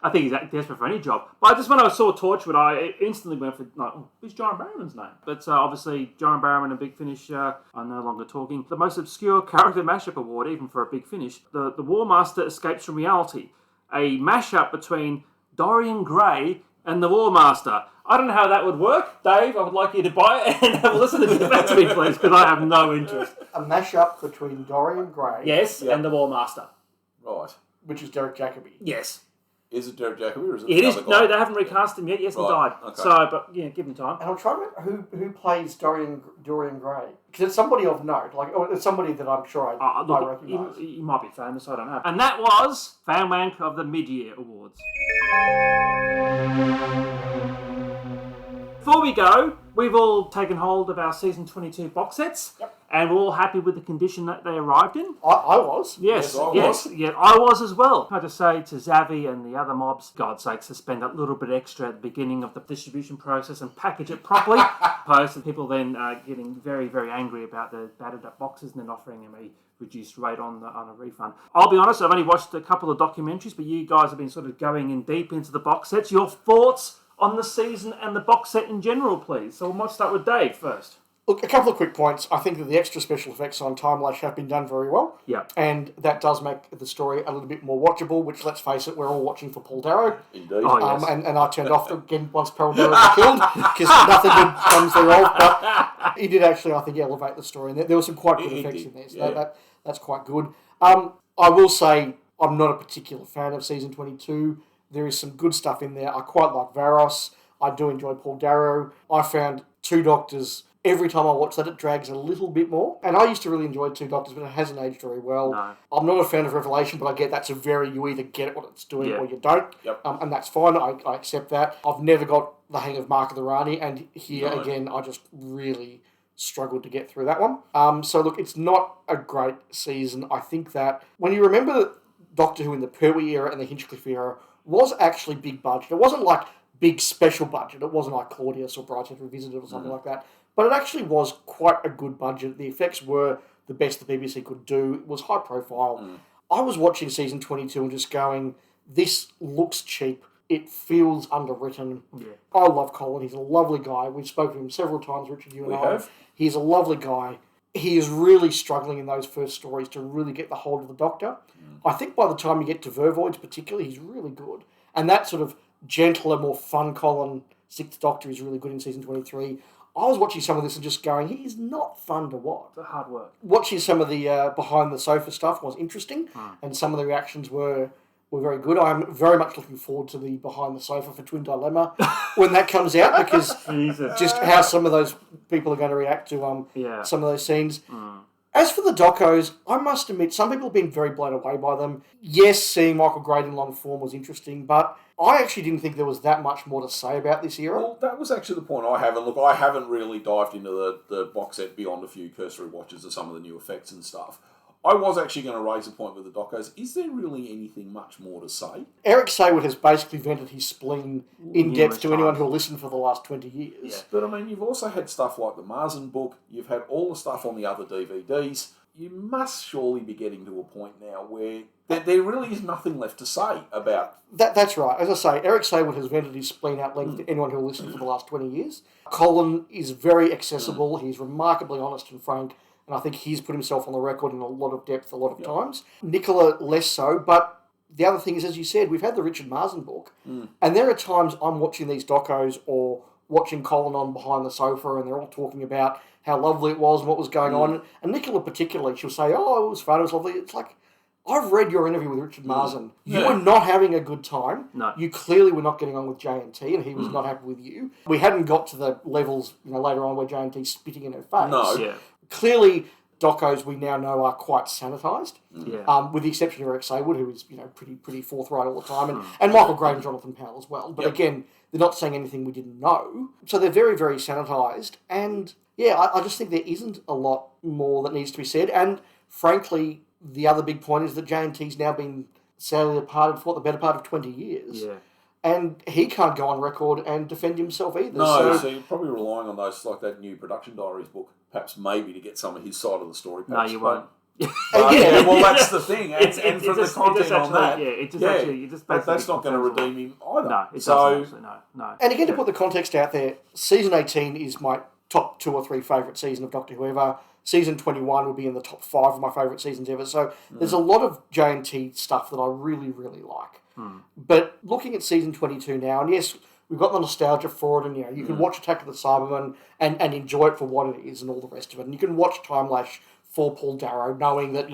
I think he's desperate for any job. But just when I saw Torchwood, I instantly went for, like, who's John Barrowman's name? But obviously, John Barrowman and Big Finish are no longer talking. The most obscure character mashup award, even for a Big Finish, the War Master escapes from reality. A mashup between Dorian Gray and the War Master. I don't know how that would work. Dave, I would like you to buy it and have a listen to get back to me, please, because I have no interest. A mashup between Dorian Gray... Yes, and the War Master. Right. Which is Derek Jacobi. Yes. Is it Derek Jacobi or is it It is. another guy? No, they haven't recast him yet. Yes, he died. Okay. So, but yeah, give him time. And I'm trying to remember who plays Dorian Gray. Because it's somebody of note. Like, it's somebody that I'm sure I recognise. He might be famous, I don't know. And that was Fan Wank of the Mid-Year Awards. Before we go, we've all taken hold of our Season 22 box sets. Yep. And we're all happy with the condition that they arrived in. I was. Yes, I was. Yeah, I was as well. I just say to Zavi and the other mobs, God's sakes, to spend that little bit extra at the beginning of the distribution process and package it properly. Opposed to people then getting very, very angry about the battered up boxes and then offering them a reduced rate on a refund. I'll be honest, I've only watched a couple of documentaries, but you guys have been sort of going in deep into the box sets. Your thoughts on the season and the box set in general, please. So we might start with Dave first. Look, a couple of quick points. I think that the extra special effects on Time Lash have been done very well. Yeah. And that does make the story a little bit more watchable, which, let's face it, we're all watching for Paul Darrow. Indeed. Oh, yes. And I turned off again once Paul Darrow was killed, because nothing good comes thereof. But he did actually, I think, elevate the story. And there were some quite good effects in there. So that's quite good. I will say I'm not a particular fan of Season 22. There is some good stuff in there. I quite like Varos. I do enjoy Paul Darrow. I found Two Doctors... Every time I watch that, it drags a little bit more. And I used to really enjoy Two Doctors, but it hasn't aged very well. No. I'm not a fan of Revelation, but I get that's you either get what it's doing or you don't. Yep. And that's fine. I accept that. I've never got the hang of Mark of the Rani, and here again, I just really struggled to get through that one. So look, it's not a great season. I think that when you remember that Doctor Who in the Pertwee era and the Hinchcliffe era was actually big budget. It wasn't like big special budget. It wasn't like Claudius or Brideshead Revisited or something like that. But it actually was quite a good budget. The effects were the best the BBC could do. It was high profile. I was watching Season 22 and just going, this looks cheap. It feels underwritten. Yeah. I love Colin. He's a lovely guy. We've spoken to him several times, Richard, you and I have. He's a lovely guy. He is really struggling in those first stories to really get the hold of the Doctor. I think by the time you get to Vervoids particularly, he's really good. And that sort of gentler, more fun Colin, Sixth Doctor, is really good in Season 23. I was watching some of this and just going, he's not fun to watch. It's hard work. Watching some of the behind the sofa stuff was interesting, and some of the reactions were very good. I'm very much looking forward to the behind the sofa for Twin Dilemma when that comes out, because just how some of those people are going to react to some of those scenes. As for the docos, I must admit, some people have been very blown away by them. Yes, seeing Michael Grade in long form was interesting, but I actually didn't think there was that much more to say about this era. Well, that was actually the point I haven't. Look, I haven't really dived into the box set beyond a few cursory watches of some of the new effects and stuff. I was actually going to raise a point with the docos. Is there really anything much more to say? Eric Saywood has basically vented his spleen in depth to anyone times. who'll listen for the last 20 years. Yeah. But I mean, you've also had stuff like the Marsden book. You've had all the stuff on the other DVDs. You must surely be getting to a point now where there really is nothing left to say about... That's right. As I say, Eric Saywood has vented his spleen at length to anyone who'll listen for the last 20 years. Colin is very accessible. He's remarkably honest and frank. And I think he's put himself on the record in a lot of depth a lot of times. Nicola, less so. But the other thing is, as you said, we've had the Richard Marsden book. And there are times I'm watching these docos or watching Colin on behind the sofa and they're all talking about how lovely it was and what was going on. And Nicola particularly, she'll say, oh, it was fun, it was lovely. It's like, I've read your interview with Richard Marsden. You were not having a good time. No. You clearly were not getting on with J&T and he was not happy with you. We hadn't got to the levels later on where J&T's spitting in her face. No. Yeah. Clearly, docos we now know are quite sanitised, Yeah. with the exception of Eric Saywood, who is pretty forthright all the time, and Michael Gray and Jonathan Powell as well. But again, they're not saying anything we didn't know, so they're very, very sanitised. And I just think there isn't a lot more that needs to be said. And frankly, the other big point is that J&T's now been sadly departed for the better part of 20 years. Yeah. And he can't go on record and defend himself either. No, so you're probably relying on those, like that new Production Diaries book, perhaps maybe to get some of his side of the story. No, Perhaps, you won't. well, that's the thing. And from the content on that, that's not going to redeem him either. No, it doesn't. No. And again, to put the context out there, season 18 is my top 2 or 3 favourite season of Doctor Who ever. Season 21 would be in the top 5 of my favourite seasons ever. So there's a lot of J&T stuff that I really, really like. But looking at season 22 now, and yes, we've got the nostalgia for it, and you can watch Attack of the Cybermen and enjoy it for what it is and all the rest of it. And you can watch Time Lash for Paul Darrow, knowing that,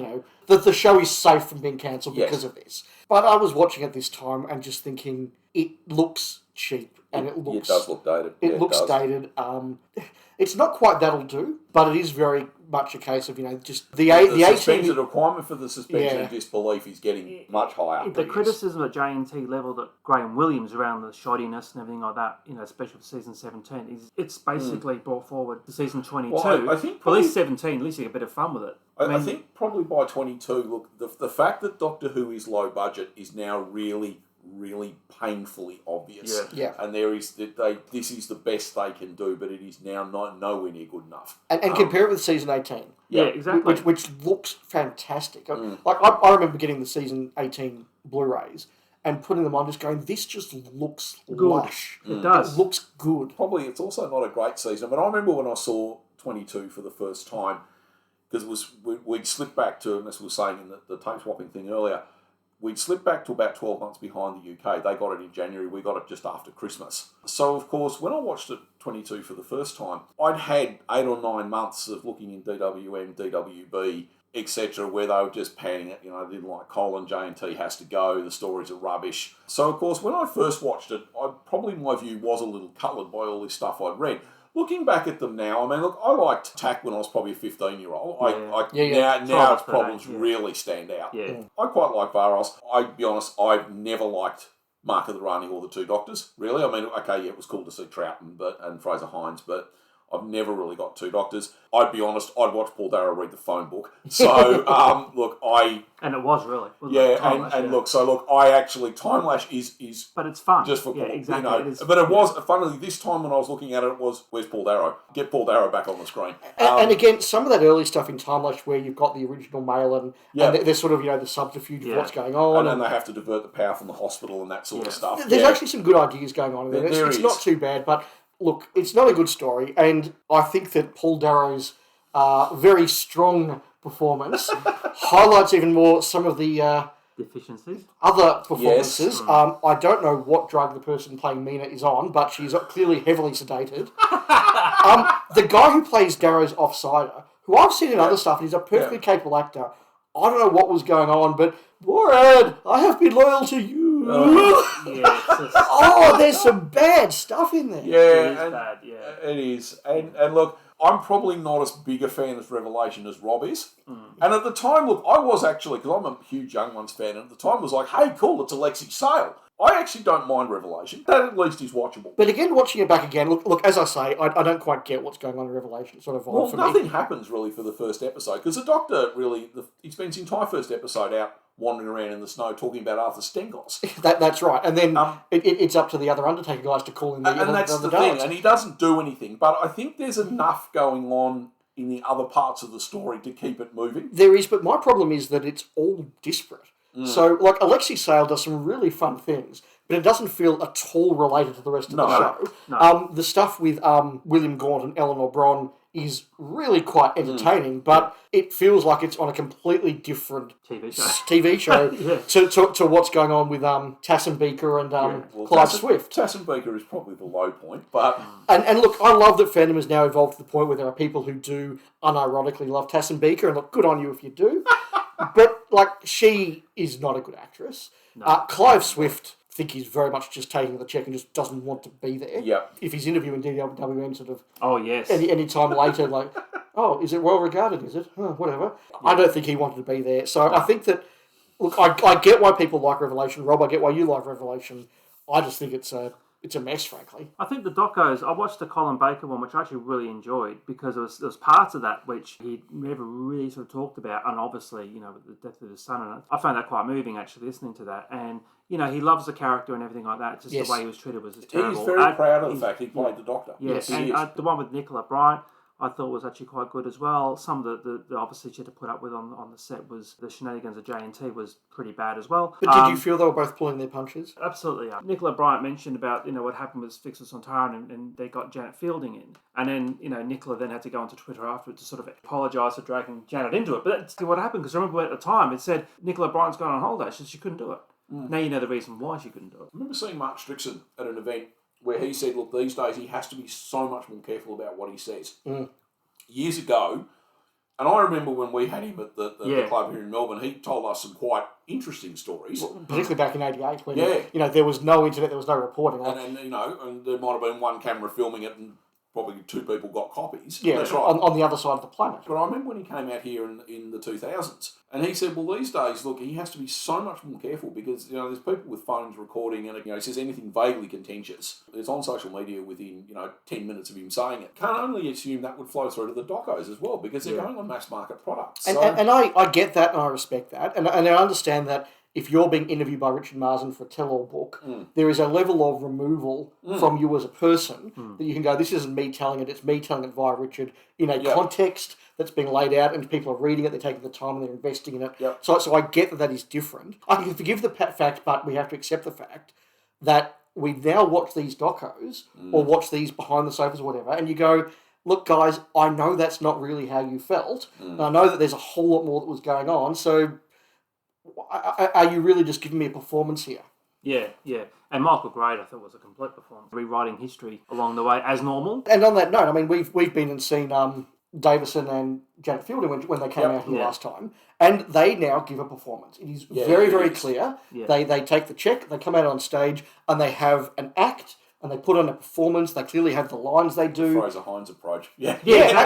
that the show is safe from being cancelled because of this. But I was watching it this time and just thinking, it looks cheap and it does look dated. It looks dated. It's not quite that'll do, but it is very much a case of, just the 18... The requirement for the suspension of disbelief is getting much higher. The criticism that J&T levelled at Graham Williams around the shoddiness and everything like that, especially for season 17, it's basically brought forward to season 22. Well, I think at least 17, at least you get a bit of fun with it. I think probably by 22, look, the fact that Doctor Who is low budget is now really, really painfully obvious. Yeah. And this is the best they can do, but it is now nowhere near good enough. And compare it with season 18. Yeah, exactly. Which looks fantastic. Like I remember getting the season 18 Blu-rays and putting them on, just going, this just looks lush. It does. It looks good. Probably it's also not a great season, but I remember when I saw 22 for the first time, because we'd slipped back to, as we were saying in the tape swapping thing earlier, we'd slipped back to about 12 months behind the UK. They got it in January. We got it just after Christmas. So, of course, when I watched it 22 for the first time, I'd had 8 or 9 months of looking in DWM, DWB, etc., where they were just panning it. I didn't like Colin, J&T has to go, the stories are rubbish. So, of course, when I first watched it, my view was a little coloured by all this stuff I'd read. Looking back at them now, I liked Tack when I was probably a 15-year-old. Now its problems really stand out. Yeah. I quite like Varos. I'll be honest, I've never liked Mark of the Rani or the Two Doctors, really. It was cool to see Troughton and Fraser Hines, but I've never really got Two Doctors. I'd be honest, I'd watch Paul Darrow read the phone book. So, And it was really. I actually, Time Lash is... But it's fun. Just for exactly. But it was, funnily, this time when I was looking at it was, where's Paul Darrow? Get Paul Darrow back on the screen. And again, some of that early stuff in Time Lash where you've got the original mail and there's sort of, the subterfuge of what's going on. And then they have to divert the power from the hospital and that sort of stuff. There's actually some good ideas going on in there. It's not too bad, but... Look, it's not a good story, and I think that Paul Darrow's very strong performance highlights even more some of the deficiencies, other performances. Yes. I don't know what drug the person playing Mina is on, but she's clearly heavily sedated. The guy who plays Darrow's offsider, who I've seen in other stuff, and he's a perfectly capable actor. I don't know what was going on, but Morad, I have been loyal to you. There's some bad stuff in there. Yeah, it is. And look, I'm probably not as big a fan of Revelation as Rob is. And at the time, look, I was actually, because I'm a huge Young Ones fan, and at the time was like, hey, cool, it's Alexi Sale. I actually don't mind Revelation. That at least is watchable. But again, watching it back again, look, as I say, I don't quite get what's going on in Revelation. Sort of Well, for nothing me. happens really for the first episode, because the Doctor really, he spends the entire first episode out wandering around in the snow talking about Arthur Stengos. That's right. And then it's up to the other Undertaker guys to call in the And that's the thing, and he doesn't do anything. But I think there's enough going on in the other parts of the story to keep it moving. There is, but my problem is that it's all disparate. So, like, Alexei Sale does some really fun things, but it doesn't feel at all related to the rest of the show. No. The stuff with William Gaunt and Eleanor Bron is really quite entertaining, but it feels like it's on a completely different TV show Yeah. to what's going on with Tassenbeaker and Clive Swift. Tassenbeaker is probably the low point, but... And look, I love that fandom has now evolved to the point where there are people who do unironically love Tassenbeaker, and look, good on you if you do. But, like, she is not a good actress. Clive Swift, I think he's very much just taking the check and just doesn't want to be there. Yep. If he's interviewing DWN sort of... Oh, yes. Any time later, like, oh, is it well regarded, is it? Whatever. Yeah. I don't think he wanted to be there. So I think that... Look, I get why people like Revelation. Rob, I get why you like Revelation. I just think it's a mess, frankly. I think the docos, I watched the Colin Baker one, which I actually really enjoyed, because there was parts of that which he never really sort of talked about, and obviously, with the death of his son and it. I found that quite moving, actually, listening to that. And, he loves the character and everything like that. Just the way he was treated was just terrible. He's very proud of the fact he played the Doctor. Yes, and the one with Nicola Bryant, I thought was actually quite good as well. Some of the obviously she had to put up with on the set was the shenanigans of J&T was pretty bad as well. But did you feel they were both pulling their punches? Absolutely. Nicola Bryant mentioned about what happened with Fixer Sontaran and they got Janet Fielding in. And then, Nicola then had to go onto Twitter afterwards to sort of apologise for dragging Janet into it. But that's what happened, because I remember at the time it said Nicola Bryant's gone on holiday, so she couldn't do it. Now you know the reason why she couldn't do it. I remember seeing Mark Strickson at an event where he said, look, these days he has to be so much more careful about what he says. Years ago, and I remember when we had him at the club here in Melbourne, he told us some quite interesting stories. Well, particularly back in '88 when there was no internet, there was no reporting. And there might have been one camera filming it and probably two people got copies. Yeah, that's right. On the other side of the planet. But I remember when he came out here in the 2000s, and he said, well, these days, look, he has to be so much more careful because, there's people with phones recording and, he says anything vaguely contentious. It's on social media within, 10 minutes of him saying it. Can't only assume that would flow through to the docos as well because they're going on mass market products. And I get that and I respect that. And I understand that if you're being interviewed by Richard Marsden for a tell-all book, there is a level of removal from you as a person that you can go, this isn't me telling it, it's me telling it via Richard in a context that's being laid out and people are reading it, they're taking the time and they're investing in it. Yep. So I get that is different. I can forgive the fact, but we have to accept the fact that we now watch these docos or watch these behind the sofas or whatever, and you go, look, guys, I know that's not really how you felt. And I know that there's a whole lot more that was going on, so... Are you really just giving me a performance here? Yeah. And Michael Grade, I thought, was a complete performance. Rewriting history along the way, as normal. And on that note, I mean, we've been and seen Davison and Janet Fielding when they came out here last time, and they now give a performance. It is very clear. Yeah. They take the check, they come out on stage, and they have an act, and they put on a performance. They clearly have the lines they do. Fraser Hines approach. Yeah,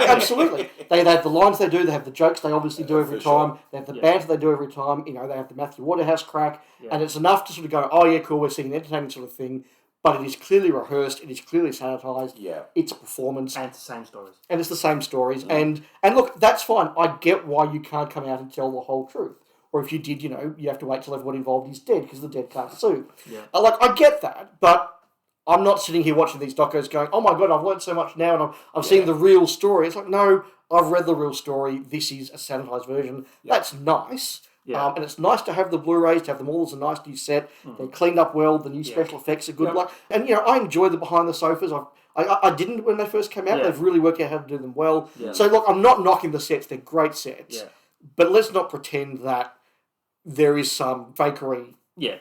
absolutely. They have the lines they do. They have the jokes they obviously do every time. Sure. They have the banter they do every time. They have the Matthew Waterhouse crack. Yeah. And it's enough to sort of go, oh yeah, cool, we're seeing an entertainment sort of thing. But it is clearly rehearsed. It is clearly sanitised. Yeah. It's a performance. And it's the same stories. And it's the same stories. And look, that's fine. I get why you can't come out and tell the whole truth. Or if you did, you have to wait till everyone involved is dead because the dead can't sue. Yeah. I get that, but... I'm not sitting here watching these docos going, oh my God, I've learned so much now and I'm seeing the real story. It's like, no, I've read the real story. This is a sanitised version. Yeah. That's nice. Yeah. And it's nice to have the Blu-rays, to have them all as a nice new set. They're cleaned up well. The new special effects are good. Yep. And, I enjoy the behind the sofas. I didn't when they first came out. Yeah. They've really worked out how to do them well. Yeah. So, look, I'm not knocking the sets. They're great sets. Yeah. But let's not pretend that there is some fakery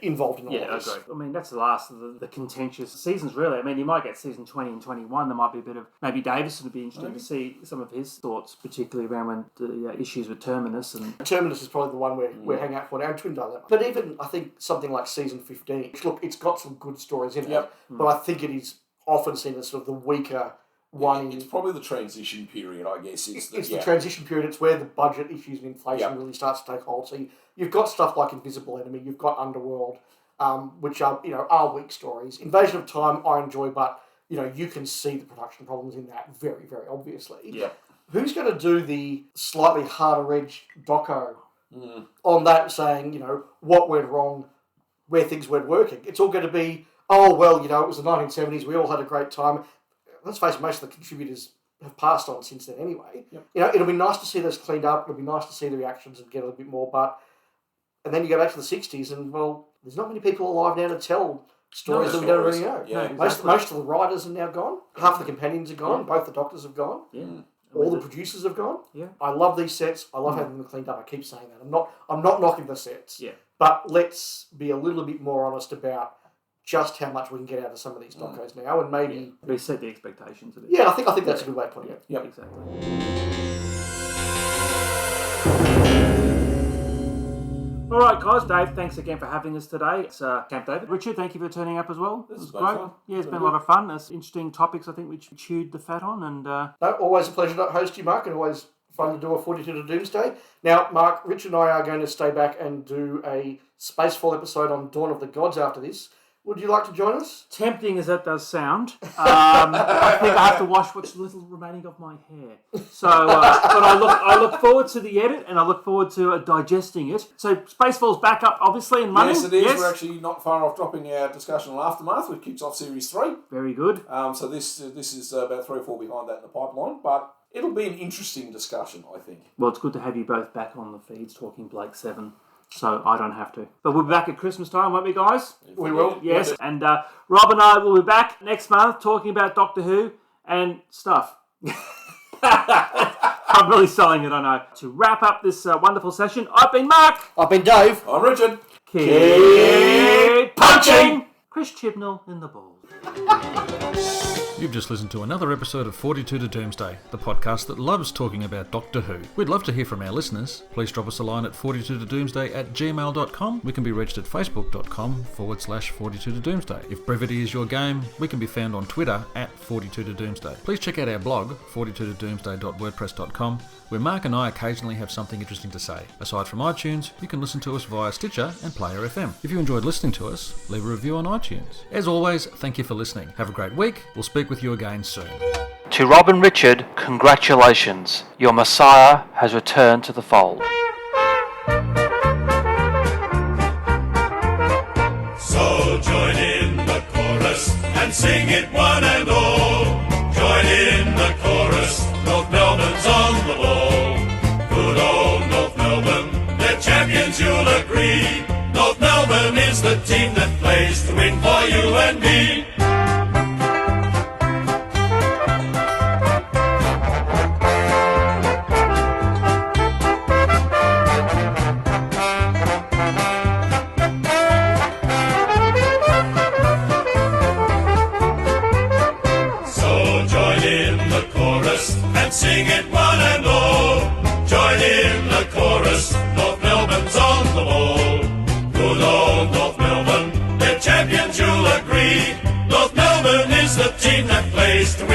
involved in all of this. Yeah, I agree. I mean, that's the last of the contentious seasons, really. I mean, you might get season 20 and 21. There might be a bit of... Maybe Davison would be interesting to see some of his thoughts, particularly around when the issues with Terminus. And Terminus is probably the one we're hanging out for now, Twin Dilemma. But even, I think, something like season 15, look, it's got some good stories in it, but I think it is often seen as sort of the weaker one. It's probably the transition period, I guess. It's the transition period. It's where the budget issues and inflation really starts to take hold. So you've got stuff like Invisible Enemy, you've got Underworld, which are weak stories. Invasion of Time I enjoy, but you can see the production problems in that very, very obviously. Yeah. Who's going to do the slightly harder edge doco on that, saying, what went wrong, where things weren't working? It's all going to be, it was the 1970s, we all had a great time. Let's face it, most of the contributors have passed on since then anyway. Yep. It'll be nice to see this cleaned up, it'll be nice to see the reactions and get a little bit more, and then you go back to the 60s and, there's not many people alive now to tell stories that we don't really know. Yeah, most of the writers are now gone. Half the companions are gone. Both the doctors have gone. Yeah. All the producers have gone. Yeah. I love these sets. I love having them cleaned up. I keep saying that. I'm not knocking the sets. Yeah. But let's be a little bit more honest about just how much we can get out of some of these docos now, and maybe reset the expectations a bit. Yeah, I think that's a good way of putting it. Yep, exactly. All right, guys. Dave, thanks again for having us today. It's Camp David. Richard, thank you for turning up as well. This is great. fun. Yeah, it's been a lot of fun. There's interesting topics, I think, which we chewed the fat on. And No, always a pleasure to host you, Mark, and always fun to do a 42 to Doomsday. Now, Mark, Richard and I are going to stay back and do a Spacefall episode on Dawn of the Gods after this. Would you like to join us? Tempting as that does sound, I think I have to wash what's little remaining of my hair. So, but I look forward to the edit, and I look forward to digesting it. So, Spacefall's back up, obviously, in money. Yes, it is. Yes. We're actually not far off dropping our discussion on Aftermath, which kicks off Series 3. Very good. So this is about 3 or 4 behind that in the pipeline, but it'll be an interesting discussion, I think. Well, it's good to have you both back on the feeds talking Blake 7. So I don't have to. But we'll be back at Christmas time, won't we, guys? We will. Yes. And Rob and I will be back next month talking about Doctor Who and stuff. I'm really selling it, I know. To wrap up this wonderful session, I've been Mark. I've been Dave. I'm Richard. Keep punching! Chris Chibnall in the balls. You've just listened to another episode of 42 to Doomsday, the podcast that loves talking about Doctor Who. We'd love to hear from our listeners. Please drop us a line at 42todoomsday@gmail.com. We can be reached at facebook.com/42 to Doomsday. If brevity is your game, we can be found on Twitter at 42 to Doomsday. Please check out our blog, 42todoomsday.wordpress.com, where Mark and I occasionally have something interesting to say. Aside from iTunes, you can listen to us via Stitcher and Player FM. If you enjoyed listening to us, leave a review on iTunes. As always, thank you for listening. Have a great week. We'll speak with you again soon. To Rob and Richard, congratulations. Your Messiah has returned to the fold. So join in the chorus and sing it one and all. Join in the chorus, North Melbourne's on the ball. Good old North Melbourne, they're champions, you'll agree. North Melbourne is the team that plays to win for you and me. Sing it one and all. Join in the chorus. North Melbourne's on the ball. Good old North Melbourne, they're champions, you'll agree. North Melbourne is the team that plays to